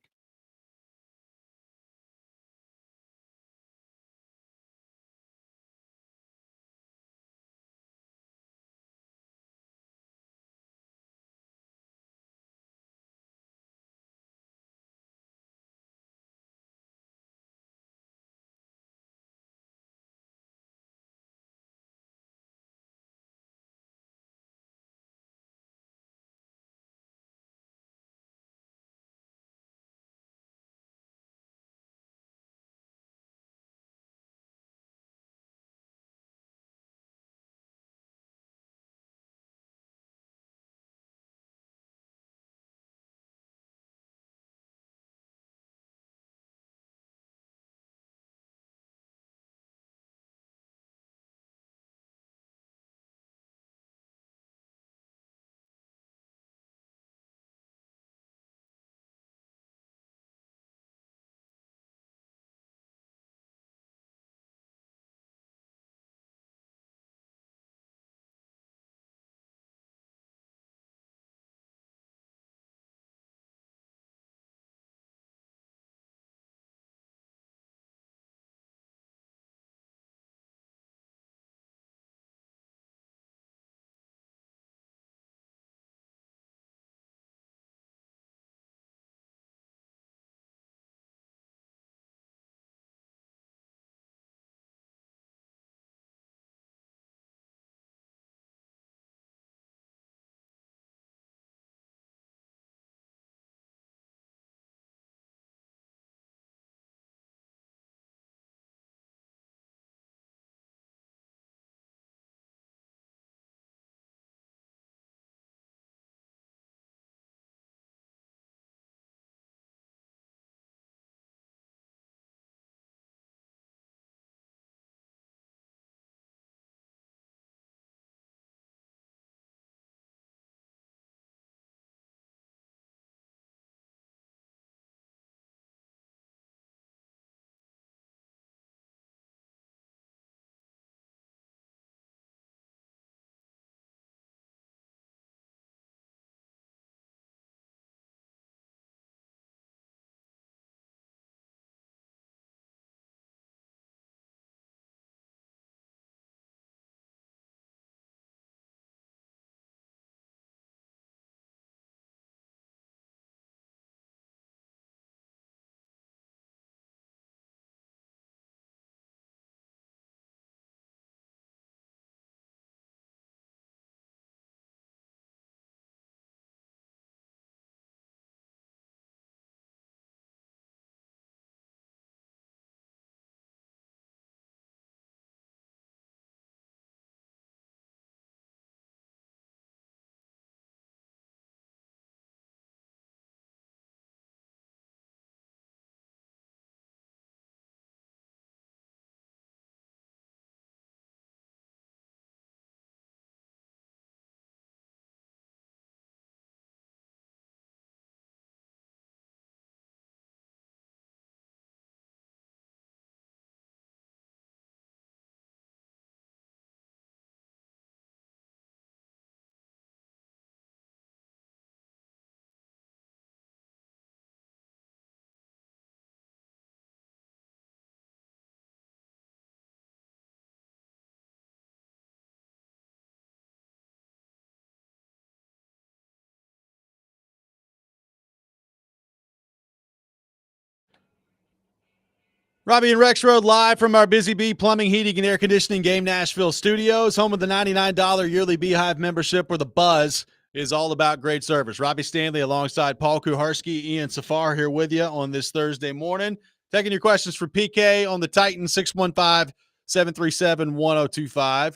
Robby and Rexrode live from our Busy Bee Plumbing, Heating, and Air Conditioning Game Nashville studios, home of the $99 yearly Beehive membership where the buzz is all about great service. Robby Stanley alongside Paul Kuharsky, Ian Safar here with you on this Thursday morning. Taking your questions for PK on the Titan, 615-737-1025.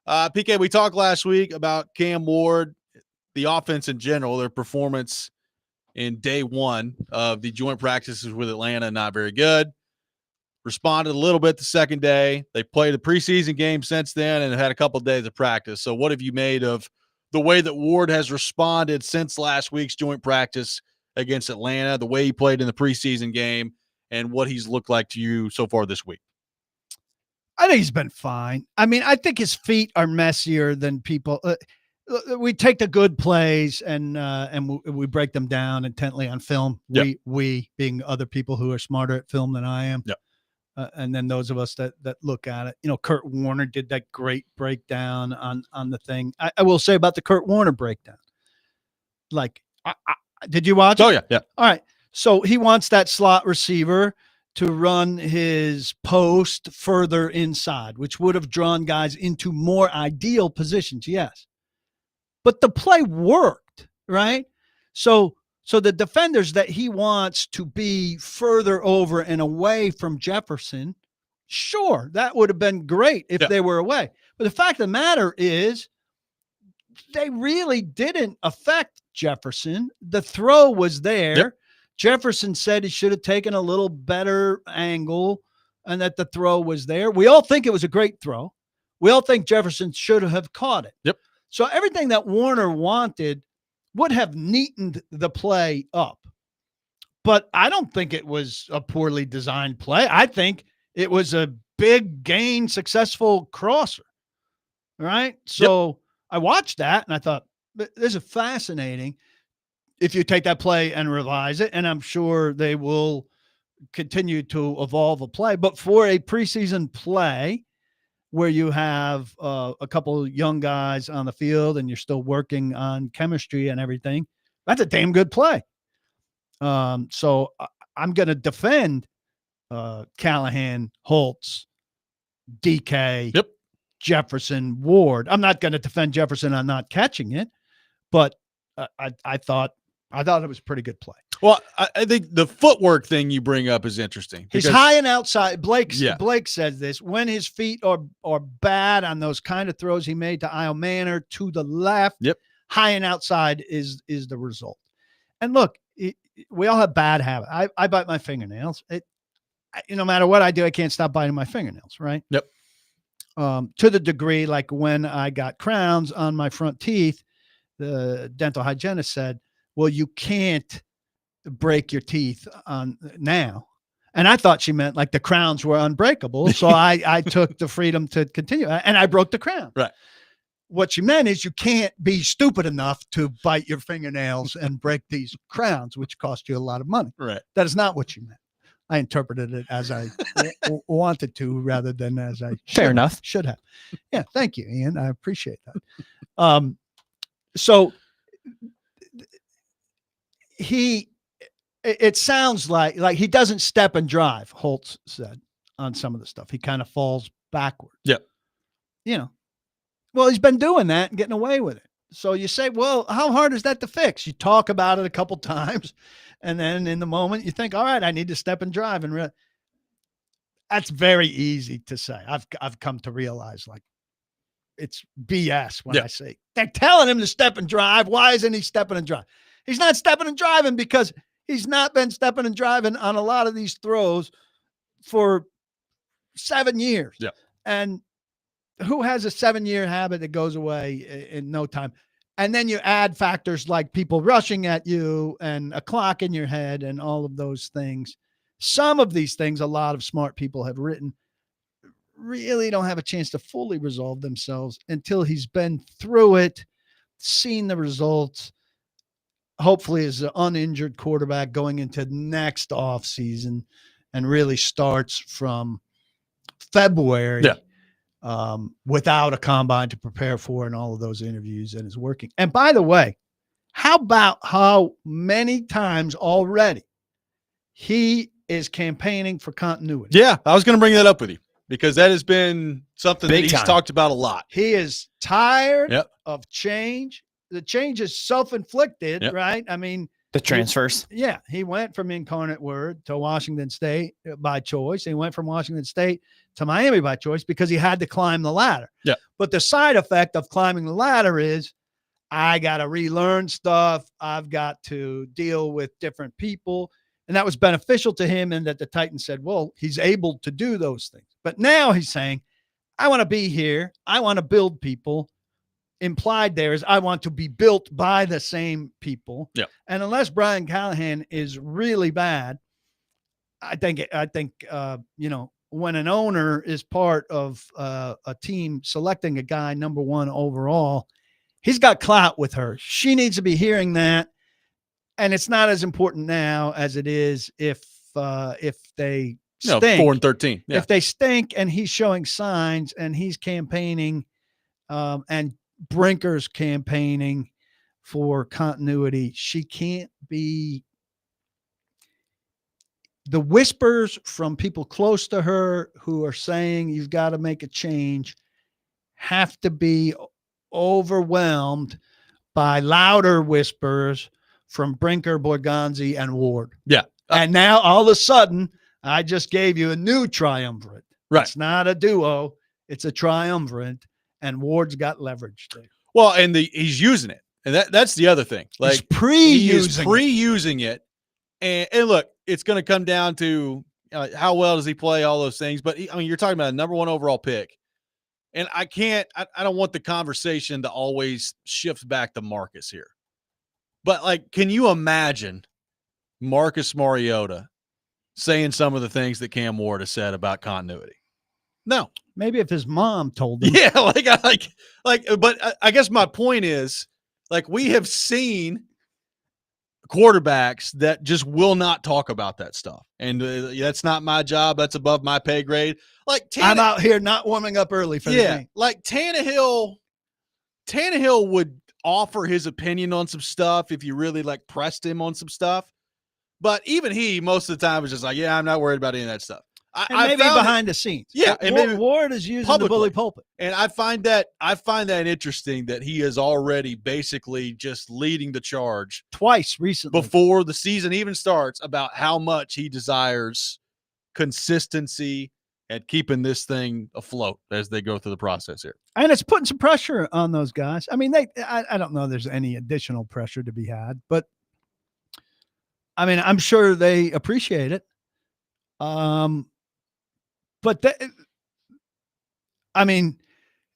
PK, we talked last week about Cam Ward, the offense in general, their performance in day one of the joint practices with Atlanta, not very good. Responded a little bit the second day. They played a preseason game since then and had a couple of days of practice. So what have you made of the way that Ward has responded since last week's joint practice against Atlanta, the way he played in the preseason game, and what he's looked like to you so far this week? I think he's been fine. I mean, I think his feet are messier than people. We take the good plays and we break them down intently on film. Yep. We being other people who are smarter at film than I am. Yep. And then those of us that look at it, Kurt Warner did that great breakdown on the thing. I will say about the Kurt Warner breakdown. Like, did you watch it? Oh, yeah. Yeah. All right. So he wants that slot receiver to run his post further inside, which would have drawn guys into more ideal positions. Yes. But the play worked, right? So the defenders that he wants to be further over and away from Jefferson, sure, that would have been great if they were away. But the fact of the matter is they really didn't affect Jefferson. The throw was there. Yep. Jefferson said he should have taken a little better angle and that the throw was there. We all think it was a great throw. We all think Jefferson should have caught it. Yep. So everything that Warner wanted would have neatened the play up. But I don't think it was a poorly designed play. I think it was a big gain, successful crosser. Right? So I watched that and I thought, this is fascinating if you take that play and revise it. And I'm sure they will continue to evolve a play. But for a preseason play where you have a couple of young guys on the field and you're still working on chemistry and everything, that's a damn good play. So I'm going to defend Callahan, Holtz, DK, Jefferson, Ward. I'm not going to defend Jefferson on not catching it, but I thought it was a pretty good play. Well, I think the footwork thing you bring up is interesting. He's high and outside. Blake says this. When his feet are bad on those kind of throws he made to Isle Manor to the left, high and outside is the result. And look, we all have bad habits. I bite my fingernails. No matter what I do, I can't stop biting my fingernails, right? Yep. To the degree, like when I got crowns on my front teeth, the dental hygienist said, well, you can't break your teeth on now. And I thought she meant like the crowns were unbreakable. So I took the freedom to continue and I broke the crown. Right. What she meant is you can't be stupid enough to bite your fingernails and break these crowns, which cost you a lot of money. Right. That is not what she meant. I interpreted it as I wanted to rather than as I should have. Yeah. Thank you, Ian. I appreciate that. So it sounds like he doesn't step and drive, Holtz said on some of the stuff. He kind of falls backward. Yep. Well, he's been doing that and getting away with it. So you say, well, how hard is that to fix? You talk about it a couple times, and then in the moment you think, all right, I need to step and drive. And that's very easy to say. I've come to realize like it's BS when I say they're telling him to step and drive. Why isn't he stepping and driving? He's not stepping and driving because he's not been stepping and driving on a lot of these throws for 7 years. Yeah. And who has a 7-year habit that goes away in no time? And then you add factors like people rushing at you and a clock in your head and all of those things. Some of these things, a lot of smart people have written, really don't have a chance to fully resolve themselves until he's been through it, seen the results, hopefully is an uninjured quarterback going into next off season and really starts from February without a combine to prepare for and all of those interviews and is working. And by the way, how about how many times already he is campaigning for continuity. Yeah, I was going to bring that up with you because that has been something Big that he's time. talked about a lot. He is tired Yep. of change. The change is self-inflicted, Yep. right? I mean, The transfers. he went from Incarnate Word to Washington State by choice. He went from Washington State to Miami by choice because he had to climb the ladder. Yeah. But the side effect of climbing the ladder is I got to relearn stuff. I've got to deal with different people. And that was beneficial to him in that the Titans said, well, he's able to do those things. But now he's saying, I want to be here. I want to build people. Implied there is I want to be built by the same people. Yeah. And unless Brian Callahan is really bad, I think when an owner is part of a team selecting a guy number 1 overall, he's got clout with her. She needs to be hearing that. And it's not as important now as it is if they stink. 4-13. Yeah. If they stink and he's showing signs and he's campaigning and Brinker's campaigning for continuity, she can't be. The whispers from people close to her who are saying you've got to make a change have to be overwhelmed by louder whispers from Brinker, Borgonzi, and Ward. Yeah. And now all of a sudden, I just gave you a new triumvirate. Right. It's not a duo. It's a triumvirate. And Ward's got leverage there. Well, and he's using it. And that's the other thing. Like he's pre-using it. And look, it's going to come down to how well does he play, all those things. But you're talking about a number 1 overall pick. And I don't want the conversation to always shift back to Marcus here. But like, can you imagine Marcus Mariota saying some of the things that Cam Ward has said about continuity? No. Maybe if his mom told him. Yeah, but I guess my point is, like, we have seen quarterbacks that just will not talk about that stuff. And that's not my job. That's above my pay grade. Like, I'm out here not warming up early for the game. Like Tannehill would offer his opinion on some stuff if you really like pressed him on some stuff. But even he, most of the time, was just like, yeah, I'm not worried about any of that stuff. Maybe behind the scenes. Yeah. And Ward is using the bully pulpit. And I find that interesting that he is already basically just leading the charge twice recently before the season even starts about how much he desires consistency and keeping this thing afloat as they go through the process here. And it's putting some pressure on those guys. I mean, I don't know there's any additional pressure to be had, but I mean, I'm sure they appreciate it. But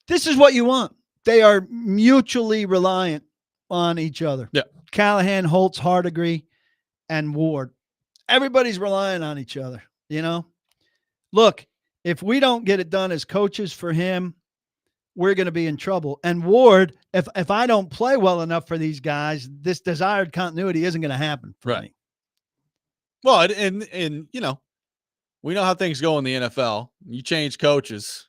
this is what you want. They are mutually reliant on each other. Yeah. Callahan, Holtz, Hardigree, and Ward. Everybody's relying on each other, you know? Look, if we don't get it done as coaches for him, we're going to be in trouble. And Ward, if I don't play well enough for these guys, this desired continuity isn't going to happen for me. Well, and you know, we know how things go in the NFL. You change coaches,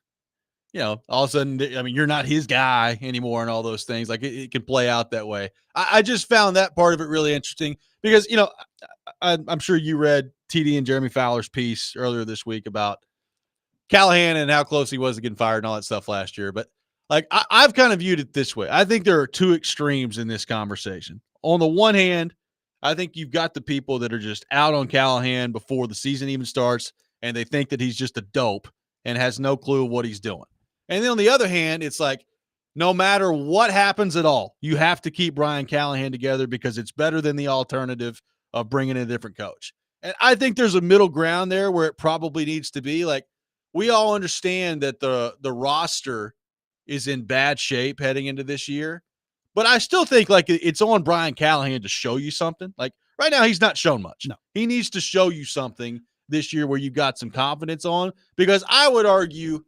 you know, all of a sudden, I mean, you're not his guy anymore and all those things. Like it can play out that way. I just found that part of it really interesting because, you know, I'm sure you read TD and Jeremy Fowler's piece earlier this week about Callahan and how close he was to getting fired and all that stuff last year. But like, I've kind of viewed it this way. I think there are two extremes in this conversation. On the one hand, I think you've got the people that are just out on Callahan before the season even starts, and they think that he's just a dope and has no clue what he's doing. And then on the other hand, it's like, no matter what happens at all, you have to keep Brian Callahan together because it's better than the alternative of bringing in a different coach. And I think there's a middle ground there where it probably needs to be. Like, we all understand that the roster is in bad shape heading into this year, but I still think like it's on Brian Callahan to show you something. Like right now, he's not shown much. No, he needs to show you something this year where you got some confidence on, because I would argue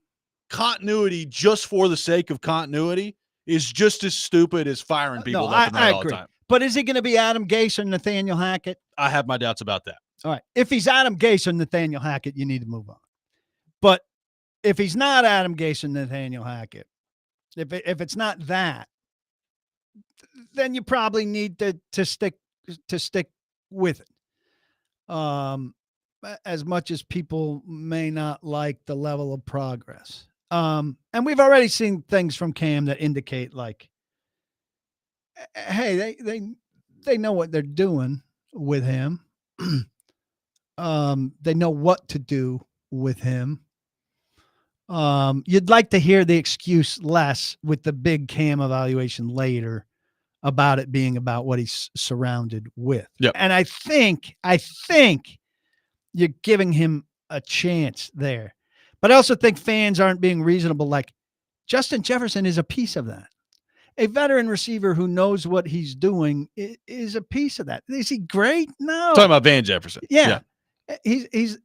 continuity just for the sake of continuity is just as stupid as firing people left and right all the time. But is he going to be Adam Gase or Nathaniel Hackett? I have my doubts about that. All right. If he's Adam Gase or Nathaniel Hackett, you need to move on. But if he's not Adam Gase and Nathaniel Hackett, if it's not that, then you probably need to stick with it. as much as people may not like the level of progress. And we've already seen things from Cam that indicate like, hey, they know what they're doing with him. They know what to do with him. You'd like to hear the excuse less with the big Cam evaluation later about it being about what he's surrounded with. Yep. And I think you're giving him a chance there. But I also think fans aren't being reasonable. Like Justin Jefferson is a piece of that. A veteran receiver who knows what he's doing is a piece of that. Is he great? No. Talking about Van Jefferson. Yeah. He's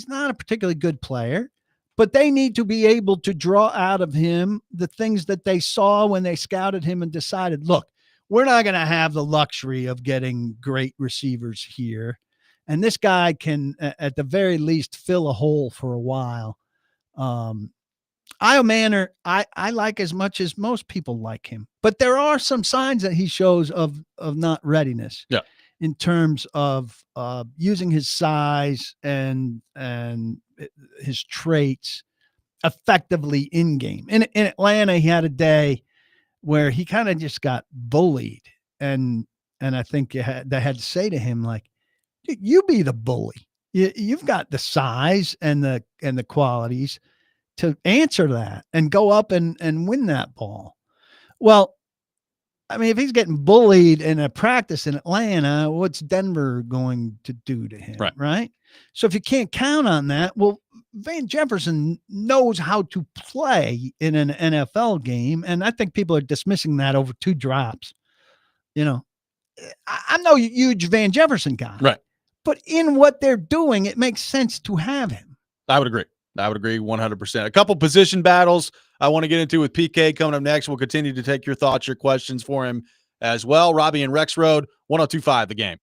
not a particularly good player, but they need to be able to draw out of him the things that they saw when they scouted him and decided, look, we're not going to have the luxury of getting great receivers here. And this guy can, at the very least, fill a hole for a while. Io Manor, I like as much as most people like him, but there are some signs that he shows of not readiness. Yeah. In terms of using his size and his traits effectively in game. In Atlanta, he had a day where he kind of just got bullied, and I think they had to say to him like, "You be the bully. You've got the size and the qualities to answer that and go up and win that ball." Well, I mean, if he's getting bullied in a practice in Atlanta, what's Denver going to do to him? Right. So if you can't count on that, well, Van Jefferson knows how to play in an NFL game. And I think people are dismissing that over 2 drops. You know, I'm no huge Van Jefferson guy. Right. But in what they're doing, it makes sense to have him. I would agree 100%. A couple position battles I want to get into with PK coming up next. We'll continue to take your thoughts, your questions for him as well. Robby and Rexrode, 102.5 The Game.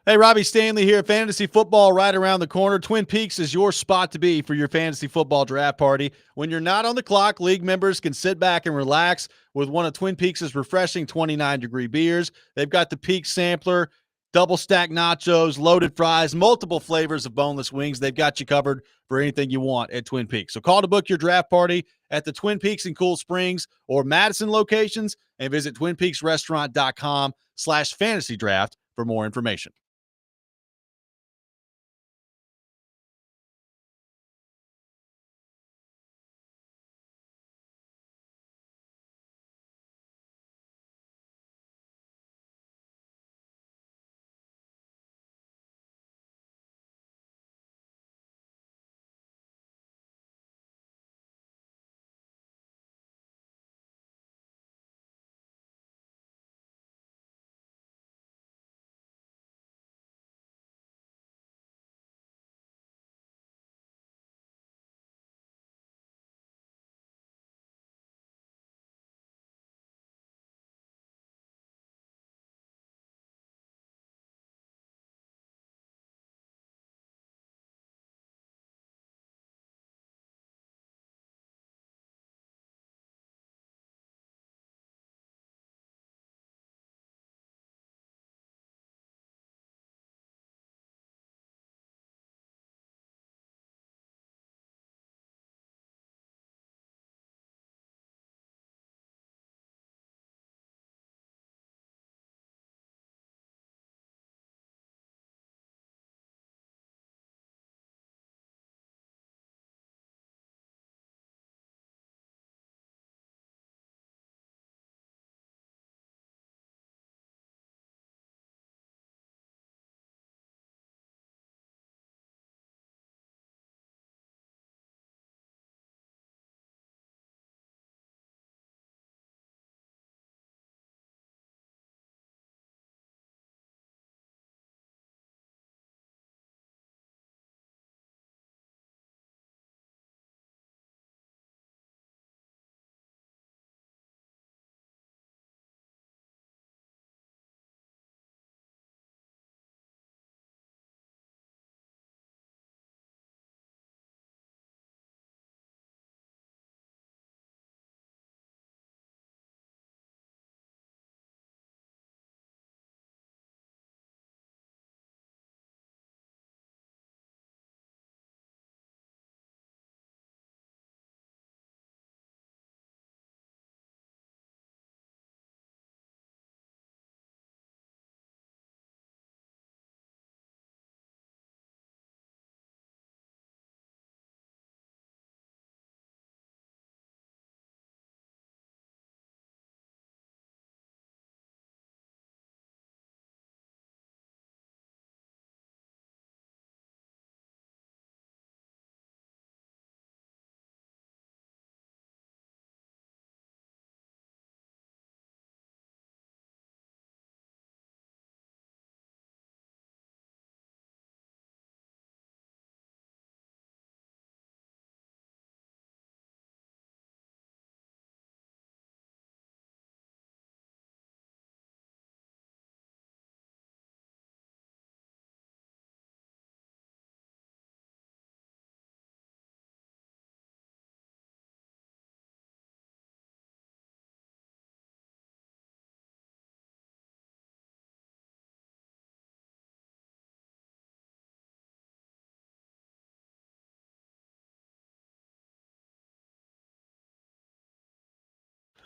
Hey, Robby Stanley here. Fantasy football right around the corner. Twin Peaks is your spot to be for your fantasy football draft party. When you're not on the clock, league members can sit back and relax with one of Twin Peaks' refreshing 29-degree beers. They've got the Peak Sampler, double stack nachos, loaded fries, multiple flavors of boneless wings. They've got you covered for anything you want at Twin Peaks. So call to book your draft party at the Twin Peaks in Cool Springs or Madison locations and visit twinpeaksrestaurant.com/fantasy draft for more information.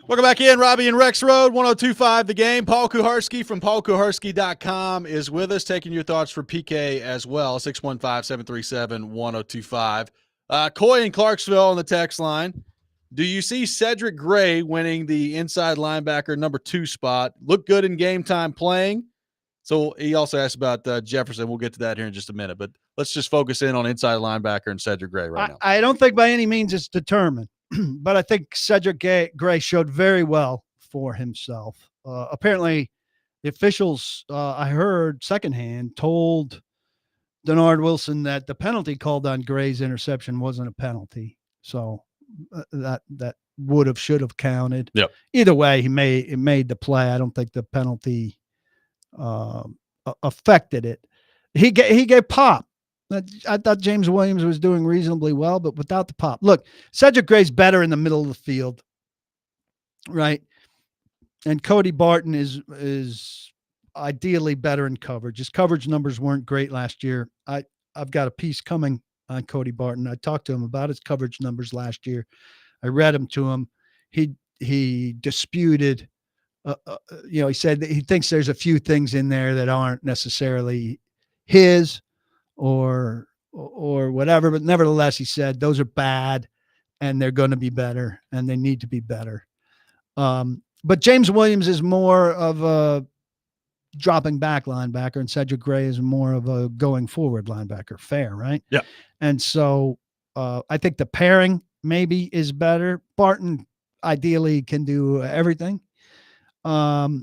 Welcome back in, Robby and Rexrode, 102.5 The Game. Paul Kuharsky from paulkuharsky.com is with us, taking your thoughts for PK as well, 615-737-1025. Coy in Clarksville on the text line. Do you see Cedric Gray winning the inside linebacker number 2 spot? Look good in game time playing. So he also asked about Jefferson. We'll get to that here in just a minute, but let's just focus in on inside linebacker and Cedric Gray right now. I don't think by any means it's determined. But I think Cedric Gray showed very well for himself. Apparently, the officials, I heard secondhand, told Denard Wilson that the penalty called on Gray's interception wasn't a penalty. So that would have, should have counted. Yep. Either way, he made the play. I don't think the penalty affected it. He gave pop. I thought James Williams was doing reasonably well, but without the pop. Look, Cedric Gray's better in the middle of the field, right? And Cody Barton is ideally better in coverage. His coverage numbers weren't great last year. I've got a piece coming on Cody Barton. I talked to him about his coverage numbers last year. I read them to him. He disputed, he said that he thinks there's a few things in there that aren't necessarily his or whatever, but nevertheless, he said those are bad and they're going to be better and they need to be better. But James Williams is more of a dropping back linebacker and Cedric Gray is more of a going forward linebacker. Fair, right? Yeah. And so I think the pairing maybe is better. Barton ideally can do everything. But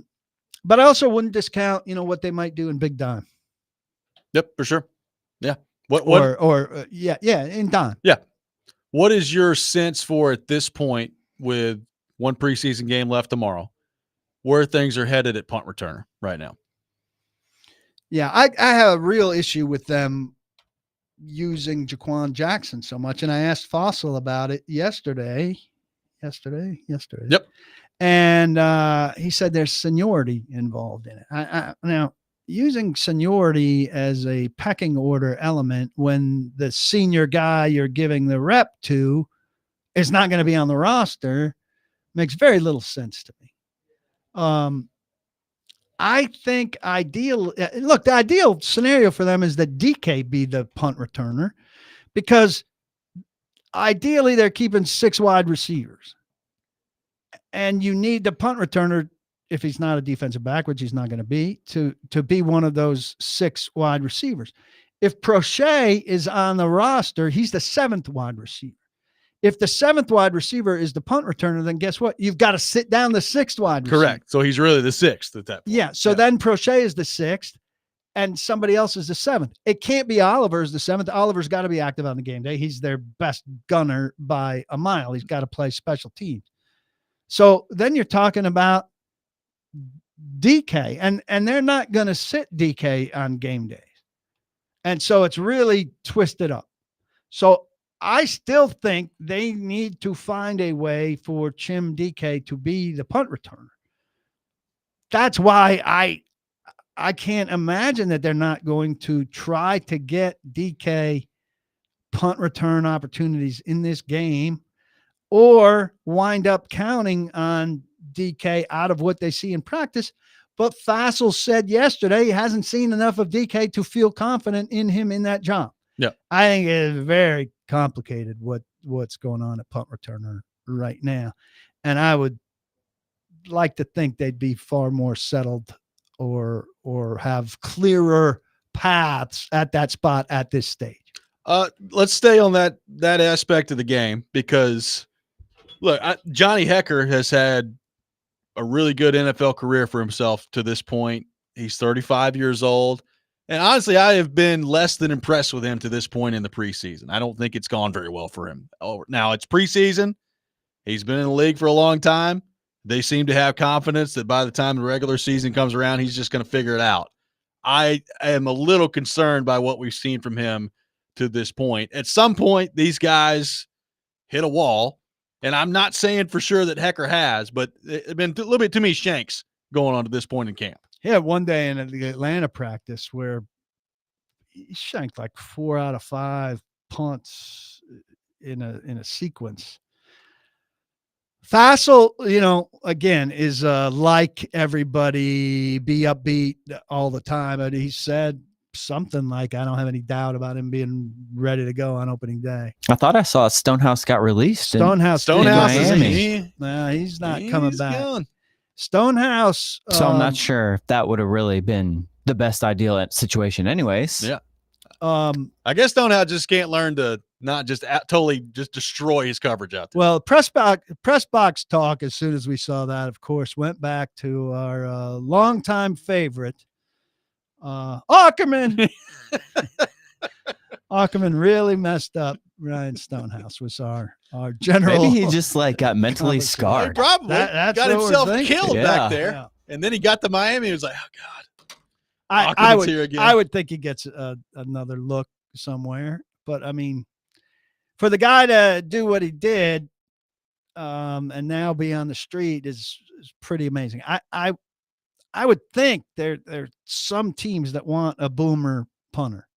I also wouldn't discount, what they might do in big dime. Yep, for sure. Yeah. In dime. Yeah. What is your sense for at this point with one preseason game left tomorrow, where things are headed at punt returner right now? Yeah, I have a real issue with them using Jaquan Jackson so much. And I asked Fossil about it yesterday. Yep. And he said there's seniority involved in it. Now, using seniority as a pecking order element when the senior guy you're giving the rep to is not going to be on the roster makes very little sense to me. I think the ideal scenario for them is that DK be the punt returner because ideally they're keeping 6 wide receivers and you need the punt returner, if he's not a defensive back, which he's not going to be, to be one of those 6 wide receivers. If Prochet is on the roster, he's the 7th wide receiver. If the 7th wide receiver is the punt returner, then guess what? You've got to sit down the 6th wide receiver. Correct. So he's really the 6th at that point. Yeah. So then Prochet is the 6th and somebody else is the 7th. It can't be Oliver as the 7th. Oliver's got to be active on the game day. He's their best gunner by a mile. He's got to play special teams. So then you're talking about DK and they're not going to sit DK on game days. And so it's really twisted up. So I still think they need to find a way for Chim DK to be the punt returner. That's why I can't imagine that they're not going to try to get DK punt return opportunities in this game or wind up counting on DK out of what they see in practice. But Fassel said yesterday he hasn't seen enough of DK to feel confident in him in that job. Yeah. I think it is very complicated what's going on at punt returner right now. And I would like to think they'd be far more settled or have clearer paths at that spot at this stage. Let's stay on that aspect of the game because look, Johnny Hekker has had a really good NFL career for himself to this point. He's 35 years old. And honestly, I have been less than impressed with him to this point in the preseason. I don't think it's gone very well for him. Now, it's preseason. He's been in the league for a long time. They seem to have confidence that by the time the regular season comes around, he's just going to figure it out. I am a little concerned by what we've seen from him to this point. At some point, these guys hit a wall. And I'm not saying for sure that Hekker has, but it's been a little bit too many shanks going on to this point in camp. He had one day in the Atlanta practice where he shanked like 4 out of 5 punts in a sequence. Fassel, again, is like everybody, be upbeat all the time. And he said something like, I don't have any doubt about him being ready to go on opening day. I thought I saw Stonehouse got released. Stonehouse in Miami. He's not coming back. Gone. Stonehouse. So I'm not sure if that would have really been the best ideal situation anyways. Yeah. I guess Stonehouse just can't learn to not just totally just destroy his coverage out there. Well, press box talk, as soon as we saw that, of course, went back to our longtime favorite, Ackerman. Ackerman really messed up Ryan Stonehouse, was our general. Maybe he just got mentally scarred. He probably that's got what himself we're thinking. killed back there. Yeah. And then he got to Miami. He was like, oh, God. I would think he gets another look somewhere. But, I mean, for the guy to do what he did and now be on the street is pretty amazing. I would think there's some teams that want a boomer punter.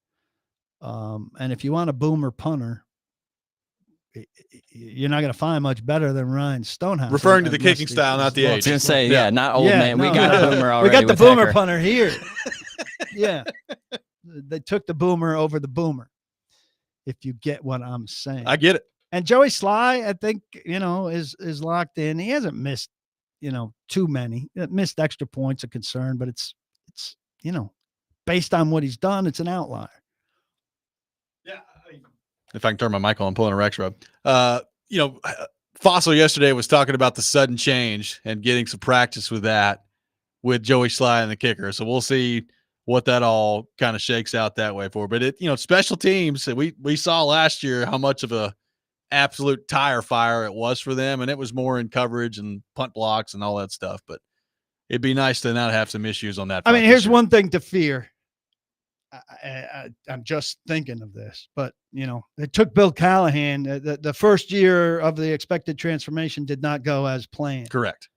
And if you want a boomer punter, you're not going to find much better than Ryan Stonehouse. Referring to the kicking style, not the age. I was going to say, yeah, not old man. We got a boomer already. We got the with boomer Hecker. punter here. Yeah. They took the boomer over the boomer, if you get what I'm saying. I get it. And Joey Sly, I think, is locked in. He hasn't missed, too many. Missed extra points of concern, but it's based on what he's done, it's an outlier. Yeah. If I can turn my mic on, I'm pulling a Rexrode. Fossil yesterday was talking about the sudden change and getting some practice with that with Joey Sly and the kicker. So we'll see what that all kind of shakes out that way for. But special teams, we saw last year how much of a absolute tire fire it was for them, and it was more in coverage and punt blocks and all that stuff. But it'd be nice to not have some issues on that front. I mean, here's one thing to fear. I'm just thinking of this, but it took Bill Callahan. The first year of the expected transformation did not go as planned. Correct.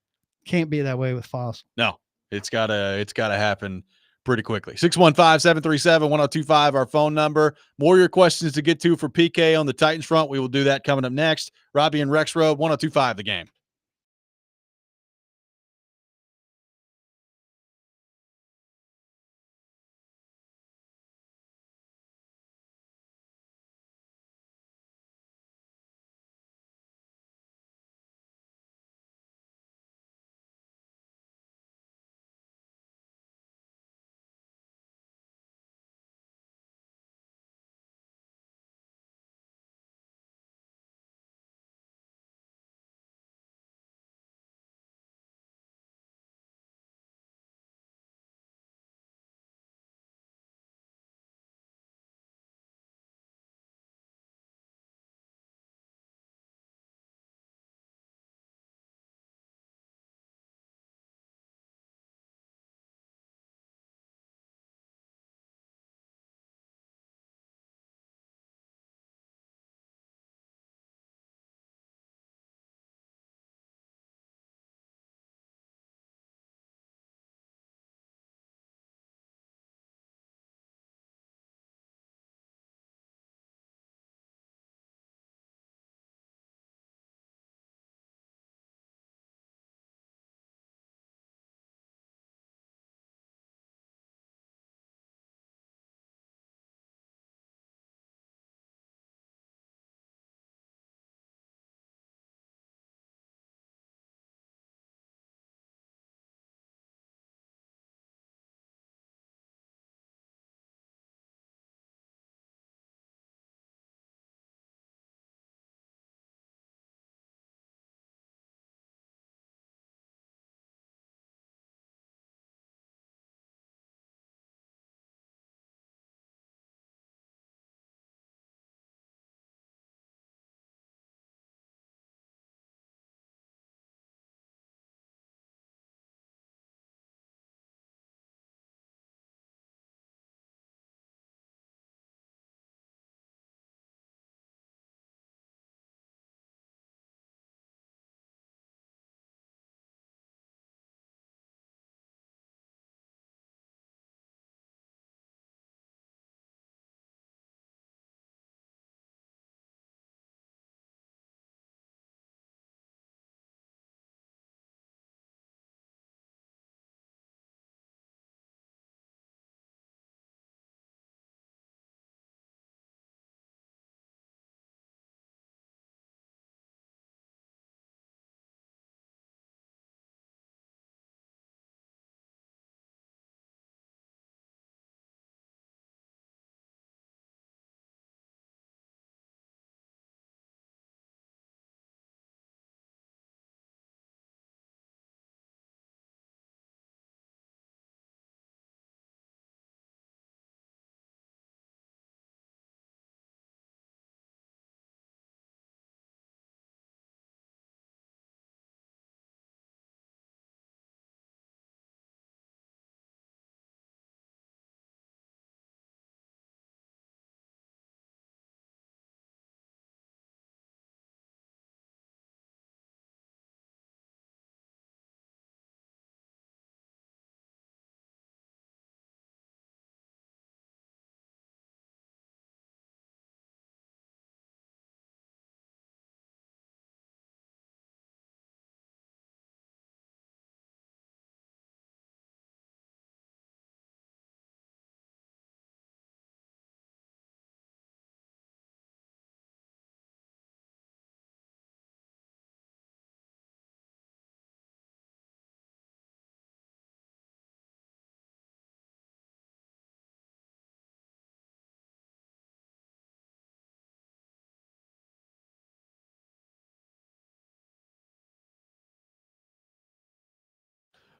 Can't be that way with Fossil. No, it's gotta happen pretty quickly. 615-737-1025, our phone number. More of your questions to get to for PK on the Titans front. We will do that coming up next. Robby and Rexrode, 1025 The Game.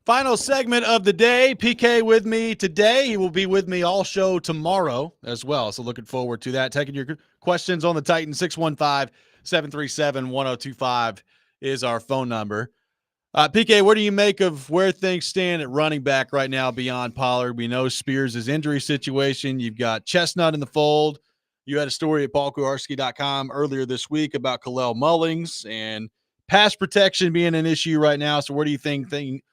Final segment of the day. PK with me today. He will be with me all show tomorrow as well. So looking forward to that. Taking your questions on the Titans. 615-737-1025 is our phone number. PK, what do you make of where things stand at running back right now beyond Pollard? We know Spears' injury situation. You've got Chestnut in the fold. You had a story at paulkuharsky.com earlier this week about Khalil Mullings and pass protection being an issue right now. So where do you think things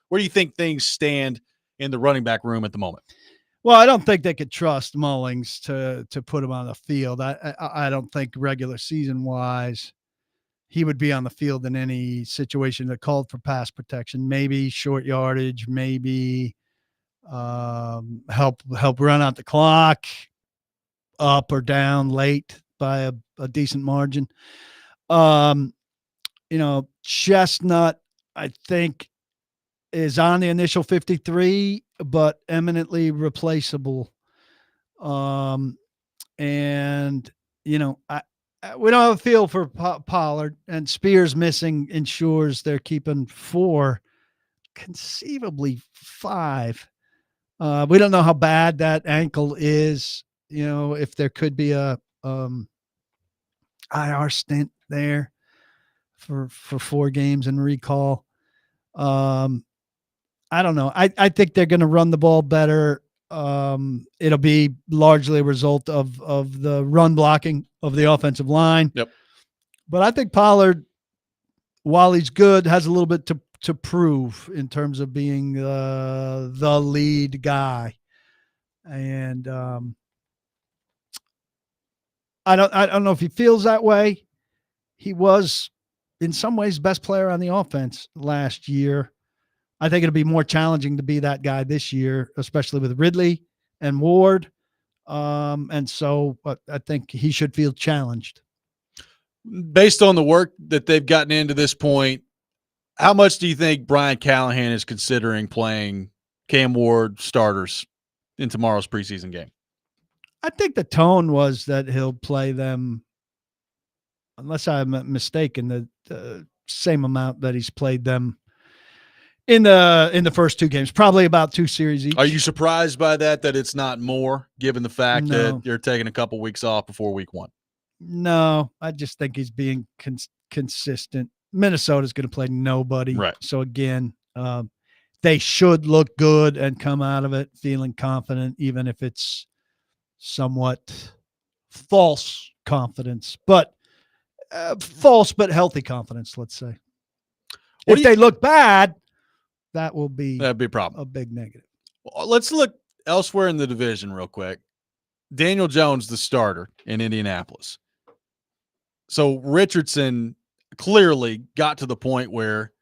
stand in the running back room at the moment? Well, I don't think they could trust Mullings to put him on the field. I don't think regular season wise he would be on the field in any situation that called for pass protection. Maybe short yardage, maybe help run out the clock, up or down late by a decent margin. Chestnut, I think, is on the initial 53, but eminently replaceable. We don't have a feel for Pollard, and Spears missing ensures they're keeping 4, conceivably 5. We don't know how bad that ankle is. If there could be a IR stint there for 4 games and recall. I don't know. I think they're going to run the ball better. It'll be largely a result of the run blocking of the offensive line. Yep. But I think Pollard, while he's good, has a little bit to prove in terms of being the lead guy. And I don't know if he feels that way. He was in some ways best player on the offense last year. I think it'll be more challenging to be that guy this year, especially with Ridley and Ward. And so I think he should feel challenged. Based on the work that they've gotten into this point, how much do you think Brian Callahan is considering playing Cam Ward starters in tomorrow's preseason game? I think the tone was that he'll play them, unless I'm mistaken, the same amount that he's played them in the first 2 games, probably about 2 series each. Are you surprised by that it's not more, given the fact that you're taking a couple weeks off before week 1? No, I just think he's being consistent. Minnesota's going to play nobody. Right. So again, they should look good and come out of it feeling confident, even if it's somewhat false confidence, but false but healthy confidence, let's say. If they look bad, that'd be a problem, a big negative. Well, let's look elsewhere in the division real quick. Daniel Jones, the starter in Indianapolis. So Richardson clearly got to the point where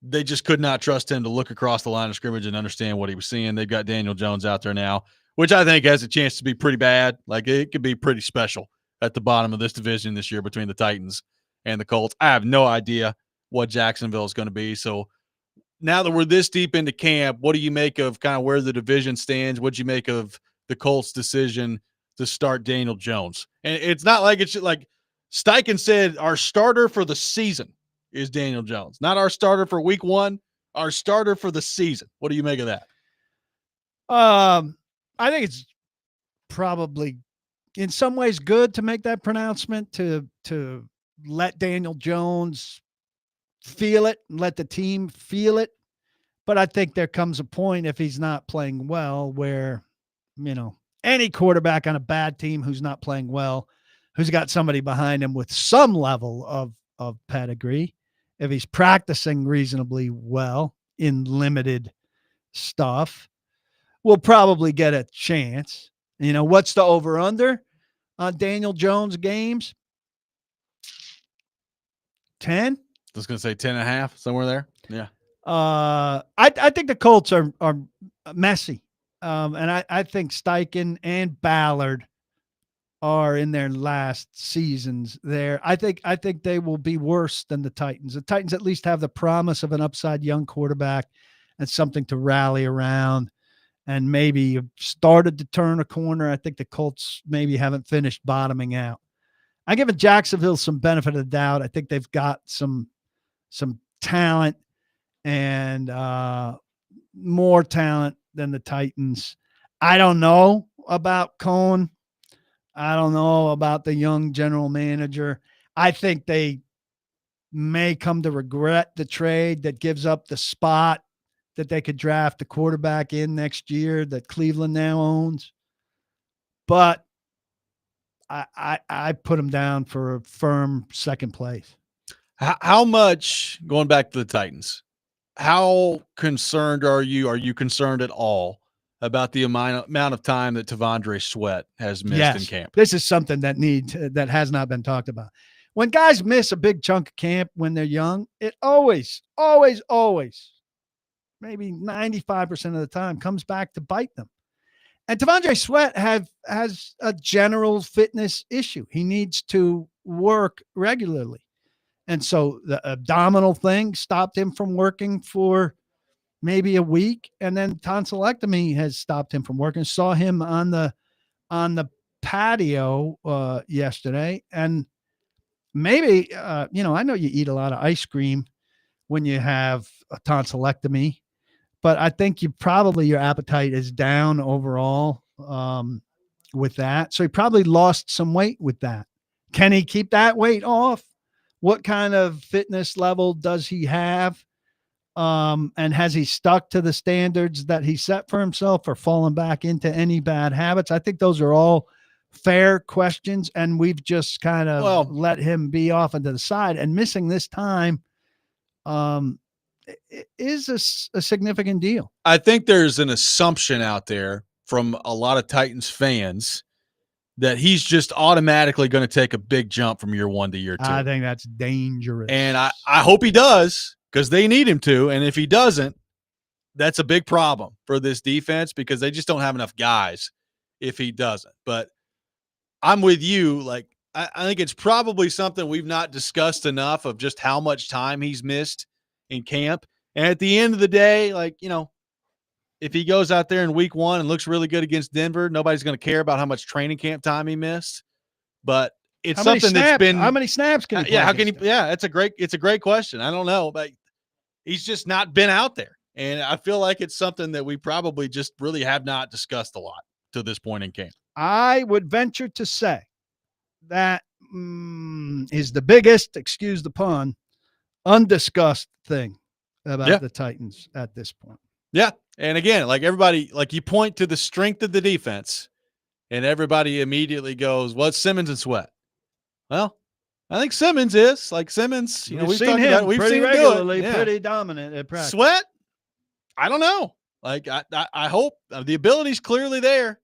they just could not trust him to look across the line of scrimmage and understand what he was seeing. They've got Daniel Jones out there now, which I think has a chance to be pretty bad. Like, it could be pretty special at the bottom of this division this year between the Titans and the Colts. I have no idea what Jacksonville is going to be. So now that we're this deep into camp, what do you make of kind of where the division stands? What do you make of the Colts' decision to start Daniel Jones? And it's not like it's like Steichen said, our starter for the season is Daniel Jones, not our starter for week 1, our starter for the season. What do you make of that? I think it's probably in some ways good to make that pronouncement, to let Daniel Jones feel it and let the team feel it. But I think there comes a point, if he's not playing well, where, any quarterback on a bad team who's not playing well, who's got somebody behind him with some level of pedigree, if he's practicing reasonably well in limited stuff, will probably get a chance. What's the over-under on Daniel Jones games? 10? I was going to say 10.5, somewhere there. Yeah. I think the Colts are messy. And I think Steichen and Ballard are in their last seasons there. I think they will be worse than the Titans. The Titans at least have the promise of an upside young quarterback and something to rally around, and maybe have started to turn a corner. I think the Colts maybe haven't finished bottoming out. I'm giving Jacksonville some benefit of the doubt. I think they've got some talent, and more talent than the Titans. I don't know about Cohn. I don't know about the young general manager. I think they may come to regret the trade that gives up the spot that they could draft the quarterback in next year that Cleveland now owns. But I put them down for a firm second place. How much, going back to the Titans, how concerned are you? Are you concerned at all about the amount of time that T'Vondre Sweat has missed in camp? This is something that has not been talked about. When guys miss a big chunk of camp when they're young, it always, maybe 95% of the time comes back to bite them. And T'Vondre Sweat has a general fitness issue. He needs to work regularly. And so the abdominal thing stopped him from working for maybe a week. And then tonsillectomy has stopped him from working. Saw him on the patio yesterday. And maybe, I know you eat a lot of ice cream when you have a tonsillectomy, but I think your appetite is down overall with that. So he probably lost some weight with that. Can he keep that weight off? What kind of fitness level does he have? And has he stuck to the standards that he set for himself or fallen back into any bad habits? I think those are all fair questions, and we've just kind of let him be off into the side. And missing this time is a significant deal. I think there's an assumption out there from a lot of Titans fans that he's just automatically going to take a big jump from year 1 to year 2. I think that's dangerous. And I hope he does, because they need him to. And if he doesn't, that's a big problem for this defense, because they just don't have enough guys if he doesn't. But I'm with you. Like, I think it's probably something we've not discussed enough of just how much time he's missed in camp. And at the end of the day, if he goes out there in week 1 and looks really good against Denver, nobody's going to care about how much training camp time he missed. But it's something that's been, how many snaps can he play? Yeah, how can he? Yeah, it's a great question. I don't know, but he's just not been out there. And I feel like it's something that we probably just really have not discussed a lot to this point in camp. I would venture to say that is the biggest, excuse the pun, undiscussed thing about the Titans at this point. Yeah. And again, like everybody, like you point to the strength of the defense and everybody immediately goes, well, it's Simmons and Sweat. Well, I think Simmons is. Like Simmons, we've seen him pretty regularly, pretty dominant at practice. Sweat, I don't know. Like I hope the ability's clearly there.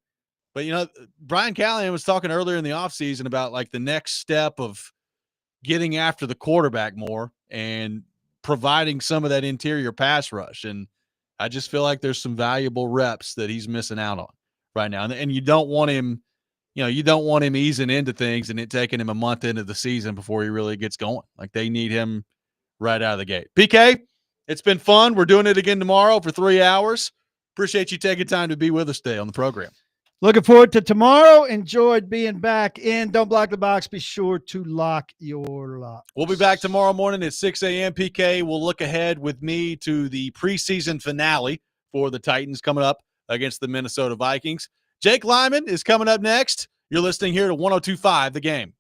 But, Brian Callahan was talking earlier in the offseason about like the next step of getting after the quarterback more and providing some of that interior pass rush. And I just feel like there's some valuable reps that he's missing out on right now. And you don't want him, easing into things and it taking him a month into the season before he really gets going. Like they need him right out of the gate. PK, it's been fun. We're doing it again tomorrow for 3 hours. Appreciate you taking time to be with us today on the program. Looking forward to tomorrow. Enjoyed being back in. Don't block the box. Be sure to lock your locks. We'll be back tomorrow morning at 6 a.m. PK will look ahead with me to the preseason finale for the Titans coming up against the Minnesota Vikings. Jake Lyman is coming up next. You're listening here to 102.5 The Game.